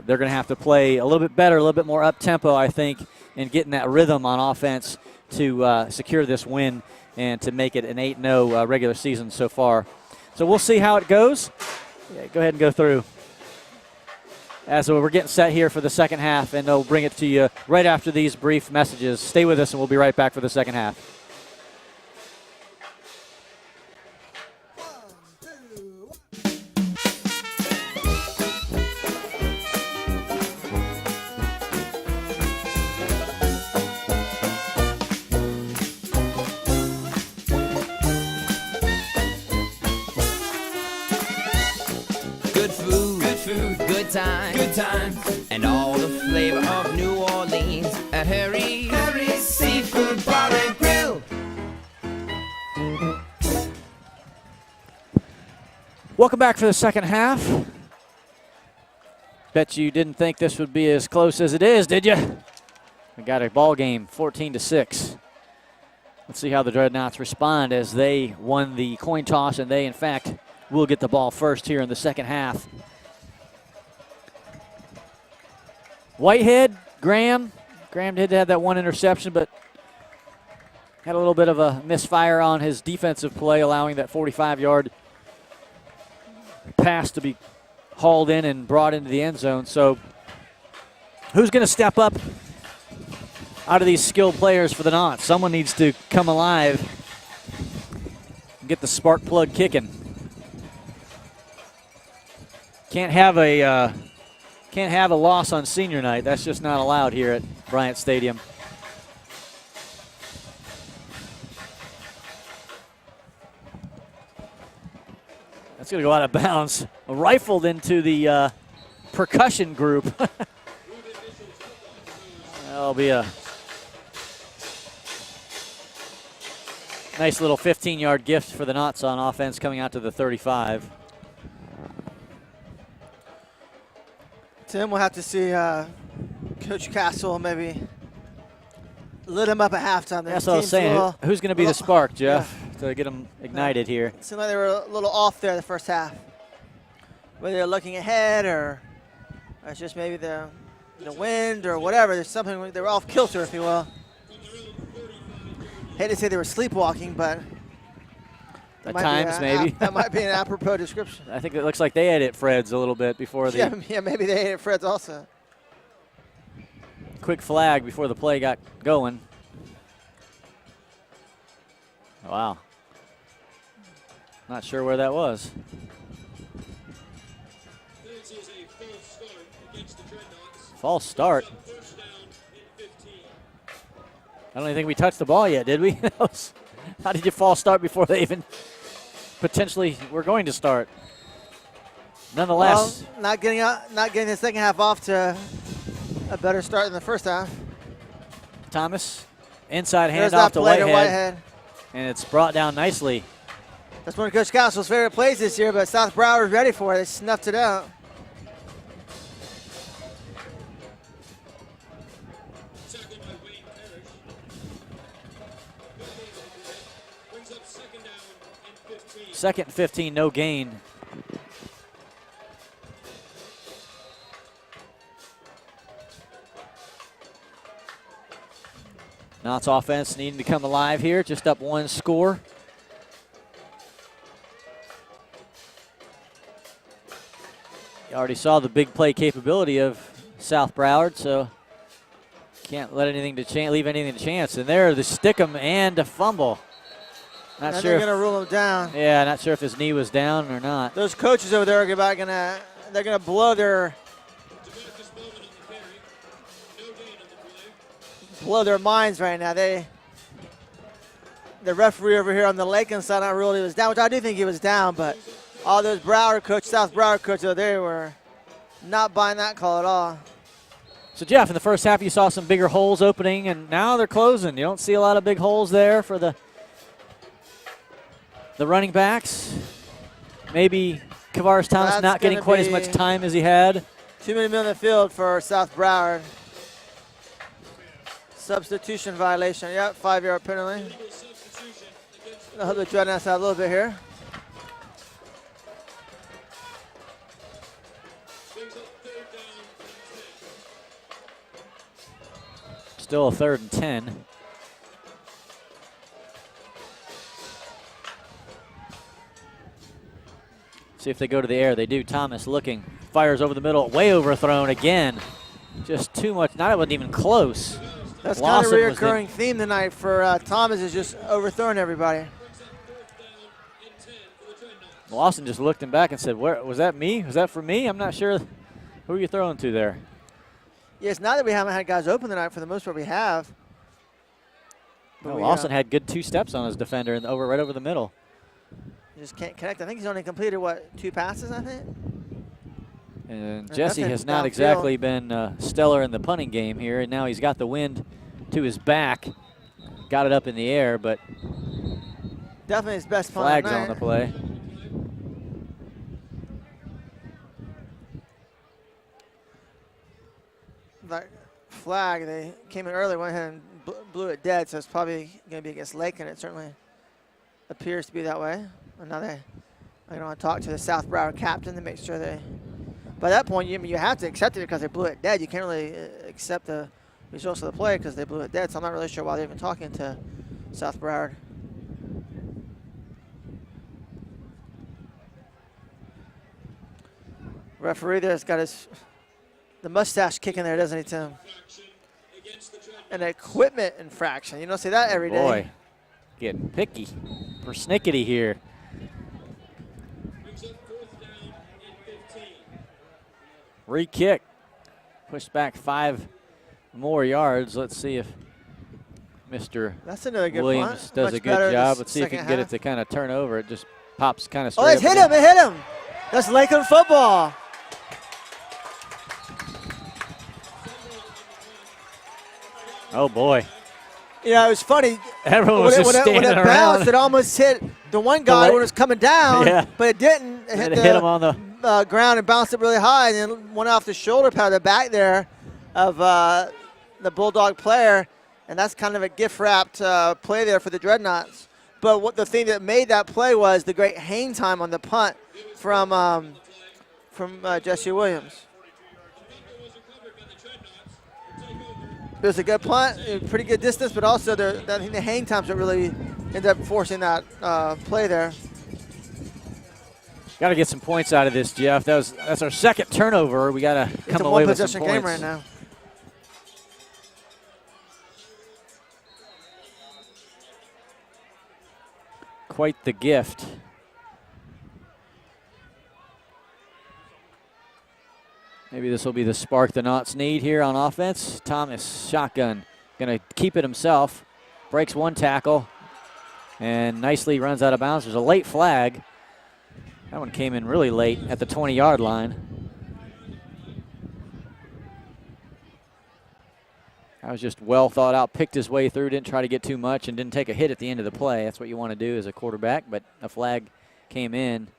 [SPEAKER 1] going to have to play a little bit better, a little bit more up-tempo, I think, and getting that rhythm on offense to secure this win and to make it an 8-0 regular season so far. So we'll see how it goes. Yeah, go ahead and go through. As we're getting set here for the second half, and they'll bring it to you right after these brief messages. Stay with us, and we'll be right back for the second half.
[SPEAKER 5] Good times, and all the flavor of New Orleans at Harry's Seafood Bar and Grill.
[SPEAKER 1] Welcome back for the second half. Bet you didn't think this would be as close as it is, did you? We got a ball game, 14-6. Let's see how the Dreadnoughts respond as they won the coin toss, and they, in fact, will get the ball first here in the second half. Whitehead, Graham did have that one interception, but had a little bit of a misfire on his defensive play, allowing that 45-yard pass to be hauled in and brought into the end zone. So who's going to step up out of these skilled players for the Knots? Someone needs to come alive and get the spark plug kicking. Can't have a loss on senior night. That's just not allowed here at Bryant Stadium. That's going to go out of bounds. Rifled into the percussion group. That'll be a nice little 15-yard gift for the Knots on offense coming out to the 35.
[SPEAKER 11] Tim, we'll have to see Coach Castle maybe lit him up at halftime.
[SPEAKER 1] That's what I was saying. Who's going to be the spark, Jeff, to get them ignited here?
[SPEAKER 11] It seemed like they were a little off there the first half. Whether they're looking ahead or it's just maybe the wind or whatever. There's something, they were off kilter, if you will. Hate to say they were sleepwalking, but
[SPEAKER 1] at times, maybe.
[SPEAKER 11] That might be an apropos description.
[SPEAKER 1] I think it looks like they ate at Fred's a little bit before the
[SPEAKER 11] yeah, maybe they ate at Fred's also.
[SPEAKER 1] Quick flag before the play got going. Wow. Not sure where that was. False start. I don't even think we touched the ball yet, did we? How did you false start before they even potentially were going to start? Nonetheless.
[SPEAKER 11] Well, not getting the second half off to a better start than the first half.
[SPEAKER 1] Thomas, inside handoff to Whitehead. And it's brought down nicely.
[SPEAKER 11] That's one of Coach Castle's favorite plays this year, but South Broward ready for it. They snuffed it out.
[SPEAKER 1] Second and 15, no gain. Knott's offense needing to come alive here, just up 1 score. You already saw the big play capability of South Broward, so can't let leave anything to chance. And there, the stick 'em and a fumble. Not sure.
[SPEAKER 11] They're going to rule him down.
[SPEAKER 1] Yeah, not sure if his knee was down or not.
[SPEAKER 11] Those coaches over there are they're gonna blow their minds right now. The referee over here on the Lakeland side, not really was down, which I do think he was down, but all those South Broward coaches, they were not buying that call at all.
[SPEAKER 1] So, Jeff, in the first half, you saw some bigger holes opening, and now they're closing. You don't see a lot of big holes there for the running backs. Maybe Kavaris Thomas not getting quite as much time as he had.
[SPEAKER 11] Too many men in the field for South Broward. Substitution violation. Yep, 5-yard penalty. I'll help the Dreadnots out a little bit here.
[SPEAKER 1] Still a 3rd and 10. See if they go to the air. They do. Thomas looking. Fires over the middle. Way overthrown again. Just too much. Not it wasn't even close.
[SPEAKER 11] That's kind of a reoccurring theme tonight for Thomas, is just overthrowing everybody.
[SPEAKER 1] Lawson just looked him back and said, "Where was that? Me? Was that for me? I'm not sure. Who are you throwing to there?"
[SPEAKER 11] Yeah, it's not that we haven't had guys open tonight. For the most part, we have.
[SPEAKER 1] But Lawson had good 2 steps on his defender and right over the middle.
[SPEAKER 11] He just can't connect. I think he's only completed, 2 passes, I think?
[SPEAKER 1] And Jesse has not exactly been stellar in the punting game here, and now he's got the wind to his back. Got it up in the air, but
[SPEAKER 11] definitely his best punt.
[SPEAKER 1] Flags on the play.
[SPEAKER 11] That flag, they came in early, went ahead and blew it dead, so it's probably going to be against Lakeland. It certainly appears to be that way. And now they're going to talk to the South Broward captain to make sure they. By that point, you have to accept it because they blew it dead. You can't really accept the results of the play because they blew it dead. So I'm not really sure why they're even talking to South Broward. Referee there's got the mustache kicking there, doesn't he, Tim? An equipment infraction. You don't see that every day.
[SPEAKER 1] Boy, getting picky, persnickety here. Re-kick, pushed back 5 more yards. Let's see if Mr.
[SPEAKER 11] That's another good
[SPEAKER 1] Williams
[SPEAKER 11] punt.
[SPEAKER 1] does a good job. Let's see if he can get it to kind of turn over. It just pops kind of straight.
[SPEAKER 11] Oh, it hit him! It hit him! That's Lakeland football.
[SPEAKER 1] Oh boy!
[SPEAKER 11] Yeah, it was funny.
[SPEAKER 1] Everyone was just standing
[SPEAKER 11] when it bounced,
[SPEAKER 1] around.
[SPEAKER 11] it almost hit the one guy when it was coming down,
[SPEAKER 1] yeah.
[SPEAKER 11] But it didn't.
[SPEAKER 1] It hit him on the
[SPEAKER 11] ground and bounced it really high, and then went off the shoulder pad, the back there of the Bulldog player, and that's kind of a gift-wrapped play there for the Dreadnots. But the thing that made that play was the great hang time on the punt from Jesse Williams. It was a good punt, pretty good distance, but also I think the hang times that really ended up forcing that play there.
[SPEAKER 1] Got to get some points out of this, Jeff. That's our 2nd turnover. We got to come away with some points. It's a one-possession game
[SPEAKER 11] right now.
[SPEAKER 1] Quite the gift. Maybe this will be the spark the Knots need here on offense. Thomas, shotgun, going to keep it himself. Breaks 1 tackle and nicely runs out of bounds. There's a late flag. That one came in really late at the 20-yard line. That was just well thought out, picked his way through, didn't try to get too much, and didn't take a hit at the end of the play. That's what you want to do as a quarterback, but a flag came in.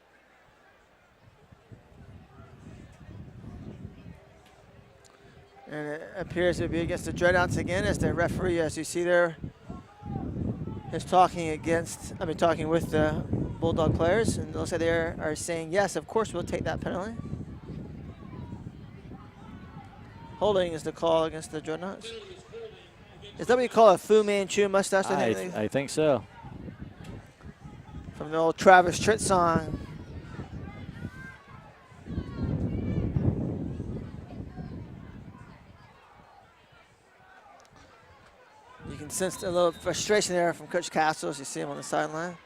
[SPEAKER 11] And it appears to be against the Dreadnoughts again, as the referee, as you see there, is talking with the Bulldog players. And it looks like they are saying, yes, of course we'll take that penalty. Holding is the call against the Dreadnoughts. Is that what you call a Fu Manchu mustache?
[SPEAKER 1] I think so.
[SPEAKER 11] From the old Travis Tritt song. You can sense a little frustration there from Coach Castle as you see him on the sideline.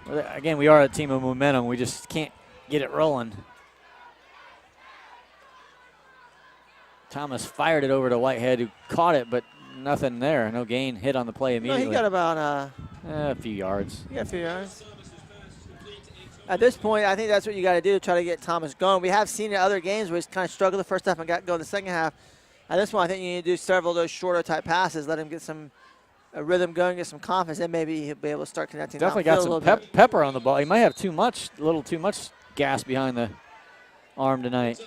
[SPEAKER 1] Well, again, we are a team of momentum. We just can't get it rolling. Thomas fired it over to Whitehead, who caught it, but nothing there. No gain, hit on the play immediately.
[SPEAKER 11] No, he got about
[SPEAKER 1] a few yards.
[SPEAKER 11] He got a few yards. At this point, I think that's what you got to do to try to get Thomas going. We have seen in other games where he's kind of struggled the first half and got going the second half. At this point, I think you need to do several of those shorter type passes, let him get some rhythm going, get some confidence, and maybe he'll be able to start connecting.
[SPEAKER 1] Definitely got some pepper on the ball. He might have a little too much gas behind the arm tonight.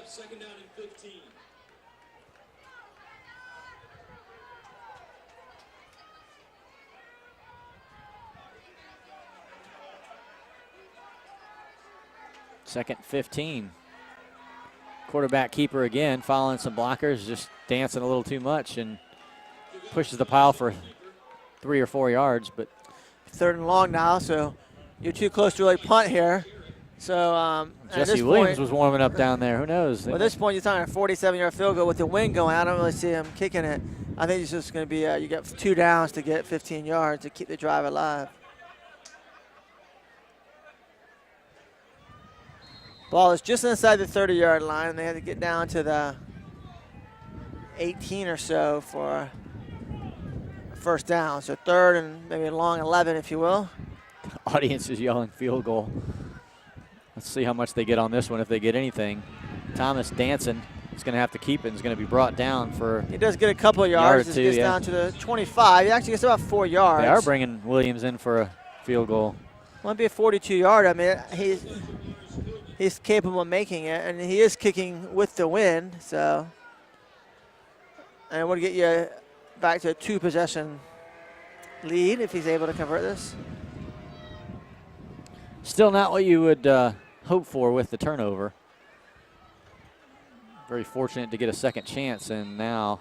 [SPEAKER 1] Second 15. Quarterback keeper again, following some blockers, just dancing a little too much and pushes the pile for 3 or 4 yards. But
[SPEAKER 11] 3rd and long now, so you're too close to really punt here. So
[SPEAKER 1] Jesse Williams was warming up down there. Who knows?
[SPEAKER 11] Well, at this point, you're talking a 47-yard field goal with the wind going. I don't really see him kicking it. I think it's just going to be you get 2 downs to get 15 yards to keep the drive alive. Ball is just inside the 30-yard line, and they had to get down to the 18 or so for a first down. So 3rd and maybe a long 11, if you will.
[SPEAKER 1] The audience is yelling field goal. Let's see how much they get on this one, if they get anything. Thomas dancing. He's going to have to keep it. He's going to be brought down for
[SPEAKER 11] He does get a couple of yards. He gets down to the 25. He actually gets about 4 yards.
[SPEAKER 1] They are bringing Williams in for a field goal.
[SPEAKER 11] Might be a 42-yard. I mean, he's capable of making it, and he is kicking with the wind, so. And it would get you back to a 2-possession lead if he's able to convert this.
[SPEAKER 1] Still not what you would hope for with the turnover. Very fortunate to get a second chance, and now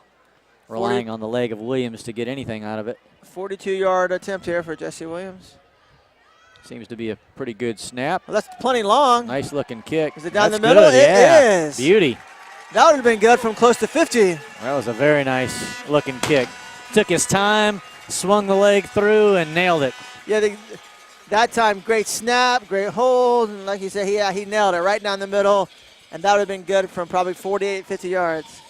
[SPEAKER 1] relying on the leg of Williams to get anything out of it.
[SPEAKER 11] 42-yard attempt here for Jesse Williams.
[SPEAKER 1] Seems to be a pretty good snap.
[SPEAKER 11] Well, that's plenty long.
[SPEAKER 1] Nice looking kick.
[SPEAKER 11] Is it down the middle?
[SPEAKER 1] Good.
[SPEAKER 11] It is.
[SPEAKER 1] Beauty.
[SPEAKER 11] That would have been good from close to 50.
[SPEAKER 1] That was a very nice looking kick. Took his time, swung the leg through, and nailed it.
[SPEAKER 11] Yeah, that time, great snap, great hold. And like you said, he nailed it right down the middle. And that would have been good from probably 48, 50 yards.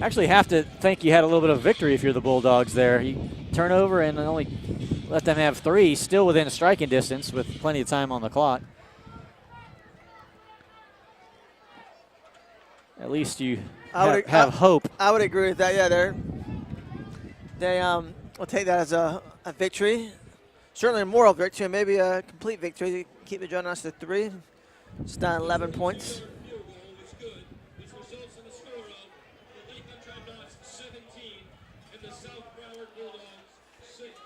[SPEAKER 1] Actually have to think you had a little bit of victory if you're the Bulldogs there. You turnover and only let them have 3, still within striking distance with plenty of time on the clock. At least you have hope.
[SPEAKER 11] I would agree with that. Yeah, they will take that as a victory. Certainly a moral victory, and maybe a complete victory to keep the Dreadnots to 3. It's down 11 points.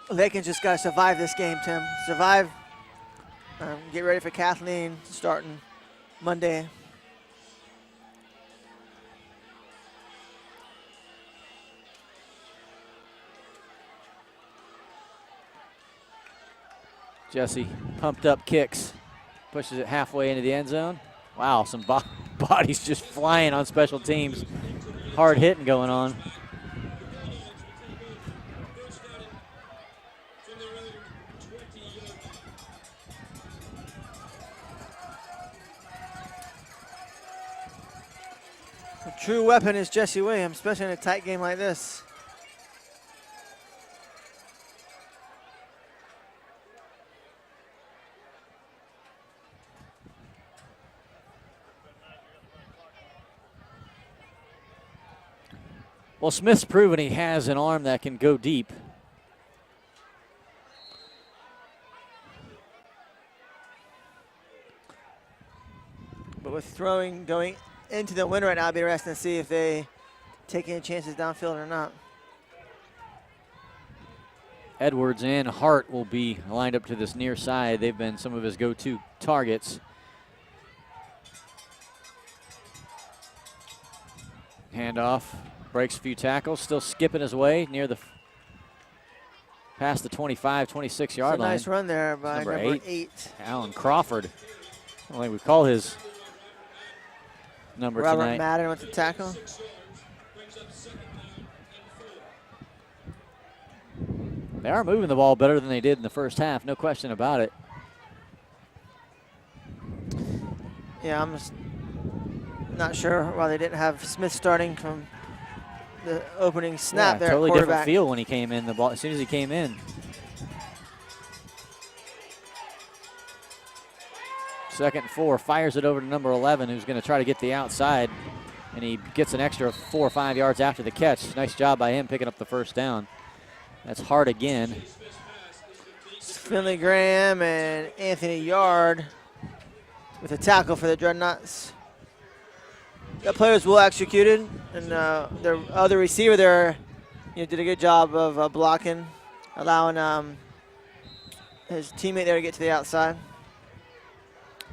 [SPEAKER 11] Lakeland just got to survive this game, Tim. Survive. Get ready for Kathleen starting Monday.
[SPEAKER 1] Jesse pumped up kicks, pushes it halfway into the end zone. Wow, some bodies just flying on special teams. Hard hitting going on.
[SPEAKER 11] A true weapon is Jesse Williams, especially in a tight game like this.
[SPEAKER 1] Well, Smith's proven he has an arm that can go deep.
[SPEAKER 11] But with throwing going into the wind right now, I'll be interested to see if they take any chances downfield or not.
[SPEAKER 1] Edwards and Hart will be lined up to this near side. They've been some of his go-to targets. Handoff, breaks a few tackles, still skipping his way near the past the 25, 26-yard line.
[SPEAKER 11] Nice run there by number 8.
[SPEAKER 1] Alan Crawford. I don't think we call his number
[SPEAKER 11] Robert
[SPEAKER 1] tonight.
[SPEAKER 11] Madden with the tackle.
[SPEAKER 1] They are moving the ball better than they did in the first half, no question about it.
[SPEAKER 11] Yeah, I'm just not sure why they didn't have Smith starting from the opening snap there.
[SPEAKER 1] Totally different feel when he came in. The ball as soon as he came in. Second and 4, fires it over to number 11, who's going to try to get the outside, and he gets an extra 4 or 5 yards after the catch. Nice job by him picking up the first down. That's hard again.
[SPEAKER 11] Finley Graham and Anthony Yard with a tackle for the Dreadnots. The players well executed, and their other receiver there did a good job of blocking, allowing his teammate there to get to the outside.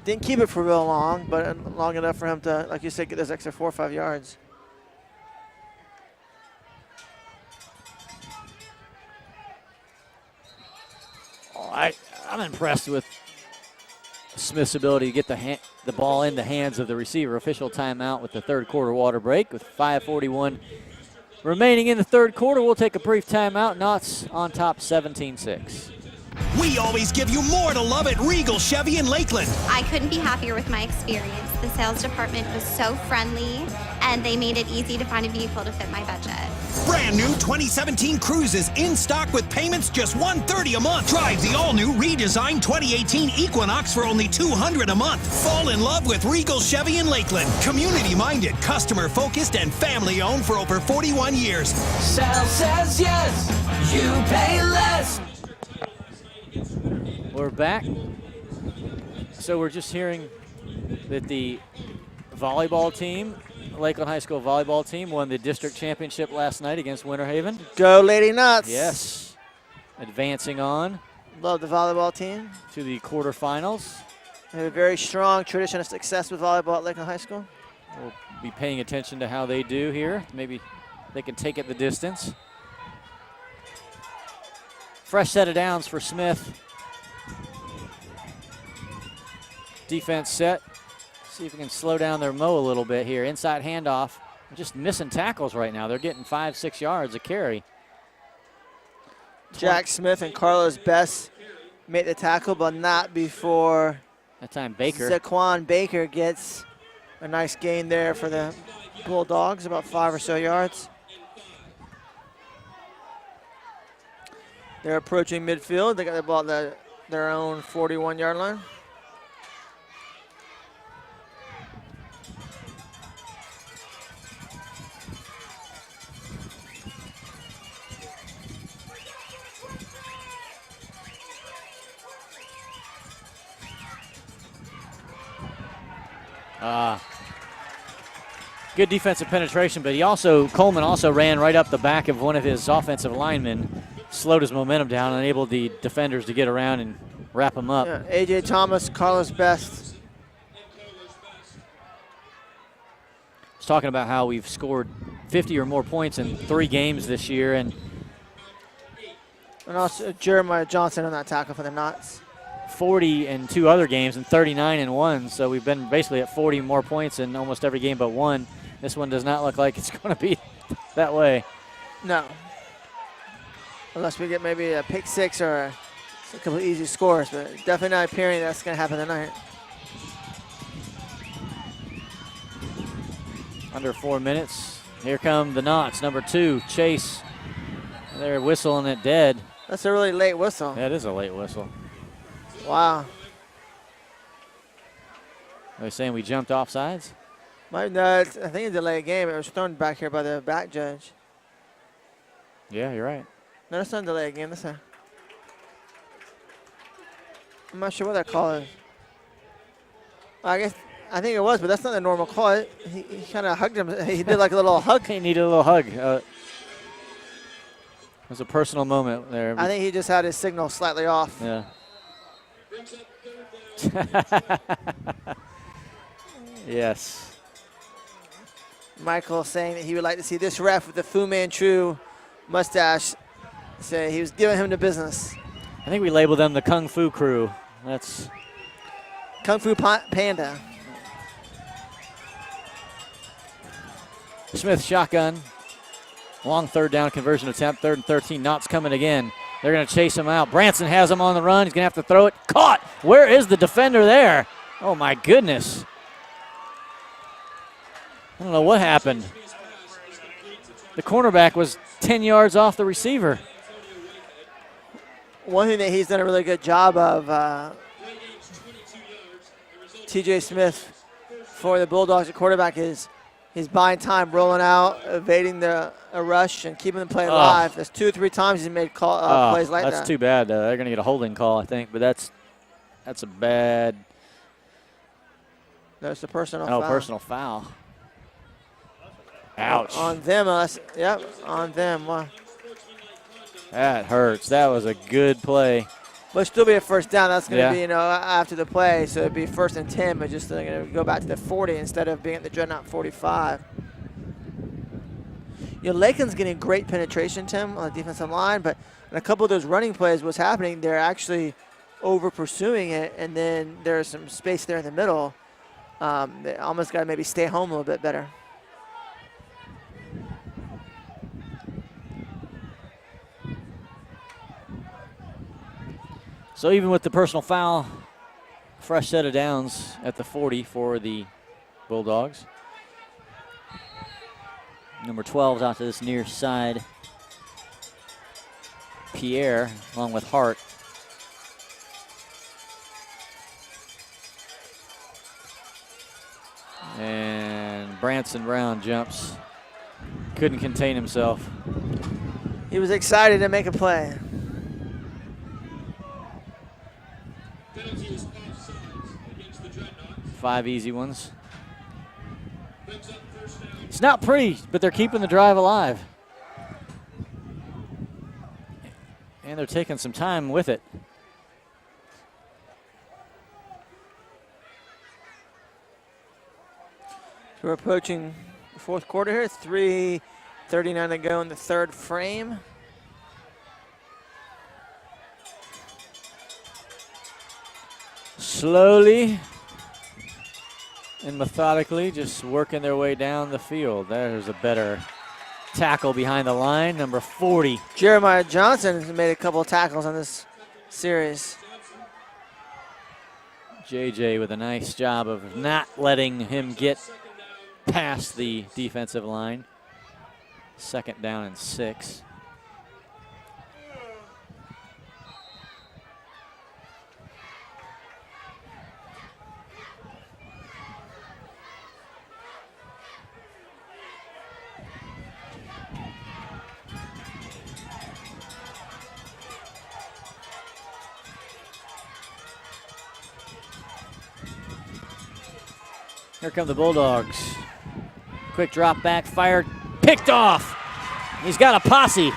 [SPEAKER 11] Didn't keep it for real long, but long enough for him to, like you said, get those extra 4 or 5 yards.
[SPEAKER 1] I'm impressed with Smith's ability to get the ball in the hands of the receiver. Official timeout with the third quarter water break with 5:41 remaining in the third quarter. We'll take a brief timeout. Knots on top 17-6.
[SPEAKER 4] We always give you more to love at Regal Chevy in Lakeland.
[SPEAKER 6] I couldn't be happier with my experience. The sales department was so friendly, and they made it easy to find a vehicle to fit my budget.
[SPEAKER 4] Brand new 2017 Cruises in stock with payments just $130 a month. Drive the all-new redesigned 2018 Equinox for only $200 a month. Fall in love with Regal Chevy in Lakeland. Community-minded, customer-focused, and family-owned for over 41 years.
[SPEAKER 9] Sal says yes, you pay less.
[SPEAKER 1] We're back. So we're just hearing that the volleyball team, Lakeland High School volleyball team, won the district championship last night against Winter Haven.
[SPEAKER 11] Go Lady Nuts.
[SPEAKER 1] Yes. Advancing on.
[SPEAKER 11] Love the volleyball team.
[SPEAKER 1] To the quarterfinals.
[SPEAKER 11] They have a very strong tradition of success with volleyball at Lakeland High School.
[SPEAKER 1] We'll be paying attention to how they do here. Maybe they can take it the distance. Fresh set of downs for Smith. Defense set. See if we can slow down their mo a little bit here. Inside handoff. They're just missing tackles right now. They're getting 5-6 yards a carry.
[SPEAKER 11] Jack Smith and Carlos Best made the tackle, but not before
[SPEAKER 1] that time Baker.
[SPEAKER 11] Zaquan Baker gets a nice gain there for the Bulldogs, about 5 or so yards. They're approaching midfield. They got the ball at their own 41-yard line.
[SPEAKER 1] Good defensive penetration, but Coleman also ran right up the back of one of his offensive linemen, slowed his momentum down, and enabled the defenders to get around and wrap him up.
[SPEAKER 11] Yeah, A.J. Thomas, Carlos Best.
[SPEAKER 1] I was talking about how we've scored 50 or more points in 3 games this year, and
[SPEAKER 11] also Jeremiah Johnson on that tackle for the Knots.
[SPEAKER 1] 40 in 2 other games and 39 in 1, so we've been basically at 40 more points in almost every game but one. This one does not look like it's going to be that way.
[SPEAKER 11] No. Unless we get maybe a pick 6 or a couple of easy scores, but definitely not appearing that's going to happen tonight.
[SPEAKER 1] Under 4 minutes. Here come the Knots, number 2, Chase. They're whistling it dead.
[SPEAKER 11] That's a really late whistle.
[SPEAKER 1] That is a late whistle.
[SPEAKER 11] Wow.
[SPEAKER 1] Are they saying we jumped off sides?
[SPEAKER 11] No, I think it's a late game. It was thrown back here by the back judge.
[SPEAKER 1] Yeah, you're right.
[SPEAKER 11] No, that's not a delay game. I'm not sure what that call is. I think it was, but that's not the normal call. He kind of hugged him. He did like a little hug.
[SPEAKER 1] He needed a little hug. It was a personal moment there.
[SPEAKER 11] I think he just had his signal slightly off.
[SPEAKER 1] Yeah. Yes.
[SPEAKER 11] Michael saying that he would like to see this ref with the Fu Manchu mustache say he was giving him the business.
[SPEAKER 1] I think we labeled them the Kung Fu crew. That's
[SPEAKER 11] Kung Fu Panda.
[SPEAKER 1] Smith shotgun. Long third down conversion attempt, 3rd and 13. Knott's coming again. They're going to chase him out. Branson has him on the run. He's going to have to throw it. Caught. Where is the defender there? Oh, my goodness. I don't know what happened. The cornerback was 10 yards off the receiver.
[SPEAKER 11] One thing that he's done a really good job of, T.J. Smith for the Bulldogs at quarterback, is he's buying time, rolling out, evading a rush, and keeping the play alive. There's 2 or 3 times he's made plays like that.
[SPEAKER 1] That's too bad. They're going to get a holding call, I think, but that's a bad.
[SPEAKER 11] There's the personal foul.
[SPEAKER 1] Oh, personal foul. Ouch.
[SPEAKER 11] On them, yep, on them. Wow.
[SPEAKER 1] That hurts. That was a good play.
[SPEAKER 11] But still be a first down. That's going to be, after the play. So it'd be 1st and 10, but just going to go back to the 40 instead of being at the Dreadnought 45. Lakeland's getting great penetration, Tim, on the defensive line, but in a couple of those running plays, what's happening, they're actually over pursuing it, and then there's some space there in the middle. They almost got to maybe stay home a little bit better.
[SPEAKER 1] So even with the personal foul, fresh set of downs at the 40 for the Bulldogs. Number 12 is out to this near side. Pierre, along with Hart. And Branson Brown jumps. Couldn't contain himself.
[SPEAKER 11] He was excited to make a play.
[SPEAKER 1] Five easy ones. It's not pretty, but they're keeping the drive alive. And they're taking some time with it.
[SPEAKER 11] So we're approaching the 4th quarter here. 3:39 to go in the 3rd frame.
[SPEAKER 1] Slowly and methodically just working their way down the field. There's a better tackle behind the line, number 40.
[SPEAKER 11] Jeremiah Johnson has made a couple of tackles on this series.
[SPEAKER 1] JJ with a nice job of not letting him get past the defensive line. 2nd down and 6. Here come the Bulldogs. Quick drop back, fired, picked off. He's got a posse.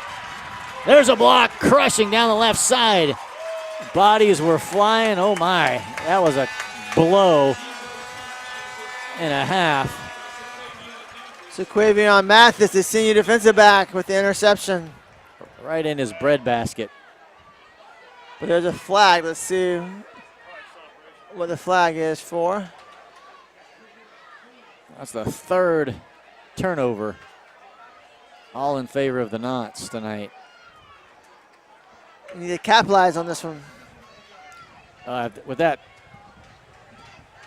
[SPEAKER 1] There's a block crushing down the left side. Bodies were flying. Oh my, that was a blow and a half.
[SPEAKER 11] So Quavion Mathis, the senior defensive back, with the interception.
[SPEAKER 1] Right in his breadbasket.
[SPEAKER 11] But there's a flag. Let's see what the flag is for.
[SPEAKER 1] That's the 3rd turnover. All in favor of the Knots tonight.
[SPEAKER 11] You need to capitalize on this one.
[SPEAKER 1] With that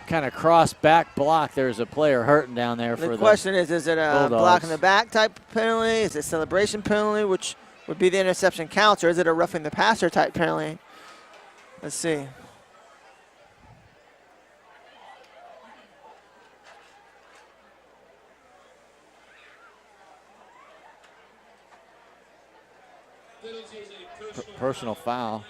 [SPEAKER 1] kind of cross back block, there's a player hurting down there for the
[SPEAKER 11] question is it a
[SPEAKER 1] Bulldogs.
[SPEAKER 11] block in the back type penalty? Is it a celebration penalty, which would be the interception counts, or is it a roughing the passer type penalty? Let's see.
[SPEAKER 1] Personal foul.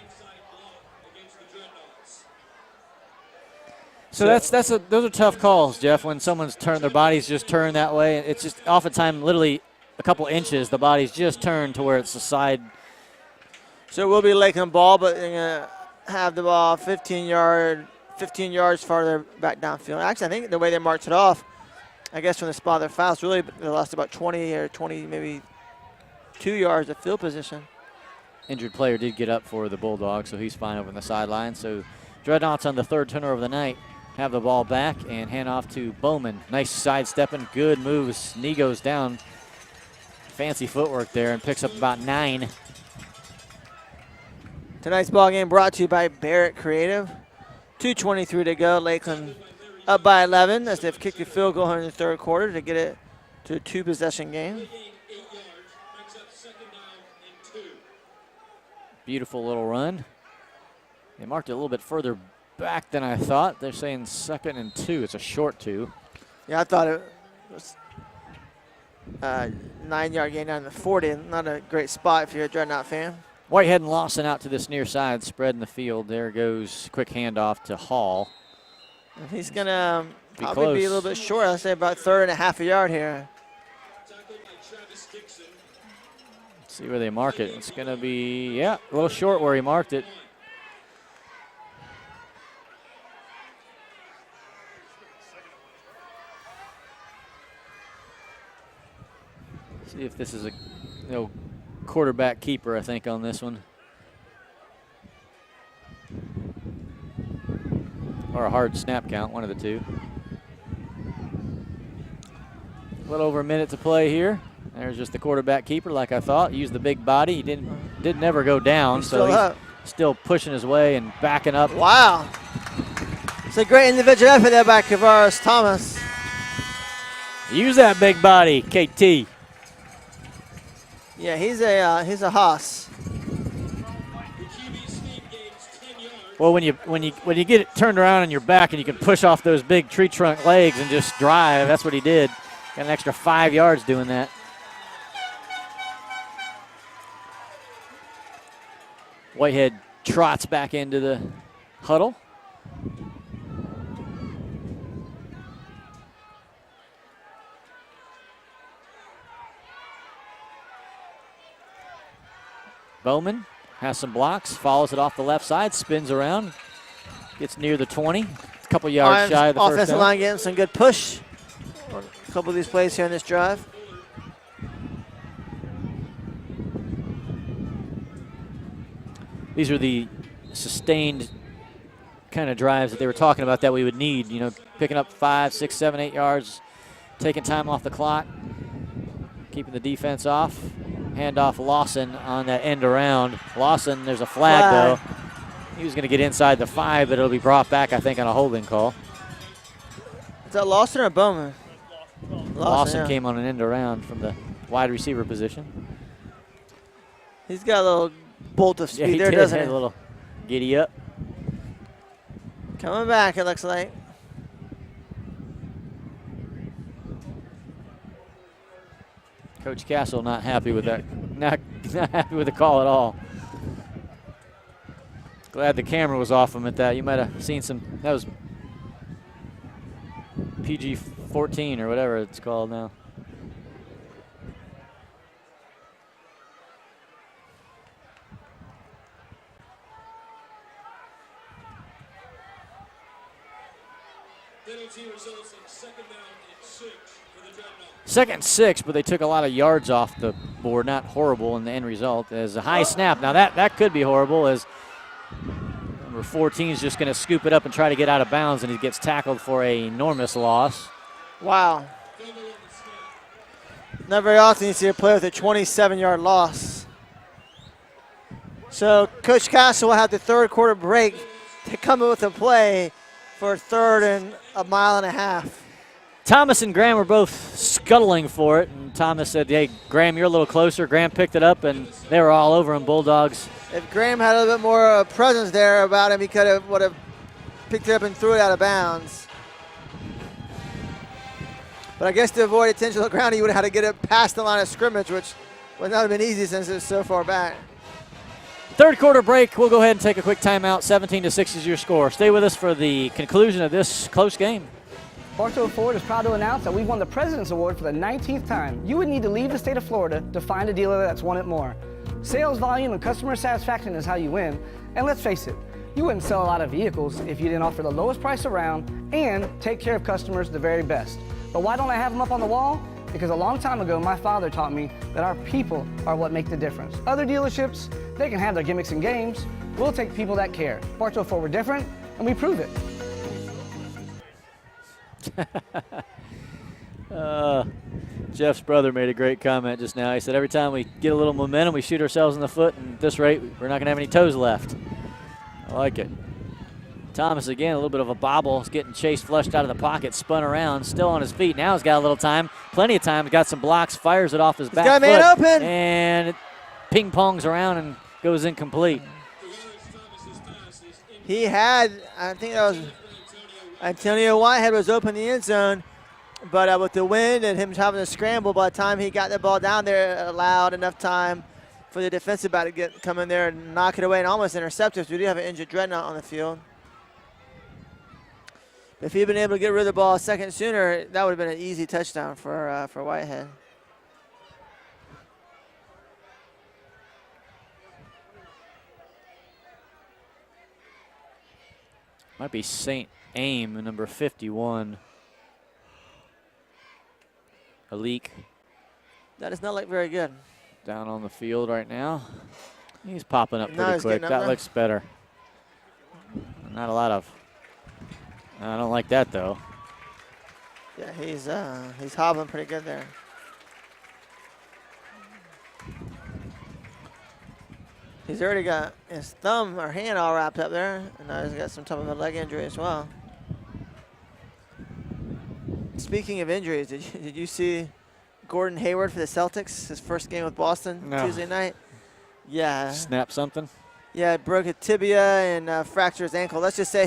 [SPEAKER 1] So those are tough calls, Jeff. When someone's their bodies just turn that way, it's just oftentimes literally a couple inches. The body's just turned to where it's the side.
[SPEAKER 11] So it will be Lakeland ball, but they're gonna have the ball 15 yards farther back downfield. Actually, I think the way they marked it off, I guess from the spot of their fouls, really they lost about 20 or 20, maybe 2 yards of field position.
[SPEAKER 1] Injured player did get up for the Bulldogs, so he's fine over on the sideline. So Dreadnots on the 3rd turnover of the night have the ball back and hand off to Bowman. Nice sidestepping, good moves. Knee goes down. Fancy footwork there and picks up about 9.
[SPEAKER 11] Tonight's ball game brought to you by Barrett Creative. 2:23 to go. Lakeland up by 11 as they've kicked a field goal in the 3rd quarter to get it to a 2-possession game.
[SPEAKER 1] Beautiful little run. They marked it a little bit further back than I thought. They're saying 2nd and 2. It's a short 2.
[SPEAKER 11] Yeah, I thought it was 9-yard gain down to 40. Not a great spot if you're a Dreadnought fan.
[SPEAKER 1] Whitehead and Lawson out to this near side, spreading the field. There goes quick handoff to Hall.
[SPEAKER 11] And he's going to probably be a little bit short. I'll say about 3rd and a half a yard here.
[SPEAKER 1] Let's see where they mark it. It's going to be, yeah, a little short where he marked it. See if this is a quarterback keeper, I think, on this one. Or a hard snap count, one of the two. A little over a minute to play here. There's just the quarterback keeper, like I thought. He used the big body. He didn't ever go down, so he's still pushing his way and backing up.
[SPEAKER 11] Wow. It's a great individual effort there by Kavaris Thomas.
[SPEAKER 1] Use that big body, KT.
[SPEAKER 11] Yeah, he's a hoss.
[SPEAKER 1] Well, when you get it turned around on your back and you can push off those big tree trunk legs and just drive, that's what he did. Got an extra 5 yards doing that. Whitehead trots back into the huddle. Bowman has some blocks, follows it off the left side, spins around, gets near the 20, a couple yards shy of the first down.
[SPEAKER 11] Offensive line getting some good push on a couple of these plays here in this drive.
[SPEAKER 1] These are the sustained kind of drives that they were talking about that we would need, picking up 5, 6, 7, 8 yards, taking time off the clock, keeping the defense off. Hand off Lawson on that end around. Lawson, there's a flag though. He was going to get inside the 5, but it'll be brought back, I think, on a holding call.
[SPEAKER 11] Is that Lawson or Bowman?
[SPEAKER 1] Lawson
[SPEAKER 11] yeah.
[SPEAKER 1] came on an end around from the wide receiver position.
[SPEAKER 11] He's got a little bolt of speed there,
[SPEAKER 1] did.
[SPEAKER 11] doesn't he?
[SPEAKER 1] A little giddy up.
[SPEAKER 11] Coming back, it looks like.
[SPEAKER 1] Coach Castle not happy with that. Not happy with the call at all. Glad the camera was off him at that. You might have seen some. That was PG-14 or whatever it's called now.
[SPEAKER 10] Penalty results in 2nd down and 6 for the Dreadnoughts.
[SPEAKER 1] 2nd and 6, but they took a lot of yards off the board. Not horrible in the end result. As a high snap. Now that could be horrible as number 14 is just going to scoop it up and try to get out of bounds, and he gets tackled for an enormous loss.
[SPEAKER 11] Wow. Not very often you see a player with a 27-yard loss. So Coach Castle will have the 3rd quarter break to come up with a play for 3rd and a mile and a half.
[SPEAKER 1] Thomas and Graham were both scuttling for it, and Thomas said, hey, Graham, you're a little closer. Graham picked it up, and they were all over him, Bulldogs.
[SPEAKER 11] If Graham had a little bit more presence there about him, he would have picked it up and threw it out of bounds. But I guess to avoid intentional grounding, he would have had to get it past the line of scrimmage, which would not have been easy since it was so far back.
[SPEAKER 1] 3rd quarter break. We'll go ahead and take a quick timeout. 17-6 is your score. Stay with us for the conclusion of this close game.
[SPEAKER 7] Bartow Ford is proud to announce that we've won the President's Award for the 19th time. You would need to leave the state of Florida to find a dealer that's won it more. Sales volume and customer satisfaction is how you win. And let's face it, you wouldn't sell a lot of vehicles if you didn't offer the lowest price around and take care of customers the very best. But why don't I have them up on the wall? Because a long time ago, my father taught me that our people are what make the difference. Other dealerships, they can have their gimmicks and games. We'll take people that care. Bartow Ford, we're different, and we prove it.
[SPEAKER 1] Jeff's brother made a great comment just now. He said every time we get a little momentum, we shoot ourselves in the foot, and at this rate, we're not going to have any toes left. I like it. Thomas, again, a little bit of a bobble. He's getting chased, flushed out of the pocket, spun around, still on his feet. Now he's got a little time, plenty of time. He's got some blocks, fires it off his back
[SPEAKER 11] foot. Man open.
[SPEAKER 1] And it ping-pongs around and goes incomplete.
[SPEAKER 11] He had, I think that was Antonio Whitehead was open in the end zone, but with the wind and him having to scramble, by the time he got the ball down there, allowed enough time for the defensive back to come in there and knock it away and almost intercept us. We do have an injured Dreadnought on the field. If he'd been able to get rid of the ball a second sooner, that would have been an easy touchdown for Whitehead.
[SPEAKER 1] Might be St. Aim, number 51. A leak.
[SPEAKER 11] That does not look very good.
[SPEAKER 1] Down on the field right now. He's popping up pretty quick. That looks better. Not a lot of. I don't like that though.
[SPEAKER 11] Yeah, he's hobbling pretty good there. He's already got his thumb or hand all wrapped up there, and now he's got some type of a leg injury as well. Speaking of injuries, did you see Gordon Hayward for the Celtics, his first game with Boston Tuesday night? Yeah.
[SPEAKER 1] Snap something?
[SPEAKER 11] Yeah, broke a tibia and fractured his ankle. Let's just say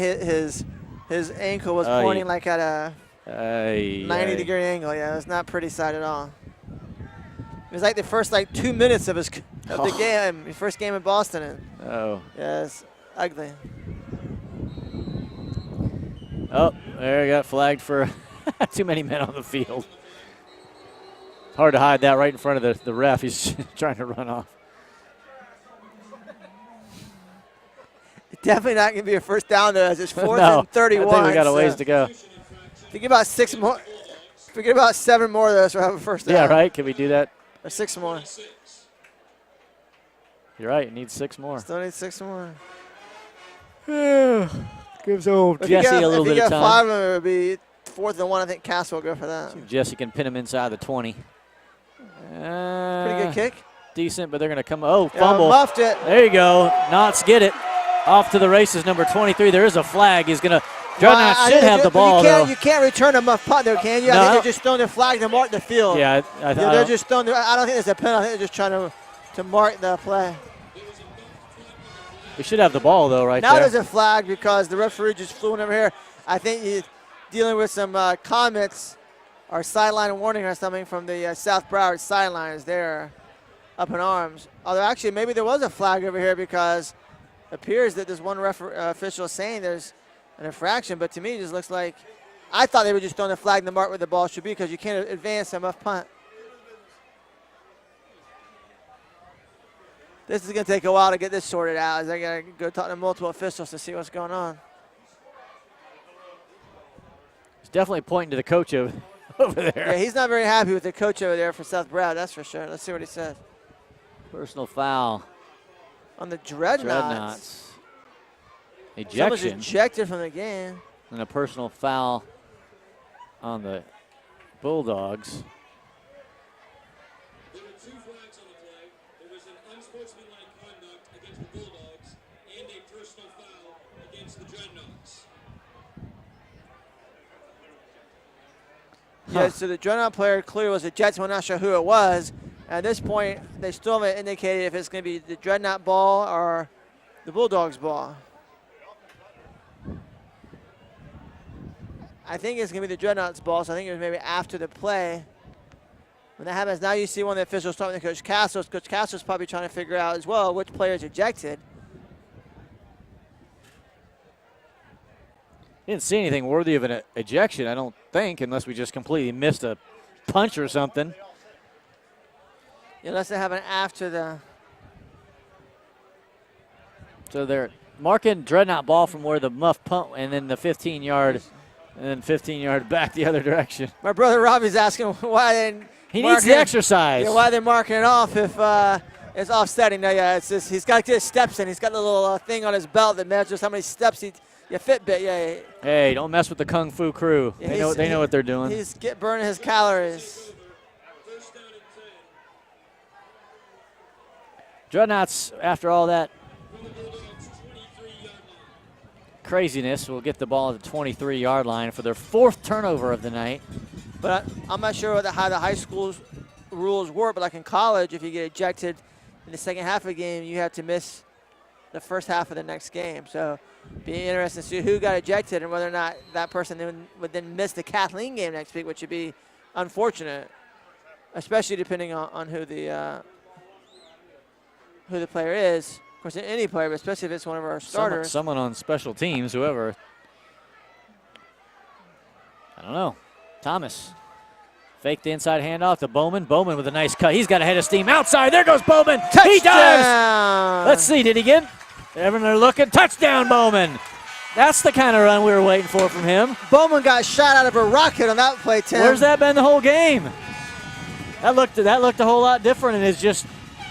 [SPEAKER 11] his ankle was pointing like at a 90-degree angle. Yeah, it was not pretty sight at all. It was like the first 2 minutes of the game, his first game in Boston. And yeah, it's ugly.
[SPEAKER 1] Oh, there he got flagged for too many men on the field. It's hard to hide that right in front of the ref. He's trying to run off.
[SPEAKER 11] Definitely not going to be a first down there as it's 4th and 31.
[SPEAKER 1] I think we got a ways to go.
[SPEAKER 11] Think about 6 more. Forget about 7 more of those. We'll have a first down.
[SPEAKER 1] Yeah, right. Can we do that?
[SPEAKER 11] Or 6 more.
[SPEAKER 1] You're right. It needs 6 more.
[SPEAKER 11] Still need 6 more.
[SPEAKER 1] Gives old Jesse a little bit of time.
[SPEAKER 11] If you got 5 of them, it would be 4th and 1. I think Castle will go for that.
[SPEAKER 1] See if Jesse can pin him inside the 20.
[SPEAKER 11] Pretty good kick.
[SPEAKER 1] Decent, but they're going to come. Oh, fumble.
[SPEAKER 11] Muffed it.
[SPEAKER 1] There you go. Knots get it. Off to the races, number 23. There is a flag. He's going to. Dreadnots should have the ball, though.
[SPEAKER 11] You can't return a muff punt there, can you? I think they're just throwing the flag to mark the field.
[SPEAKER 1] Yeah,
[SPEAKER 11] they're just throwing. I don't think there's a penalty. I think they're just trying to mark the play.
[SPEAKER 1] We should have the ball, though, right
[SPEAKER 11] now
[SPEAKER 1] there.
[SPEAKER 11] Now there's a flag because the referee just flew in over here. I think he's dealing with some comments or sideline warning or something from the South Broward sidelines there up in arms. Although, actually, maybe there was a flag over here because it appears that there's one official saying there's an infraction, but to me it just looks like I thought they were just throwing the flag in the mark where the ball should be because you can't advance a muff punt. This is going to take a while to get this sorted out as I got to go talk to multiple officials to see what's going on.
[SPEAKER 1] He's definitely pointing to the coach over there.
[SPEAKER 11] Yeah, he's not very happy with the coach over there for South Broward, that's for sure. Let's see what he says.
[SPEAKER 1] Personal foul.
[SPEAKER 11] On the Dreadnots.
[SPEAKER 1] Ejection.
[SPEAKER 11] Someone's ejected from the game.
[SPEAKER 1] And a personal foul on the Bulldogs.
[SPEAKER 10] There were 2 flags on the play. There was an unsportsmanlike conduct against the Bulldogs and a personal foul against the Dreadnoughts.
[SPEAKER 11] Yeah, so the Dreadnought player clearly was ejected. We're not sure who it was. At this point, they still haven't indicated if it's going to be the Dreadnought ball or the Bulldogs ball. I think it's going to be the Dreadnoughts ball, so I think it was maybe after the play. When that happens, now you see one of the officials talking to Coach Castles. Coach Castles probably trying to figure out as well which player is ejected.
[SPEAKER 1] Didn't see anything worthy of an ejection, I don't think, unless we just completely missed a punch or something.
[SPEAKER 11] Unless they have an after the.
[SPEAKER 1] So they're marking Dreadnought ball from where the muff punt and then the 15-yard And then 15 yards back the other direction.
[SPEAKER 11] My brother Robbie's asking why they
[SPEAKER 1] He needs the exercise.
[SPEAKER 11] Yeah, why they're marking it off if it's offsetting. No, yeah, it's just he's got to get his steps in. He's got a little thing on his belt that measures how many steps he. Yeah, Fitbit. Yeah.
[SPEAKER 1] Hey, don't mess with the Kung Fu crew.
[SPEAKER 11] Yeah,
[SPEAKER 1] they know what they're doing.
[SPEAKER 11] He's burning his calories.
[SPEAKER 1] Dreadnots, after all that craziness, will get the ball at the 23-yard line for their 4th turnover of the night.
[SPEAKER 11] But I'm not sure how the high school rules work, but like in college, if you get ejected in the second half of a game, you have to miss the first half of the next game. So be interesting to see who got ejected and whether or not that person would then miss the Kathleen game next week, which would be unfortunate, especially depending on who the player is. Of course, any player, but especially if it's one of our starters.
[SPEAKER 1] Someone on special teams, whoever. I don't know. Thomas. Fake the inside handoff to Bowman. Bowman with a nice cut. He's got a head of steam outside. There goes Bowman.
[SPEAKER 11] Touchdown!
[SPEAKER 1] He does! Let's see, did he get? Everyone looking. Touchdown, Bowman. That's the kind of run we were waiting for from him.
[SPEAKER 11] Bowman got shot out of a rocket on that play, Tim.
[SPEAKER 1] Where's that been the whole game? That looked a whole lot different in his just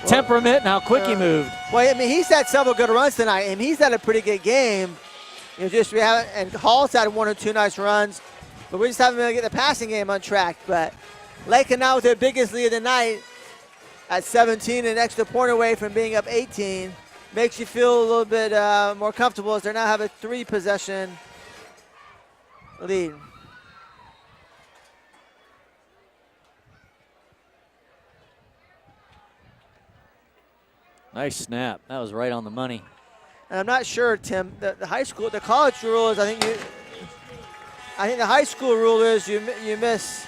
[SPEAKER 1] temperament and how quick he moved.
[SPEAKER 11] Well, I mean, he's had several good runs tonight, and he's had a pretty good game. And Hall's had 1 or 2 nice runs, but we just haven't been able to get the passing game on track. But Lakeland now with their biggest lead of the night at 17, an extra point away from being up 18. Makes you feel a little bit more comfortable as they now have a 3-possession lead.
[SPEAKER 1] Nice snap. That was right on the money.
[SPEAKER 11] And I'm not sure, Tim, the college rule is I think the high school rule is you miss.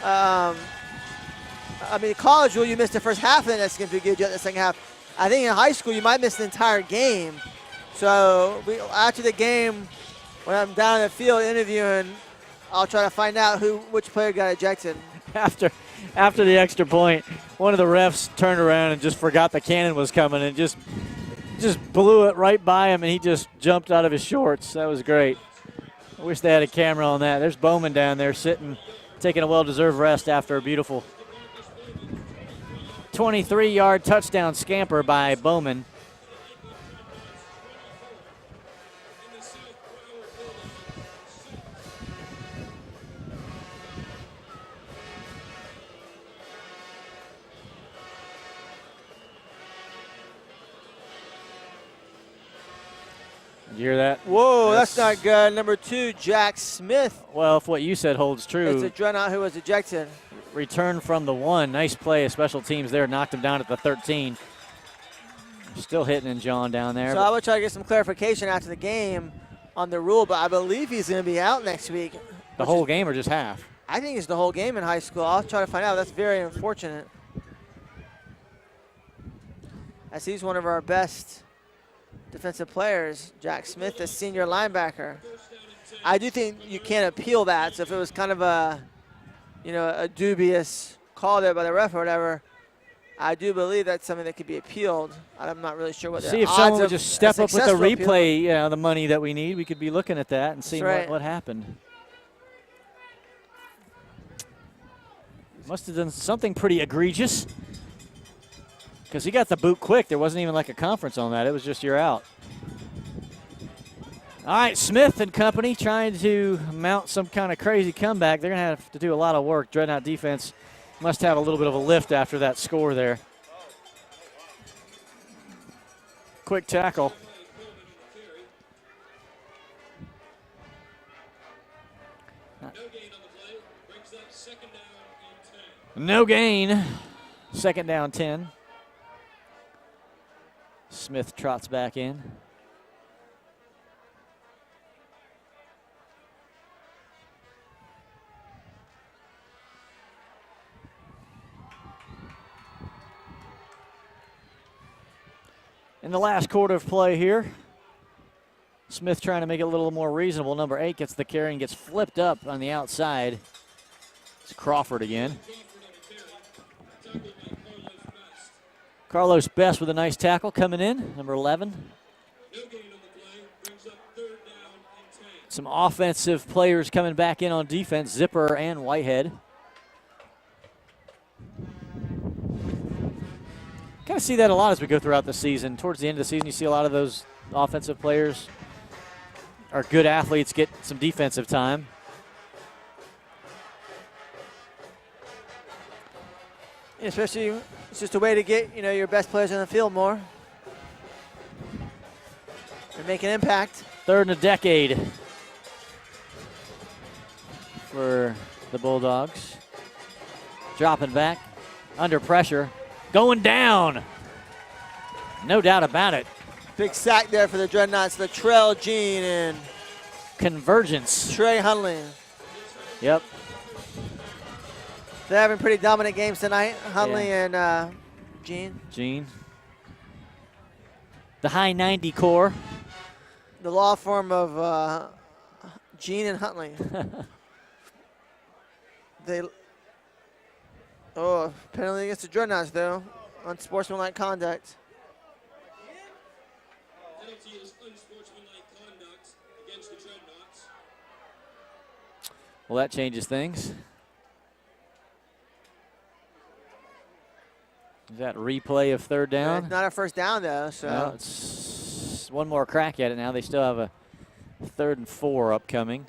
[SPEAKER 11] College rule you miss the first half of the next game if you get the second half. I think in high school you might miss the entire game. So after the game, when I'm down in the field interviewing, I'll try to find out which player got ejected.
[SPEAKER 1] After the extra point, one of the refs turned around and just forgot the cannon was coming and just blew it right by him, and he just jumped out of his shorts. That was great. I wish they had a camera on that. There's Bowman down there sitting, taking a well-deserved rest after a beautiful 23-yard touchdown scamper by Bowman. You hear that?
[SPEAKER 11] Whoa, that's not good. Number 2, Jack Smith.
[SPEAKER 1] Well, if what you said holds true.
[SPEAKER 11] It's a Dreadnought who was ejected.
[SPEAKER 1] Return from the 1. Nice play of special teams there. Knocked him down at the 13. Still hitting and jawing down there.
[SPEAKER 11] So I would try to get some clarification after the game on the rule, but I believe he's going to be out next week.
[SPEAKER 1] The whole game or just half?
[SPEAKER 11] I think it's the whole game in high school. I'll try to find out. That's very unfortunate, as he's one of our best defensive players, Jack Smith, the senior linebacker. I do think you can't appeal that. So if it was kind of a dubious call there by the ref or whatever, I do believe that's something that could be appealed. I'm not really sure what the odds.
[SPEAKER 1] See if someone would just step up with the replay, the money that we need. We could be looking at that and seeing what happened. Must have done something pretty egregious, because he got the boot quick. There wasn't even like a conference on that. It was just you're out. All right, Smith and company trying to mount some kind of crazy comeback. They're going to have to do a lot of work. Dreadnought defense must have a little bit of a lift after that score there. Quick tackle. No gain. Second down 10. Smith trots back in. In the last quarter of play here, Smith trying to make it a little more reasonable. Number 8 gets the carry and gets flipped up on the outside. It's Crawford again. Carlos Best with a nice tackle coming in, number 11. Some offensive players coming back in on defense, Zipper and Whitehead. Kind of see that a lot as we go throughout the season. Towards the end of the season, you see a lot of those offensive players are good athletes, get some defensive time.
[SPEAKER 11] Especially, it's just a way to get, your best players on the field more. And make an impact.
[SPEAKER 1] Third in a decade for the Bulldogs. Dropping back, under pressure, going down. No doubt about it.
[SPEAKER 11] Big sack there for the Dreadnots. Latrell Jean and
[SPEAKER 1] convergence.
[SPEAKER 11] Trey Hunley.
[SPEAKER 1] Yep.
[SPEAKER 11] They're having pretty dominant games tonight. Hunley and Jean.
[SPEAKER 1] Jean. The high 90 core.
[SPEAKER 11] The law firm of Jean and Huntley. Penalty against the Dreadnots, though, unsportsmanlike conduct.
[SPEAKER 10] Penalty is unsportsmanlike conduct against the Dreadnots.
[SPEAKER 1] Well, that changes things. Is that replay of third down?
[SPEAKER 11] It's not a first down, though. So
[SPEAKER 1] no, it's one more crack at it now. They still have a 3rd and 4 upcoming.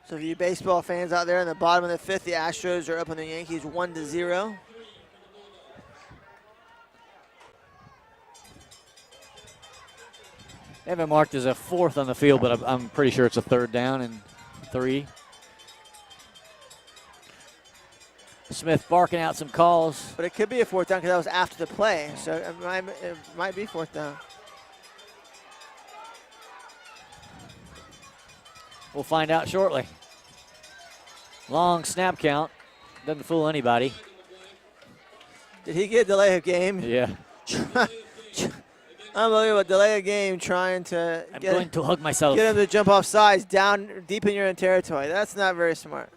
[SPEAKER 11] So for you baseball fans out there in the bottom of the 5th, the Astros are up on the Yankees 1-0.
[SPEAKER 1] They have it marked as a 4th on the field, but I'm pretty sure it's a 3rd down and 3. Smith barking out some calls.
[SPEAKER 11] But it could be a 4th down because that was after the play. So it might be 4th down.
[SPEAKER 1] We'll find out shortly. Long snap count. Doesn't fool anybody.
[SPEAKER 11] Did he get a delay of game?
[SPEAKER 1] Yeah.
[SPEAKER 11] Unbelievable. Delay of game trying to
[SPEAKER 1] I'm going to hug myself.
[SPEAKER 11] Get him to jump off sides down deep in your own territory. That's not very smart.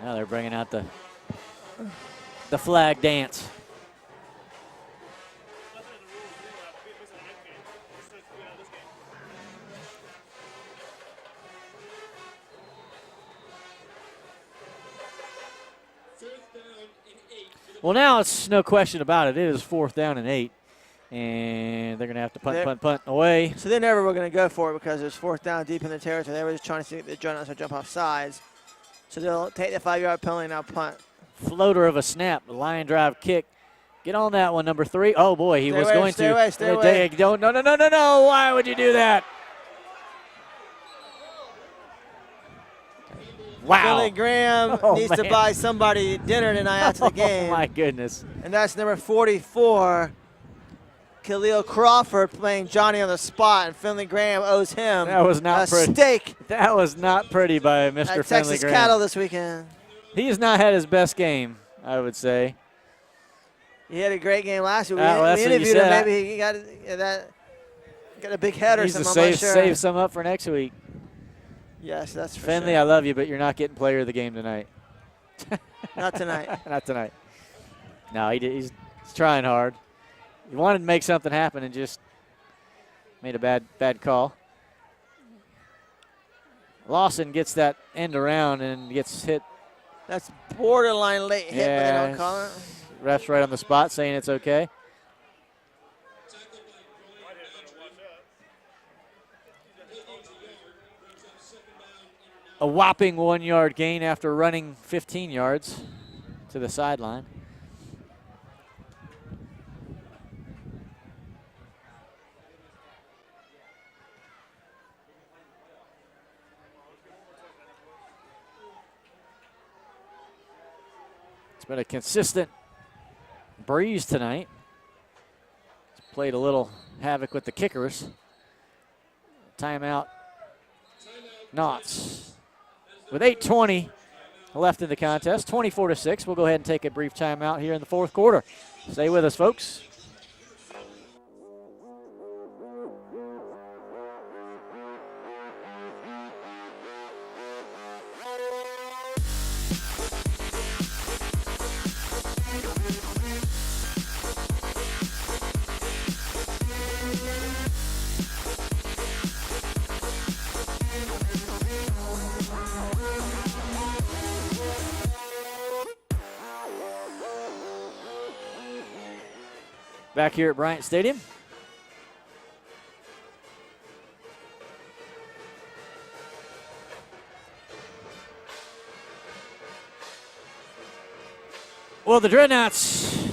[SPEAKER 1] Now they're bringing out the flag dance. Well, now it's no question about it. It is 4th down and 8. And they're going to have to punt away.
[SPEAKER 11] So they never were going to go for it because it was 4th down deep in the territory. They were just trying to see if the Dreadnots would jump off sides. So they'll take the 5-yard penalty and now punt.
[SPEAKER 1] Floater of a snap, line drive kick. Get on that one, number 3. Oh, boy, he was going to.
[SPEAKER 11] Stay away.
[SPEAKER 1] No. Why would you do that? Wow.
[SPEAKER 11] Billy Graham needs to buy somebody dinner tonight after the game.
[SPEAKER 1] Oh, my goodness.
[SPEAKER 11] And that's number 44, Khalil Crawford, playing Johnny on the spot, and Finley Graham owes him
[SPEAKER 1] that was not
[SPEAKER 11] a
[SPEAKER 1] pretty.
[SPEAKER 11] steak.
[SPEAKER 1] That was not pretty by Mr. Finley
[SPEAKER 11] Texas
[SPEAKER 1] Graham.
[SPEAKER 11] Cattle this weekend.
[SPEAKER 1] He has not had his best game, I would say.
[SPEAKER 11] He had a great game last week.
[SPEAKER 1] We
[SPEAKER 11] interviewed him. Maybe he got a big head or something.
[SPEAKER 1] I'm not sure. Save some up for next week.
[SPEAKER 11] Yes, that's for
[SPEAKER 1] Finley,
[SPEAKER 11] sure.
[SPEAKER 1] I love you, but you're not getting player of the game tonight.
[SPEAKER 11] Not tonight.
[SPEAKER 1] Not tonight. No, he's trying hard. He wanted to make something happen and just made a bad call. Lawson gets that end around and gets hit.
[SPEAKER 11] That's borderline late hit, but they don't call it.
[SPEAKER 1] Ref's right on the spot saying it's okay. A whopping 1-yard gain after running 15 yards to the sideline. It's been a consistent breeze tonight. It's played a little havoc with the kickers. Timeout. Knots. With 8:20 left in the contest, 24-6. We'll go ahead and take a brief timeout here in the 4th quarter. Stay with us, folks. back here at Bryant Stadium. Well, the Dreadnots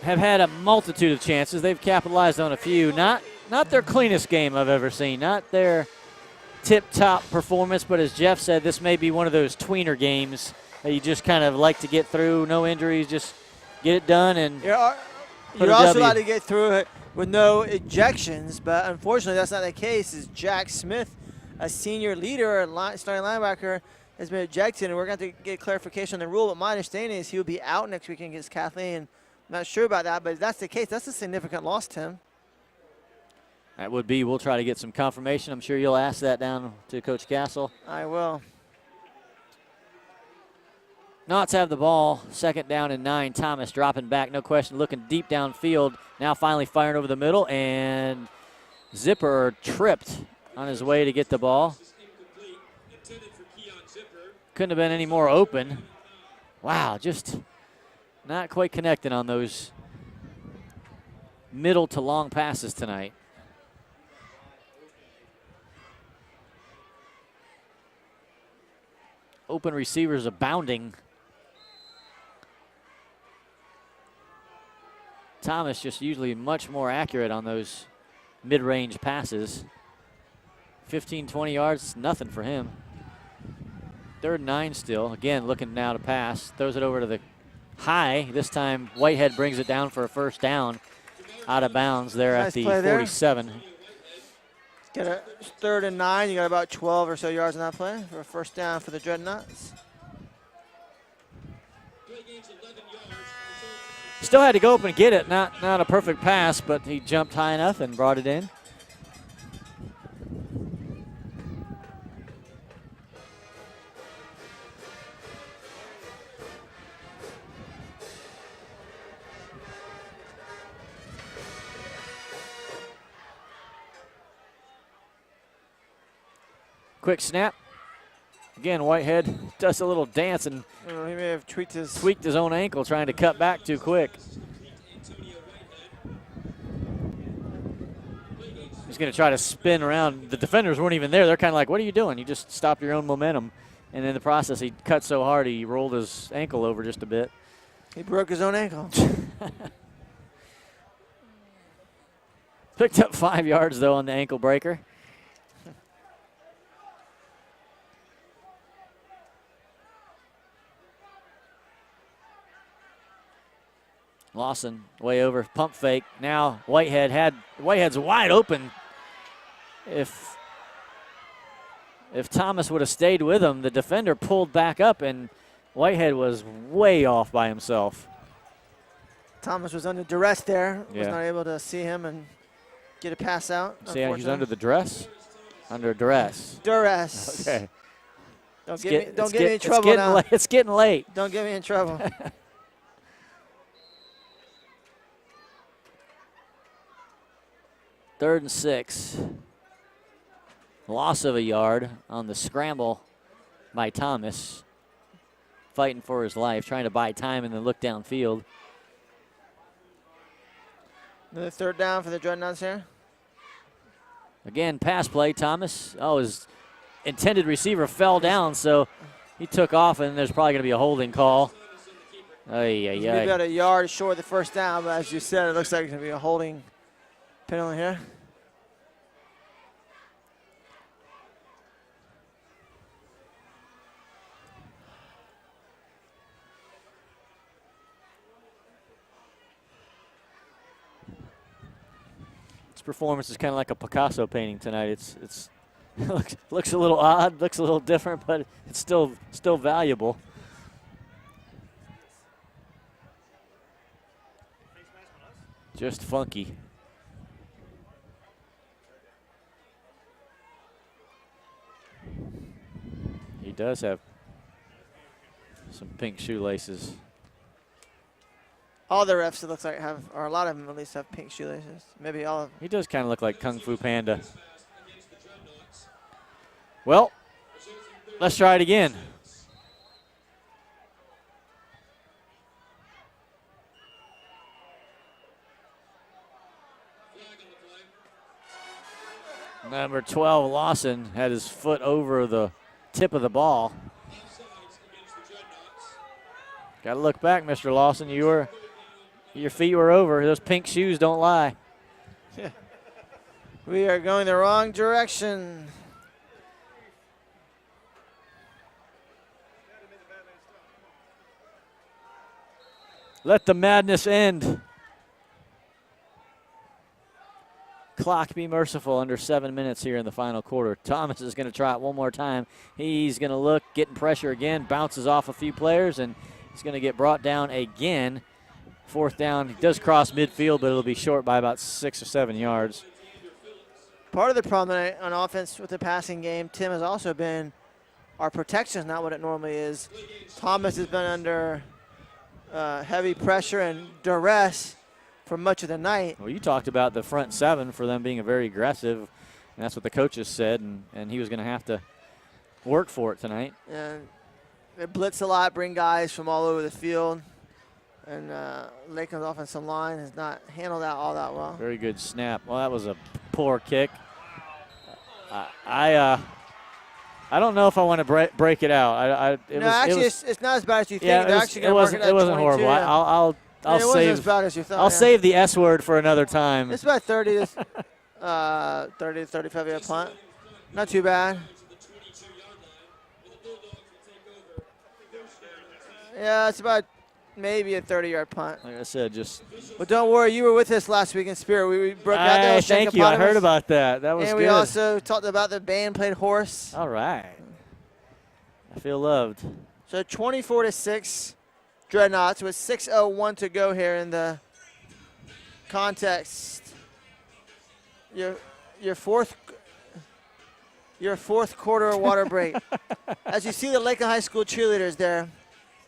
[SPEAKER 1] have had a multitude of chances. They've capitalized on a few. Not their cleanest game I've ever seen. Not their tip-top performance, but as Jeff said, this may be one of those tweener games that you just kind of like to get through. No injuries, just get it done and
[SPEAKER 11] You're also allowed to get through it with no ejections, but unfortunately that's not the case. As Jack Smith, a senior leader, starting linebacker, has been ejected, and we're going to have to get clarification on the rule. But my understanding is he'll be out next weekend against Kathleen. I'm not sure about that, but if that's the case, that's a significant loss, Tim.
[SPEAKER 1] That would be. We'll try to get some confirmation. I'm sure you'll ask that down to Coach Castle.
[SPEAKER 11] I will.
[SPEAKER 1] Knots have the ball. 2nd down and 9. Thomas dropping back, no question, looking deep downfield. Now finally firing over the middle, and Zipper tripped on his way to get the ball. Couldn't have been any more open. Wow, just not quite connecting on those middle to long passes tonight. Open receivers abounding. Thomas just usually much more accurate on those mid-range passes. 15, 20 yards, nothing for him. 3rd and 9 still. Again, looking now to pass. Throws it over to the high. This time, Whitehead brings it down for a 1st down. Out of bounds there at the 47.
[SPEAKER 11] Get a 3rd and 9. You got about 12 or so yards on that play for a 1st down for the Dreadnots.
[SPEAKER 1] Still had to go up and get it. Not a perfect pass, but he jumped high enough and brought it in. Quick snap. Again, Whitehead does a little dance and
[SPEAKER 11] he may have tweaked
[SPEAKER 1] his own ankle trying to cut back too quick. He's going to try to spin around. The defenders weren't even there. They're kind of like, what are you doing? You just stopped your own momentum. And in the process, he cut so hard he rolled his ankle over just a bit.
[SPEAKER 11] He broke his own ankle.
[SPEAKER 1] Picked up 5 yards, though, on the ankle breaker. Lawson way over, pump fake. Now Whitehead's wide open. If Thomas would have stayed with him, the defender pulled back up and Whitehead was way off by himself.
[SPEAKER 11] Thomas was under duress there.
[SPEAKER 1] Yeah.
[SPEAKER 11] Was not able to see him and get a pass out.
[SPEAKER 1] See how he's under the dress? Under duress.
[SPEAKER 11] Duress.
[SPEAKER 1] Okay.
[SPEAKER 11] Don't get me in trouble now.
[SPEAKER 1] It's getting late.
[SPEAKER 11] Don't get me in trouble.
[SPEAKER 1] 3rd and 6. Loss of a yard on the scramble by Thomas. Fighting for his life, trying to buy time and then look downfield.
[SPEAKER 11] Another 3rd down for the Dreadnots here.
[SPEAKER 1] Again, pass play, Thomas. Oh, his intended receiver fell down, so he took off, and there's probably going to be a holding call.
[SPEAKER 11] He's about a yard short of the 1st down, but as you said, it looks like it's going to be a holding penalty here.
[SPEAKER 1] His performance is kind of like a Picasso painting tonight. It's looks a little odd, looks a little different, but it's still valuable. Just funky. He does have some pink shoelaces.
[SPEAKER 11] All the refs, it looks like, have, or a lot of them at least, have pink shoelaces. Maybe all of them.
[SPEAKER 1] He does kind of look like Kung Fu Panda. Well, let's try it again. Number 12, Lawson, had his foot over the tip of the ball. Got to look back, Mr. Lawson. Your feet were over. Those pink shoes don't lie.
[SPEAKER 11] We are going the wrong direction.
[SPEAKER 1] Let the madness end. Clock be merciful, under 7 minutes here in the final quarter. Thomas is going to try it one more time. He's going to look, getting pressure again, bounces off a few players, and he's going to get brought down again. 4th down. He does cross midfield, but it'll be short by about 6 or 7 yards.
[SPEAKER 11] Part of the problem on offense with the passing game, Tim, has also been our protection is not what it normally is. Thomas has been under heavy pressure and duress for much of the night.
[SPEAKER 1] Well, you talked about the front 7 for them being very aggressive, and that's what the coaches said, and he was going to have to work for it tonight.
[SPEAKER 11] And they blitz a lot, bring guys from all over the field, and Lakeland's offensive line has not handled that all that well.
[SPEAKER 1] Very good snap. Well, that was a poor kick. I don't know if I want to break it out.
[SPEAKER 11] It's not as bad as you think.
[SPEAKER 1] Yeah,
[SPEAKER 11] They're actually going to work it
[SPEAKER 1] it wasn't
[SPEAKER 11] 22.
[SPEAKER 1] horrible. I'll
[SPEAKER 11] it wasn't
[SPEAKER 1] save.
[SPEAKER 11] as bad as you thought.
[SPEAKER 1] I'll save the S word for another time.
[SPEAKER 11] It's about 30 to 35 yard punt. Not too bad. Yeah, it's about maybe a 30-yard punt.
[SPEAKER 1] Like I said, just.
[SPEAKER 11] But don't worry, you were with us last week in Spirit. We broke out there.
[SPEAKER 1] Thank you. I heard about that. That was
[SPEAKER 11] and
[SPEAKER 1] good.
[SPEAKER 11] And we also talked about the band played horse.
[SPEAKER 1] All right. I feel loved.
[SPEAKER 11] So 24-6, Dreadnots with 6:01 to go here in the contest. Your fourth quarter water break. As you see the Lakeland High School cheerleaders there.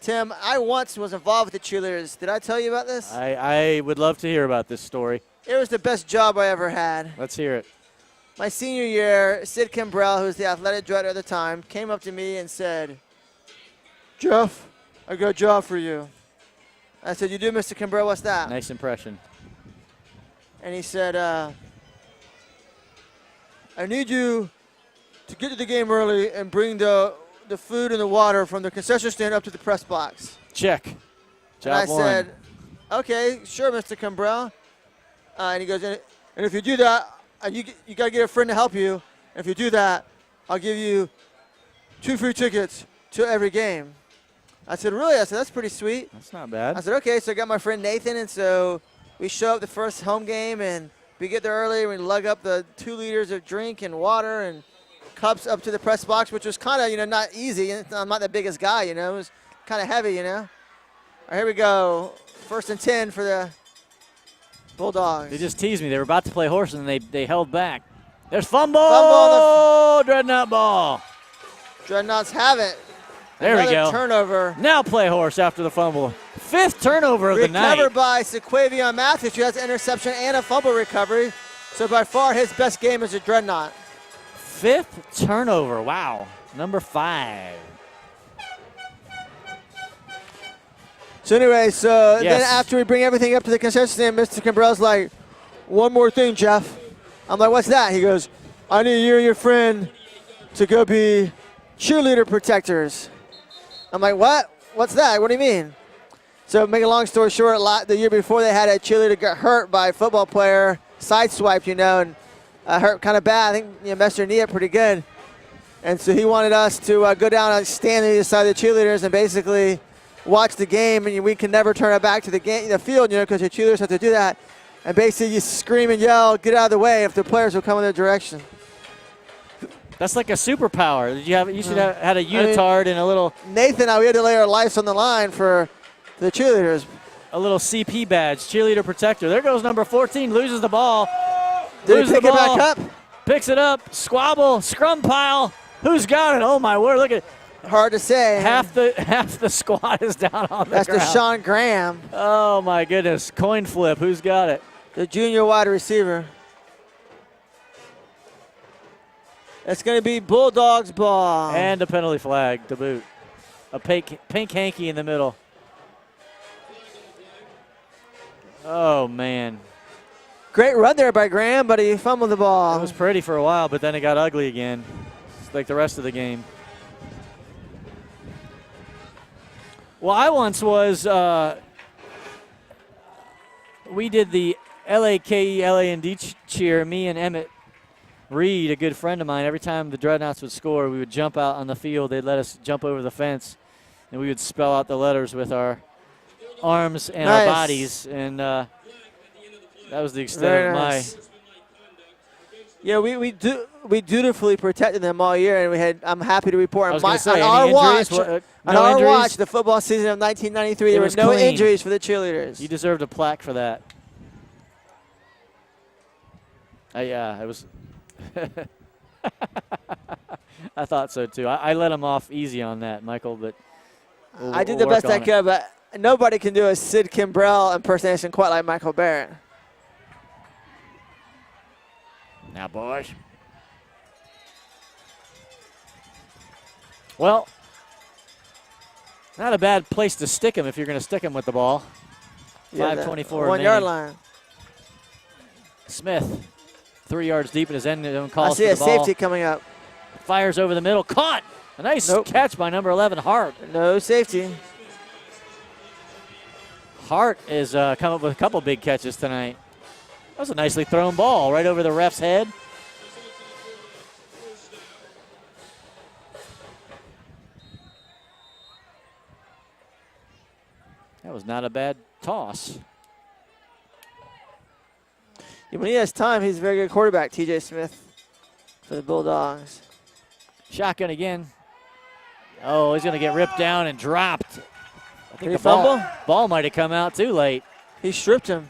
[SPEAKER 11] Tim, I once was involved with the cheerleaders. Did I tell you about this?
[SPEAKER 1] I would love to hear about this story.
[SPEAKER 11] It was the best job I ever had.
[SPEAKER 1] Let's hear it.
[SPEAKER 11] My senior year, Sid Kimbrell, who was the athletic director at the time, came up to me and said, "Jeff, I got a job for you." I said, "You do, Mr. Kimbrell? What's that?"
[SPEAKER 1] Nice impression.
[SPEAKER 11] And he said, "I need you to get to the game early and bring the food and the water from the concession stand up to the press box."
[SPEAKER 1] Check.
[SPEAKER 11] And I said, "Okay, sure, Mr. Kimbrell." And he goes, "And if you do that, you got to get a friend to help you. And if you do that, I'll give you 2 free tickets to every game." I said, "Really?" I said, "That's pretty sweet."
[SPEAKER 1] That's not bad.
[SPEAKER 11] I said, "Okay." So I got my friend Nathan, and so we show up the first home game, and we get there early, and we lug up the 2 liters of drink and water and cups up to the press box, which was kind of, not easy. I'm not the biggest guy, It was kind of heavy, All right, here we go. 1st and 10 for the Bulldogs.
[SPEAKER 1] They just teased me. They were about to play horse, and they held back. There's fumble. Dreadnought ball.
[SPEAKER 11] Dreadnoughts have it.
[SPEAKER 1] There we go.
[SPEAKER 11] Turnover.
[SPEAKER 1] Now play horse after the fumble. 5th turnover of the night.
[SPEAKER 11] Recovered by Sequavion Matthews, who has an interception and a fumble recovery. So by far his best game as a Dreadnought.
[SPEAKER 1] 5th turnover. Wow. Number 5.
[SPEAKER 11] So anyway, then after we bring everything up to the concession stand, Mr. Kimbrell's like, "One more thing, Jeff." I'm like, "What's that?" He goes, "I need you and your friend to go be cheerleader protectors." I'm like, "What? What's that? What do you mean?" So make a long story short, the year before they had a cheerleader get hurt by a football player, sideswiped, and hurt kind of bad. I think messed her knee up pretty good. And so he wanted us to go down and stand on the side of the cheerleaders and basically watch the game, and we can never turn it back to the field, because the cheerleaders have to do that. And basically you scream and yell, "Get out of the way," if the players will come in their direction.
[SPEAKER 1] That's like a superpower. You should have had a unitard and a little.
[SPEAKER 11] Nathan, we had to lay our lives on the line for the cheerleaders.
[SPEAKER 1] A little CP badge, cheerleader protector. There goes number 14, loses the ball.
[SPEAKER 11] Did he pick it back up?
[SPEAKER 1] Picks it up, squabble, scrum pile. Who's got it? Oh my word, look at it.
[SPEAKER 11] Hard to say.
[SPEAKER 1] Half the squad is down on the ground.
[SPEAKER 11] That's Deshaun Graham.
[SPEAKER 1] Oh my goodness, coin flip. Who's got it?
[SPEAKER 11] The junior wide receiver. It's going to be Bulldogs ball.
[SPEAKER 1] And a penalty flag to boot. A pink hanky in the middle. Oh man.
[SPEAKER 11] Great run there by Graham, but he fumbled the ball.
[SPEAKER 1] It was pretty for a while, but then it got ugly again. It's like the rest of the game. Well, I once was, we did the LAND cheer, me and Emmett Reed, a good friend of mine. Every time the Dreadnots would score, we would jump out on the field. They'd let us jump over the fence, and we would spell out the letters with our arms and our bodies. And that was the extent of my.
[SPEAKER 11] Yeah, we dutifully protected them all year, and I'm happy to report on our watch, the football season of 1993, there were no injuries for the cheerleaders.
[SPEAKER 1] You deserved a plaque for that. Yeah, it was. I thought so too. I let him off easy on that, Michael, but
[SPEAKER 11] I did the best I could, but nobody can do a Sid Kimbrell impersonation quite like Michael Barrett.
[SPEAKER 1] Now, boys. Well, not a bad place to stick him if you're going to stick him with the ball.
[SPEAKER 11] Yeah,
[SPEAKER 1] 5:24
[SPEAKER 11] 1 yard line.
[SPEAKER 1] Smith, 3 yards deep in his end zone, calls
[SPEAKER 11] I see
[SPEAKER 1] for
[SPEAKER 11] a
[SPEAKER 1] the ball.
[SPEAKER 11] safety coming up.
[SPEAKER 1] Fires over the middle, caught. A nice catch by number 11, Hart.
[SPEAKER 11] No safety.
[SPEAKER 1] Hart is come up with a couple big catches tonight. That was a nicely thrown ball right over the ref's head. That was not a bad toss.
[SPEAKER 11] Yeah, when he has time, he's a very good quarterback, TJ Smith, for the Bulldogs.
[SPEAKER 1] Shotgun again. Oh, he's going to get ripped down and dropped. I think
[SPEAKER 11] Did
[SPEAKER 1] the
[SPEAKER 11] he fumble?
[SPEAKER 1] Ball might have come out too late.
[SPEAKER 11] He stripped him.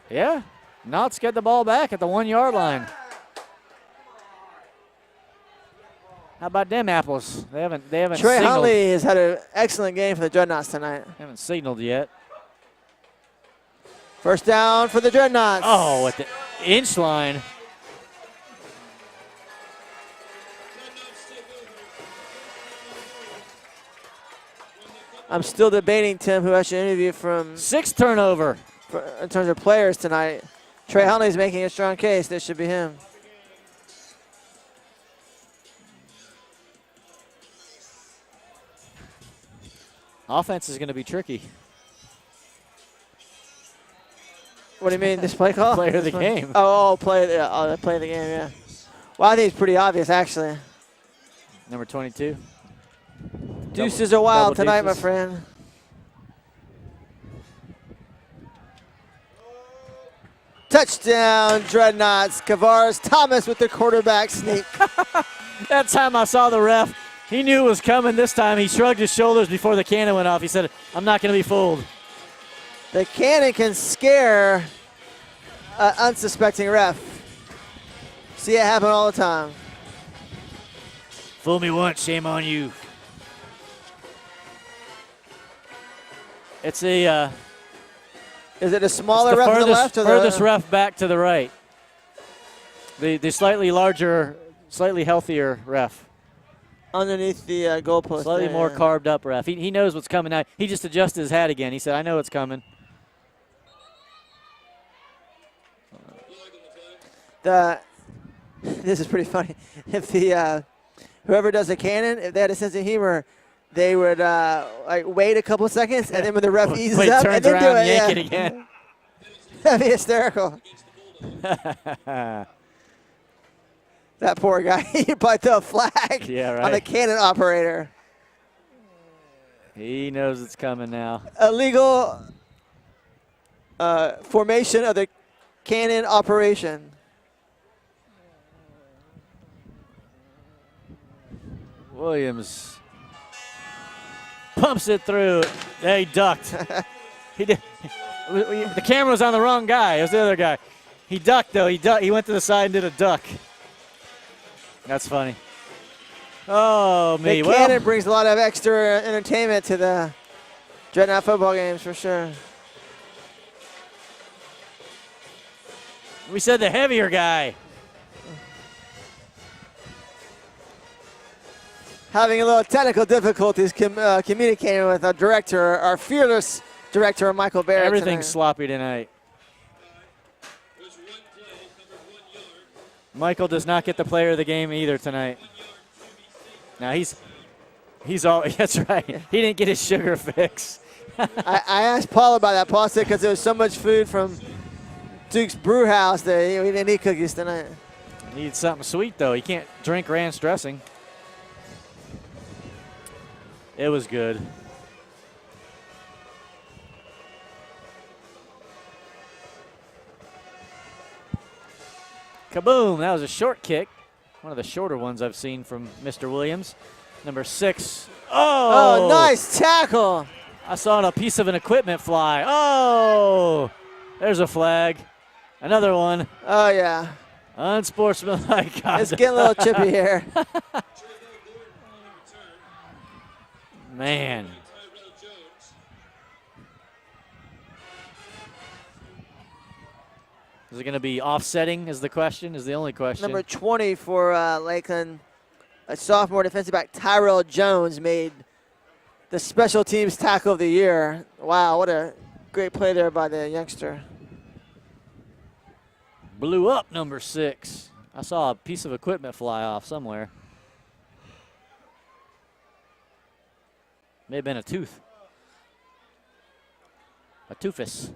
[SPEAKER 1] Yeah. Knott's get the ball back at the 1 yard line. How about them apples? They haven't
[SPEAKER 11] Trey
[SPEAKER 1] signaled.
[SPEAKER 11] Huntley has had an excellent game for the Dreadnoughts tonight.
[SPEAKER 1] Haven't signaled yet.
[SPEAKER 11] First down for the Dreadnoughts.
[SPEAKER 1] Oh, at the inch line.
[SPEAKER 11] I'm still debating, Tim, who I should interview from.
[SPEAKER 1] 6th turnover.
[SPEAKER 11] In terms of players tonight. Trey Huntley's making a strong case. This should be him.
[SPEAKER 1] Offense is going to be tricky.
[SPEAKER 11] What do you mean, this play call?
[SPEAKER 1] Player of the game.
[SPEAKER 11] Play of the game, yeah. Well, I think it's pretty obvious, actually.
[SPEAKER 1] Number 22.
[SPEAKER 11] Deuces are wild tonight,
[SPEAKER 1] deuces.
[SPEAKER 11] my friend. Touchdown, Dreadnoughts. Kavaris Thomas with the quarterback sneak.
[SPEAKER 1] That time I saw the ref, he knew it was coming this time. He shrugged his shoulders before the cannon went off. He said, I'm not going to be fooled.
[SPEAKER 11] The cannon can scare an unsuspecting ref. See it happen all the time.
[SPEAKER 1] Fool me once, shame on you. It's a...
[SPEAKER 11] Is it a smaller ref to the left? Or
[SPEAKER 1] furthest ref back to the right. The slightly larger, slightly healthier ref.
[SPEAKER 11] Underneath the goalpost.
[SPEAKER 1] Slightly more carved up ref. He knows what's coming now. He just adjusted his hat again. He said, I know what's coming.
[SPEAKER 11] This is pretty funny. If the whoever does the cannon, if they had a sense of humor, they would wait a couple seconds, and then when the ref eases up,
[SPEAKER 1] turns
[SPEAKER 11] and then
[SPEAKER 1] around
[SPEAKER 11] do it.
[SPEAKER 1] yank it again.
[SPEAKER 11] That'd be hysterical. That poor guy, he put the flag on the cannon operator.
[SPEAKER 1] He knows it's coming now.
[SPEAKER 11] Illegal formation of the cannon operation.
[SPEAKER 1] Williams pumps it through. Yeah, he ducked. He did. The camera was on the wrong guy. It was the other guy. He ducked, though. He went to the side and did a duck. That's funny. Oh, me.
[SPEAKER 11] The cannon brings a lot of extra entertainment to the Dreadnought football games, for sure.
[SPEAKER 1] We said the heavier guy.
[SPEAKER 11] Having a little technical difficulties communicating with our director, our fearless director, Michael Barrett.
[SPEAKER 1] Everything's sloppy tonight. Michael does not get the player of the game either tonight. Now he's all, that's right. He didn't get his sugar fix.
[SPEAKER 11] I asked Paul about that. Paul said because there was so much food from Duke's Brew House that we didn't eat cookies tonight.
[SPEAKER 1] Needs something sweet, though. He can't drink ranch dressing. It was good. Kaboom. That was a short kick. One of the shorter ones I've seen from Mr. Williams. Number 6. Oh,
[SPEAKER 11] nice tackle.
[SPEAKER 1] I saw a piece of an equipment fly. Oh, there's a flag. Another one.
[SPEAKER 11] Oh, yeah.
[SPEAKER 1] Unsportsmanlike.
[SPEAKER 11] It's getting a little chippy here.
[SPEAKER 1] Man. Is it going to be offsetting is the question, is the only question.
[SPEAKER 11] Number 20 for Lakeland, a sophomore defensive back, Tyrell Jones, made the special teams tackle of the year. Wow, what a great play there by the youngster.
[SPEAKER 1] Blew up number 6. I saw a piece of equipment fly off somewhere. May have been a tooth. A toothus.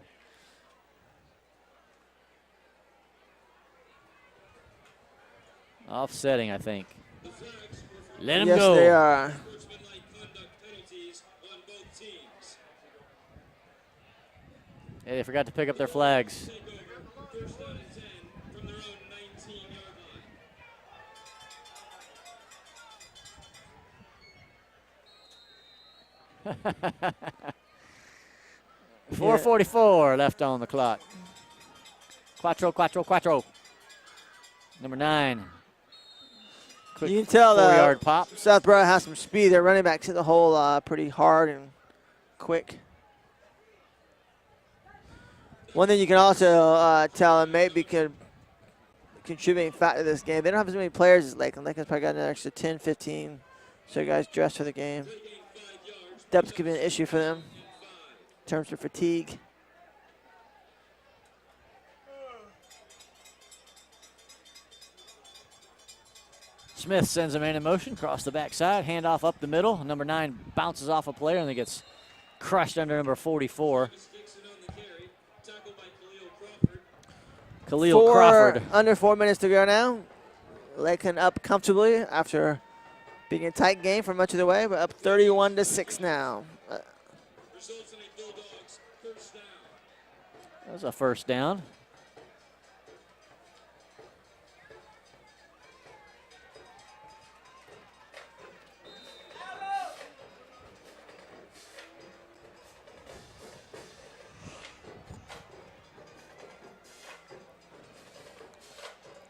[SPEAKER 1] Offsetting, I think. Let him go.
[SPEAKER 11] Yes, they are.
[SPEAKER 1] Hey, they forgot to pick up their flags. .444 left on the clock. Quattro. Number 9. Quick
[SPEAKER 11] You can tell
[SPEAKER 1] 4-yard pop.
[SPEAKER 11] South Broward has some speed. Their running backs hit the hole pretty hard and quick. One thing you can also tell and maybe could contributing factor to this game, they don't have as many players as Lakeland. Lakeland's probably got an extra 10, 15. So you guys dressed for the game. Depth could be an issue for them in terms of fatigue.
[SPEAKER 1] Smith sends a man in motion, across the backside, handoff up the middle. Number 9 bounces off a player and then gets crushed under number 44. Khalil Crawford.
[SPEAKER 11] Under 4 minutes to go now. Lakeland up comfortably after being a tight game for much of the way, but up 31-6 now.
[SPEAKER 1] That was a first down.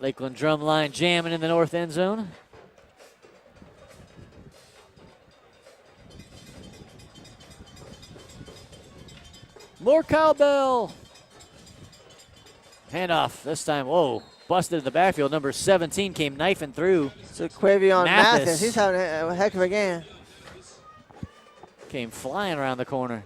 [SPEAKER 1] Lakeland drum line jamming in the north end zone. More cowbell. Handoff this time. Whoa. Busted in the backfield. Number 17 came knifing through.
[SPEAKER 11] So Quavion Mathis. He's having a heck of a game.
[SPEAKER 1] Came flying around the corner.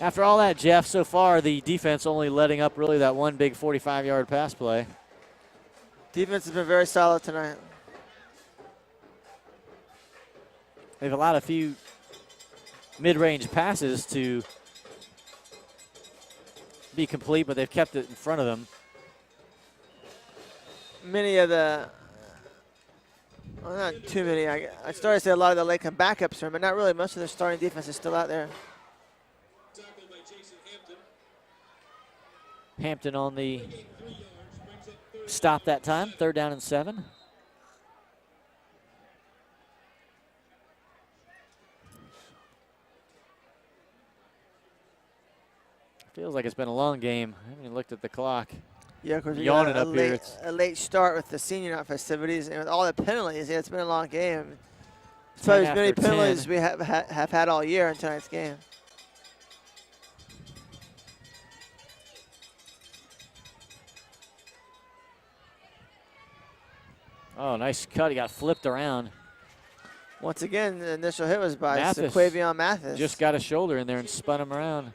[SPEAKER 1] After all that, Jeff, so far the defense only letting up really that one big 45-yard pass play.
[SPEAKER 11] Defense has been very solid tonight.
[SPEAKER 1] They've allowed a few mid-range passes to be complete, but they've kept it in front of them.
[SPEAKER 11] Many of the, well, not too many. I started to say a lot of the Lakeland backups are, but not really. Most of their starting defense is still out there.
[SPEAKER 1] Hampton on the stop that time, 3rd down and 7. Feels like it's been a long game. I haven't even looked at the clock.
[SPEAKER 11] Yeah, of course.
[SPEAKER 1] Yawning up here.
[SPEAKER 11] A late start with the senior night festivities and with all the penalties. Yeah, it's been a long game. It's probably as many penalties as we have had all year in tonight's game.
[SPEAKER 1] Oh, nice cut. He got flipped around.
[SPEAKER 11] Once again, the initial hit was by
[SPEAKER 1] Mathis.
[SPEAKER 11] Sequavion Mathis.
[SPEAKER 1] Just got a shoulder in there and spun him around.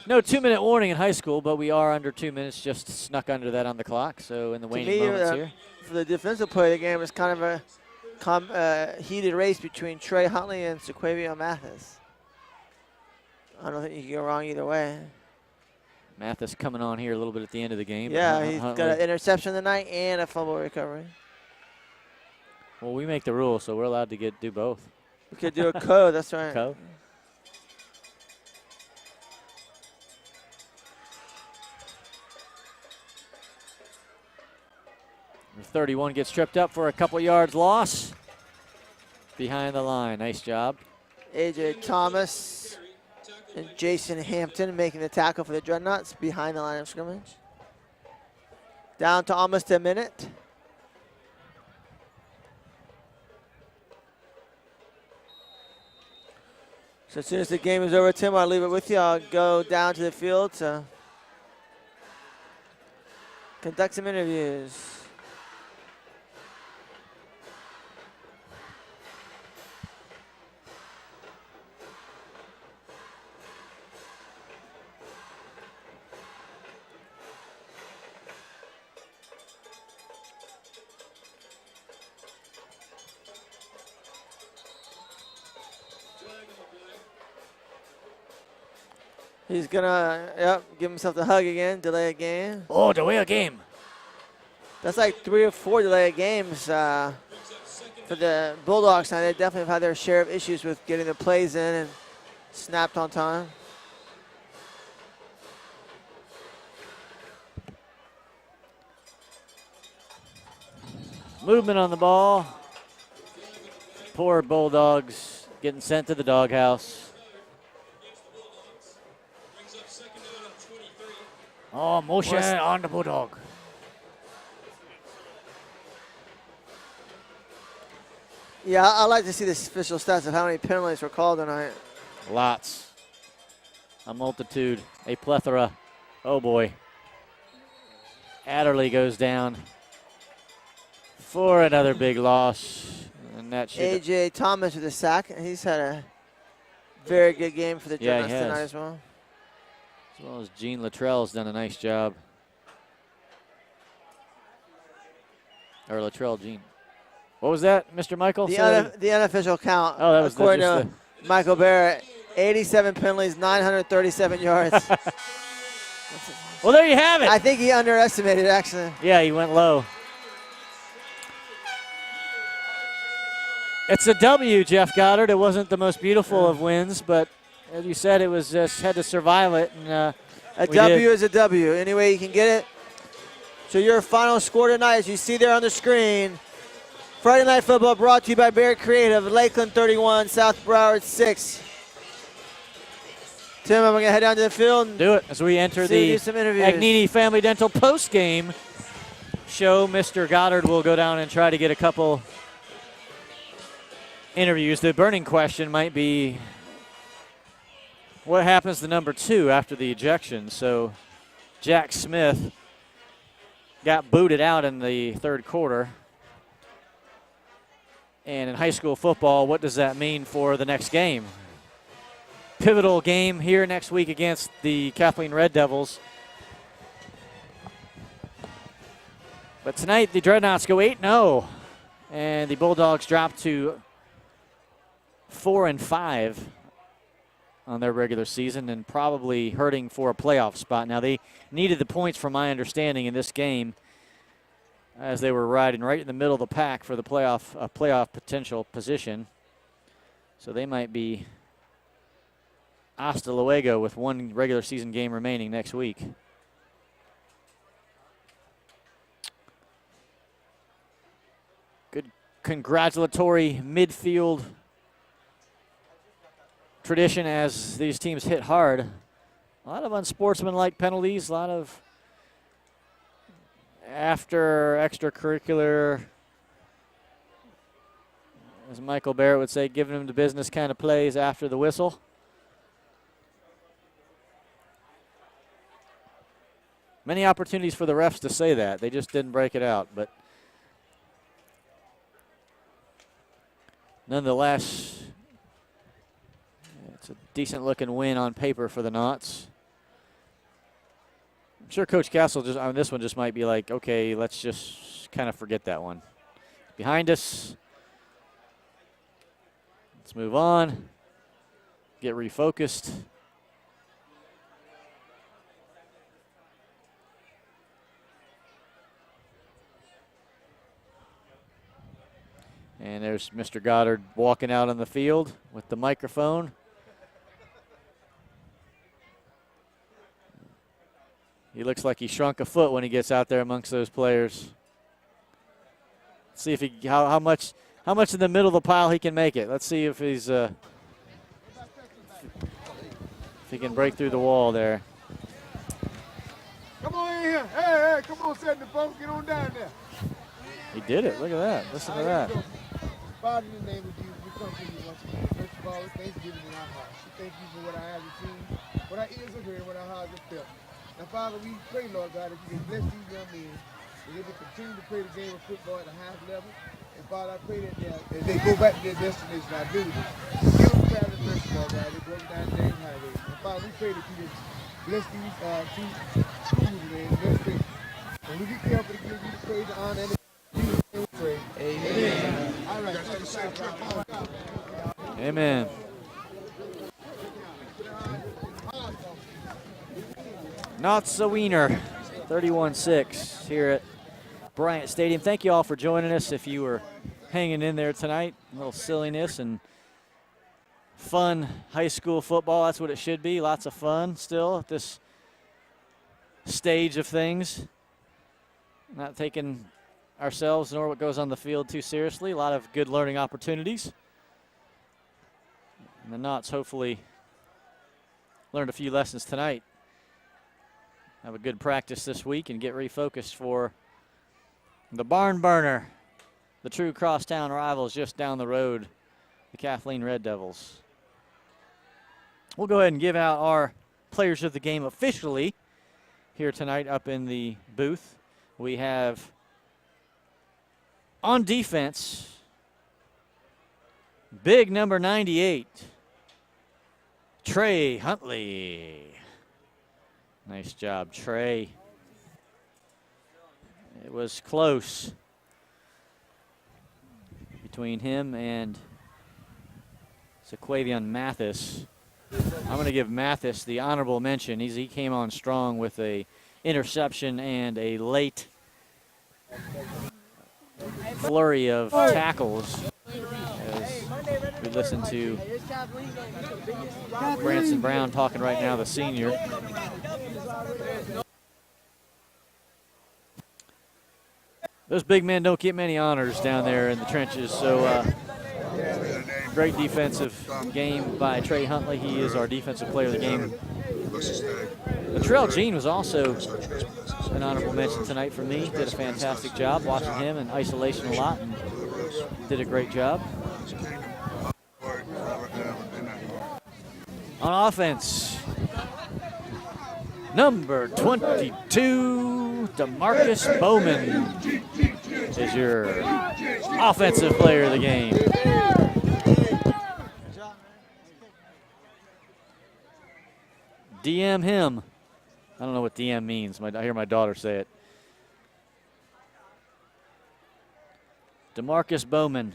[SPEAKER 1] No 2-minute warning in high school, but we are under 2 minutes. Just snuck under that on the clock. So in the waning moments here.
[SPEAKER 11] For the defensive play of the game, it's kind of a heated race between Trey Huntley and Sequavion Mathis. I don't think you can go wrong either way.
[SPEAKER 1] Mathis coming on here a little bit at the end of the game.
[SPEAKER 11] Yeah, he's got an interception tonight and a fumble recovery.
[SPEAKER 1] Well, we make the rules, so we're allowed to do both.
[SPEAKER 11] We could do a code, that's right.
[SPEAKER 1] Code. The 31 gets tripped up for a couple yards loss. Behind the line, nice job.
[SPEAKER 11] A.J. Thomas and Jason Hampton making the tackle for the Dreadnots behind the line of scrimmage. Down to almost a minute. So as soon as the game is over, Tim, I'll leave it with you. I'll go down to the field to conduct some interviews. He's gonna, give himself the hug again, delay a game.
[SPEAKER 1] Oh, delay a game.
[SPEAKER 11] That's like 3 or 4 delay games for the Bulldogs now. They definitely have had their share of issues with getting the plays in and snapped on time.
[SPEAKER 1] Movement on the ball. Poor Bulldogs getting sent to the doghouse. Oh, motion on the Bulldog.
[SPEAKER 11] Yeah, I'd like to see the official stats of how many penalties were called tonight.
[SPEAKER 1] Lots. A multitude. A plethora. Oh, boy. Adderley goes down for another big loss. And that should
[SPEAKER 11] A.J. Thomas with a sack. He's had a very good game for the Dreadnots tonight as well.
[SPEAKER 1] As well as Gene Luttrell's done a nice job. Or Luttrell Gene. What was that, Mr. Michael?
[SPEAKER 11] The unofficial count.
[SPEAKER 1] Oh, that was
[SPEAKER 11] according to Michael Barrett. 87 penalties, 937 yards.
[SPEAKER 1] Well, there you have it.
[SPEAKER 11] I think he underestimated, actually.
[SPEAKER 1] Yeah, he went low. It's a W, Jeff Goddard. It wasn't the most beautiful of wins, but as you said, it was just had to survive it. And,
[SPEAKER 11] a W is a W, any way you can get it. So your final score tonight, as you see there on the screen, Friday Night Football brought to you by Bear Creative, Lakeland 31, South Broward 6. Tim, I'm going to head down to the field and
[SPEAKER 1] do it as we enter the Agnini Family Dental post-game show. Mr. Goddard will go down and try to get a couple interviews. The burning question might be what happens to number 2 after the ejection. So Jack Smith got booted out in the third quarter. And in high school football, what does that mean for the next game? Pivotal game here next week against the Kathleen Red Devils. But tonight the Dreadnoughts go 8-0, and the Bulldogs drop to 4-5 on their regular season and probably hurting for a playoff spot. Now, they needed the points, from my understanding, in this game as they were riding right in the middle of the pack for the playoff potential position. So they might be hasta luego with one regular season game remaining next week. Good congratulatory midfield tradition as these teams hit hard. A lot of unsportsmanlike penalties, a lot of after extracurricular, as Michael Barrett would say, giving them the business kind of plays after the whistle. Many opportunities for the refs to say that. They just didn't break it out. But nonetheless, it's a decent-looking win on paper for the Knots. I'm sure Coach Castle just on this one just might be like, okay, let's just kind of forget that one. Behind us. Let's move on. Get refocused. And there's Mr. Goddard walking out on the field with the microphone. He looks like he shrunk a foot when he gets out there amongst those players. Let's see if he how much in the middle of the pile he can make it. Let's see if he's if he can break through the wall there.
[SPEAKER 9] Come on in here. Hey, come on, set the boat. Get on down there.
[SPEAKER 1] He did it. Look at that. Listen to that.
[SPEAKER 9] Father, in the name of Jesus, we come to you once again. First of all, thanksgiving in our hearts. We thank you for what our eyes have seen, what our ears have heard, what our hearts have felt. Now, Father, we pray, Lord God, that you can bless these young men, that they will continue to play the game of football at the highest level. And, Father, I pray that they go back to their destination, our duty. Give them traveling mercy, Lord God. They go down the James Highway. And, Father, we pray that you can bless these two schools, man. Bless them. And we be careful to give you the praise, the honor, and the Amen. All right.
[SPEAKER 1] Amen. Knots a wiener, 31-6 here at Bryant Stadium. Thank you all for joining us. If you were hanging in there tonight, a little silliness and fun high school football. That's what it should be. Lots of fun still at this stage of things. Not taking ourselves nor what goes on the field too seriously. A lot of good learning opportunities. And the Knots hopefully learned a few lessons tonight. Have a good practice this week and get refocused for the barn burner, the true crosstown rivals just down the road, the Kathleen Red Devils. We'll go ahead and give out our players of the game officially here tonight up in the booth. We have on defense, big number 98, Trey Huntley. Nice job, Trey. It was close between him and Sequavion Mathis. I'm going to give Mathis the honorable mention. He came on strong with a interception and a late flurry of tackles as we listen to Branson Brown talking right now, the senior. Those big men don't get many honors down there in the trenches, so great defensive game by Trey Huntley. He is our defensive player of the game. Latrell Jean was also an honorable mention tonight for me. Did a fantastic job watching him in isolation a lot and did a great job. On offense, number 22, DeMarcus Bowman is your offensive player of the game. DM him. I don't know what DM means. I hear my daughter say it. DeMarcus Bowman.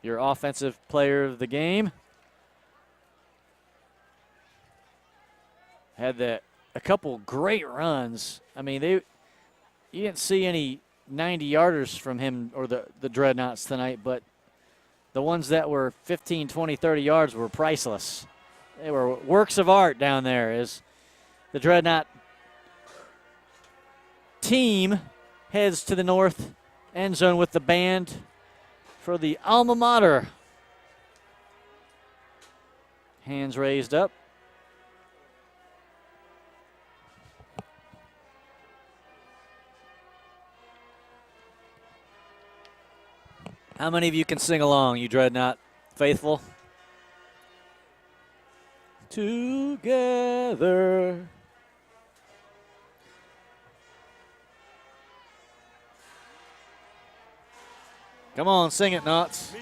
[SPEAKER 1] Your offensive player of the game. Had a couple great runs. I mean, you didn't see any 90-yarders from him or the Dreadnots tonight, but the ones that were 15, 20, 30 yards were priceless. They were works of art down there as the Dreadnought team heads to the north end zone with the band for the alma mater. Hands raised up. How many of you can sing along, you Dreadnought faithful? Together. Come on, sing it, Knots.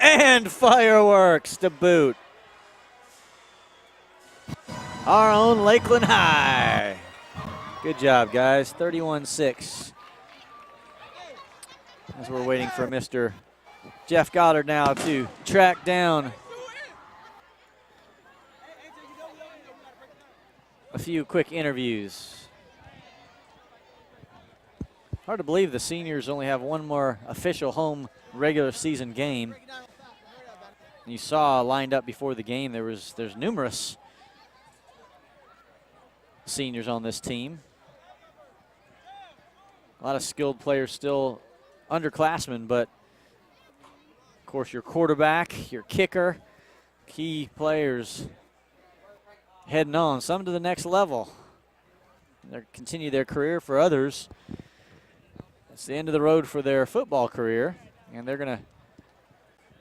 [SPEAKER 1] And fireworks to boot. Our own Lakeland High. Good job, guys. 31-6. As we're waiting for Mr. Jeff Goddard now to track down a few quick interviews. Hard to believe the seniors only have one more official home regular season game. You saw lined up before the game, there's numerous seniors on this team. A lot of skilled players still underclassmen, but of course your quarterback, your kicker, key players heading on, some to the next level. They continue their career. For others, it's the end of the road for their football career, and they're going to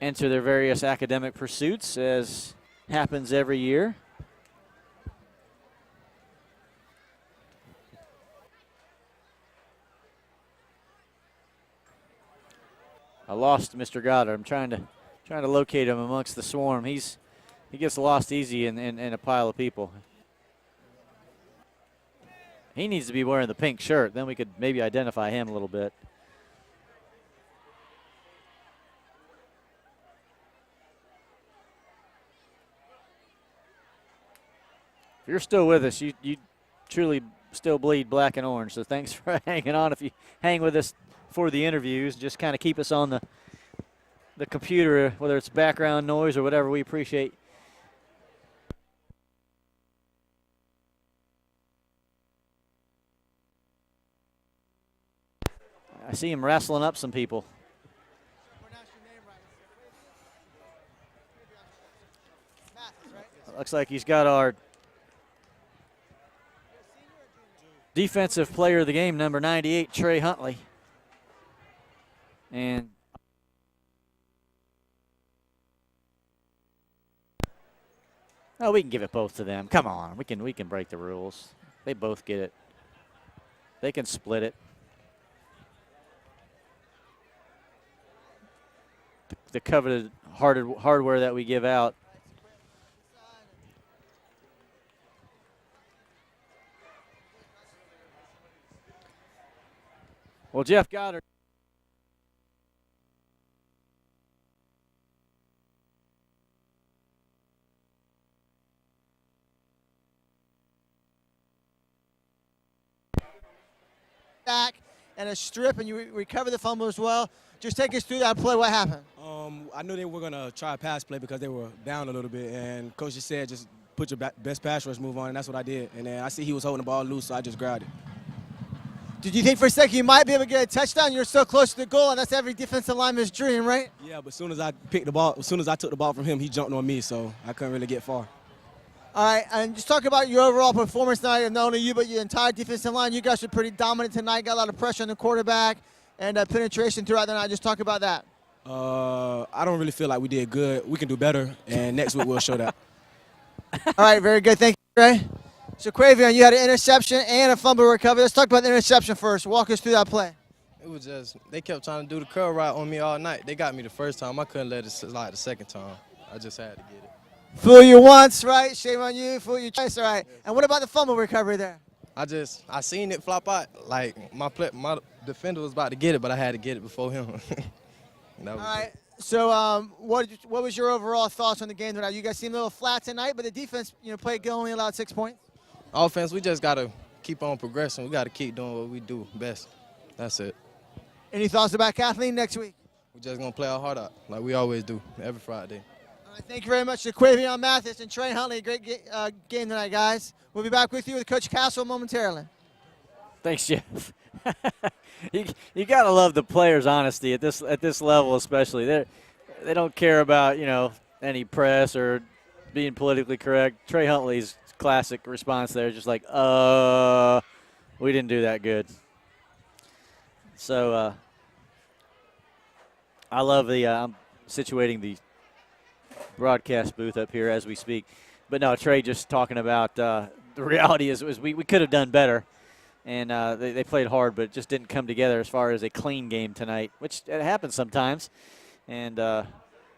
[SPEAKER 1] enter their various academic pursuits, as happens every year. I lost Mr. Goddard. I'm trying to locate him amongst the swarm. He gets lost easy in a pile of people. He needs to be wearing the pink shirt. Then we could maybe identify him a little bit. If you're still with us, you truly still bleed black and orange. So thanks for hanging on. If you hang with us for the interviews, just kind of keep us on the computer, whether it's background noise or whatever, we appreciate. I see him wrestling up some people. Looks like he's got our defensive player of the game, number 98, Trey Huntley. And oh, we can give it both to them. Come on, we can break the rules. They both get it. They can split it. The coveted hardware that we give out. Well, Jeff Goddard.
[SPEAKER 11] Back and a strip, and you recover the fumble as well. Just take us through that play. What happened?
[SPEAKER 13] I knew they were going to try a pass play because they were down a little bit, and Coach just said just put your best pass rush move on, and that's what I did. And then I see he was holding the ball loose, so I just grabbed it.
[SPEAKER 11] Did you think for a second you might be able to get a touchdown? You're so close to the goal, and that's every defensive lineman's dream, right?
[SPEAKER 13] Yeah, but as soon as I picked the ball, as soon as I took the ball from him, he jumped on me, so I couldn't really get far.
[SPEAKER 11] All right, and just talk about your overall performance tonight, and not only you, but your entire defensive line. You guys were pretty dominant tonight, got a lot of pressure on the quarterback, and penetration throughout the night. Just talk about that.
[SPEAKER 13] I don't really feel like we did good. We can do better, and next week we'll show that.
[SPEAKER 11] All right, very good. Thank you, Trey. So, Quavion, you had an interception and a fumble recovery. Let's talk about the interception first. Walk us through that play.
[SPEAKER 14] It was just, they kept trying to do the curl route on me all night. They got me the first time. I couldn't let it slide the second time. I just had to get it.
[SPEAKER 11] Fool you once, right? Shame on you. Fool you twice, all right. And what about the fumble recovery there?
[SPEAKER 14] I seen it flop out. Like, my defender was about to get it, but I had to get it before him.
[SPEAKER 11] All right. So what was your overall thoughts on the game tonight? You guys seemed a little flat tonight, but the defense, played good, only allowed 6 points.
[SPEAKER 14] Offense, we just got to keep on progressing. We got to keep doing what we do best. That's it.
[SPEAKER 11] Any thoughts about Kathleen next week?
[SPEAKER 14] We're just going to play our heart out like we always do every Friday.
[SPEAKER 11] All right, thank you very much to Quavion Mathis and Trey Huntley. Great game tonight, guys. We'll be back with you with Coach Castle momentarily.
[SPEAKER 1] Thanks, Jeff. You got to love the players' honesty at this level, especially. They don't care about any press or being politically correct. Trey Huntley's classic response there is just like, we didn't do that good. So I love I'm situating the broadcast booth up here as we speak. But no, Trey just talking about the reality is we could have done better. and they played hard, but it just didn't come together as far as a clean game tonight, which it happens sometimes. And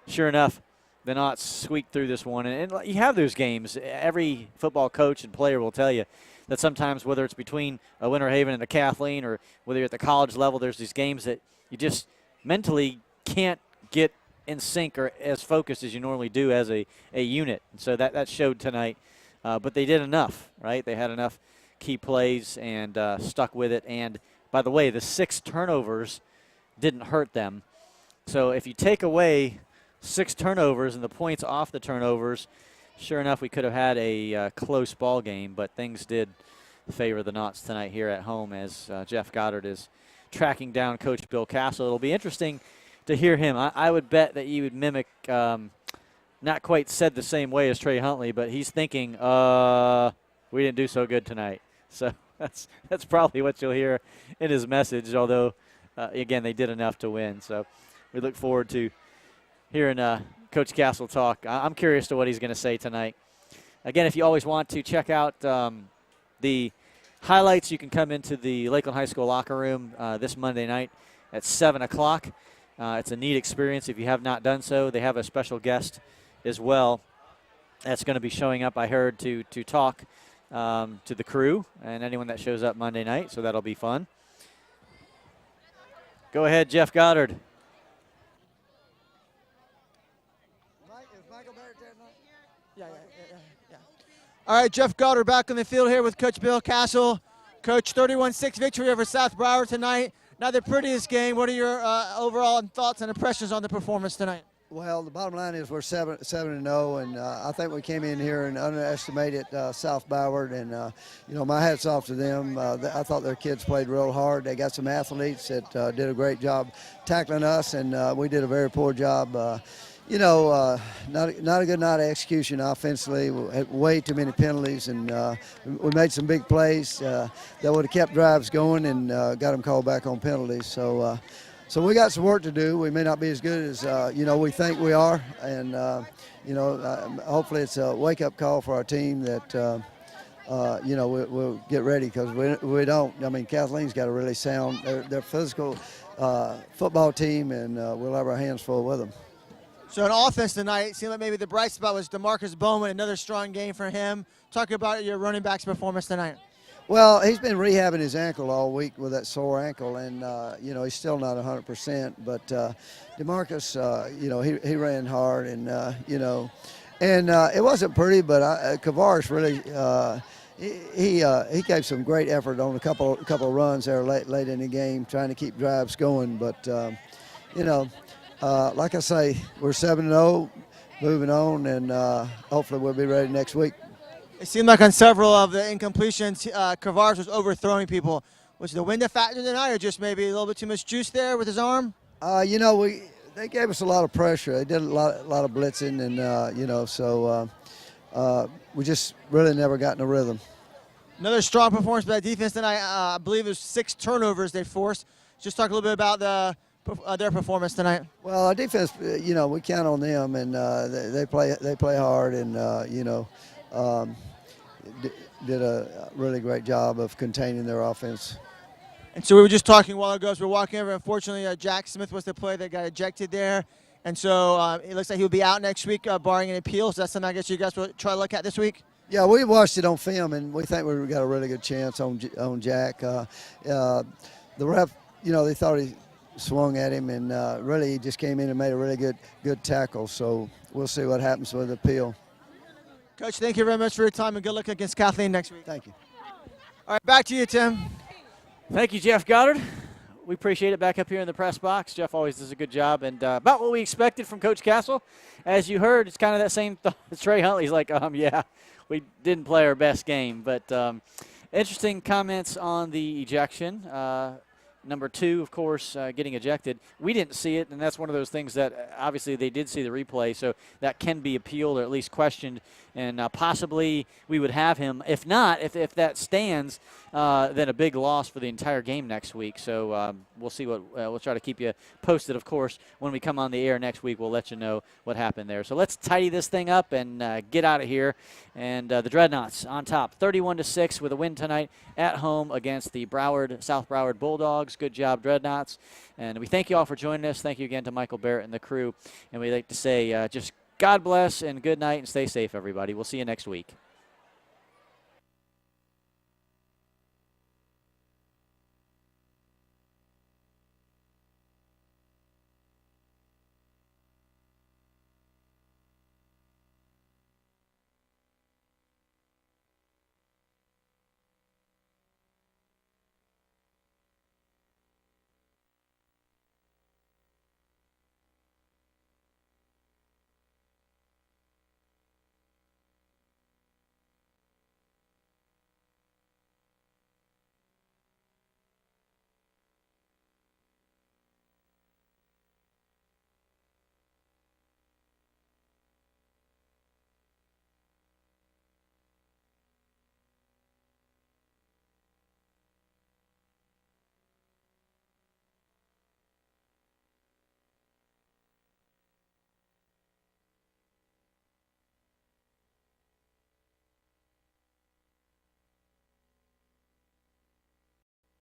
[SPEAKER 1] sure enough, the Knots squeaked through this one. And you have those games. Every football coach and player will tell you that sometimes, whether it's between a Winter Haven and a Kathleen, or whether you're at the college level, there's these games that you just mentally can't get in sync or as focused as you normally do as a unit. And so that showed tonight. But they did enough, right? They had enough key plays and stuck with it. And, by the way, the 6 turnovers didn't hurt them. So if you take away 6 turnovers and the points off the turnovers, sure enough, we could have had a close ball game, but things did favor the Knots tonight here at home as Jeff Goddard is tracking down Coach Bill Castle. It'll be interesting to hear him. I would bet that you would mimic, not quite said the same way as Trey Huntley, but he's thinking, we didn't do so good tonight. So that's probably what you'll hear in his message, although, again, they did enough to win. So we look forward to hearing Coach Castle talk. I'm curious to what he's going to say tonight. Again, if you always want to check out the highlights, you can come into the Lakeland High School locker room this Monday night at 7 o'clock. It's a neat experience if you have not done so. They have a special guest as well that's going to be showing up, I heard, to talk to the crew and anyone that shows up Monday night, so that'll be fun. Go ahead, Jeff Goddard.
[SPEAKER 11] All right, Jeff Goddard back on the field here with Coach Bill Castle. Coach, 31-6 victory over South Broward tonight. Not the prettiest game. What are your overall thoughts and impressions on the performance tonight?
[SPEAKER 15] Well, the bottom line is we're 7-0, and I think we came in here and underestimated South Broward, and my hat's off to them. I thought their kids played real hard. They got some athletes that did a great job tackling us, and we did a very poor job. Not a good night of execution offensively. We had way too many penalties, and we made some big plays that would have kept drives going and got them called back on penalties. So we got some work to do. We may not be as good as we think we are, and hopefully it's a wake-up call for our team that we'll get ready, because we don't. I mean, Kathleen's got a really sound, they're physical football team, and we'll have our hands full with them.
[SPEAKER 11] So on offense tonight, it seemed like maybe the bright spot was DeMarcus Bowman, another strong game for him. Talk about your running back's performance tonight.
[SPEAKER 15] Well, he's been rehabbing his ankle all week with that sore ankle, and, he's still not 100%. But DeMarcus, he ran hard, and, it wasn't pretty, but Kavaris really he gave some great effort on a couple of runs there late in the game, trying to keep drives going. But, like I say, we're 7-0, moving on, and hopefully we'll be ready next week.
[SPEAKER 11] It seemed like on several of the incompletions, Kavaris was overthrowing people. Was the wind a factor tonight, or just maybe a little bit too much juice there with his arm?
[SPEAKER 15] They gave us a lot of pressure. They did a lot of blitzing, and we just really never got in a rhythm.
[SPEAKER 11] Another strong performance by the defense tonight. I believe it was 6 turnovers they forced. Just talk a little bit about their performance tonight.
[SPEAKER 15] Well, our defense, we count on them, and they play hard, and did a really great job of containing their offense.
[SPEAKER 11] And so we were just talking a while ago as we were walking over. Unfortunately, Jack Smith was the player that got ejected there. And so it looks like he'll be out next week, barring an appeal. So that's something I guess you guys will try to look at this week?
[SPEAKER 15] Yeah, we watched it on film, and we think we got a really good chance on Jack. The ref, they thought he swung at him, and really he just came in and made a really good tackle. So we'll see what happens with the appeal.
[SPEAKER 11] Coach, thank you very much for your time, and good luck against Kathleen next week.
[SPEAKER 15] Thank you.
[SPEAKER 11] All right, back to you, Tim.
[SPEAKER 1] Thank you, Jeff Goddard. We appreciate it back up here in the press box. Jeff always does a good job, and about what we expected from Coach Castle. As you heard, it's kind of that same thought as Trey Huntley's like, yeah, we didn't play our best game. But interesting comments on the ejection. Number 2, of course, getting ejected. We didn't see it, and that's one of those things that obviously they did see the replay, so that can be appealed or at least questioned and possibly we would have him. If not, if that stands, then a big loss for the entire game next week. So we'll see what we'll try to keep you posted, of course. When we come on the air next week, we'll let you know what happened there. So let's tidy this thing up and get out of here. And the Dreadnots on top, 31-6 with a win tonight at home against the South Broward Bulldogs. Good job, Dreadnots. And we thank you all for joining us. Thank you again to Michael Barrett and the crew. And we'd like to say just God bless and good night and stay safe, everybody. We'll see you next week.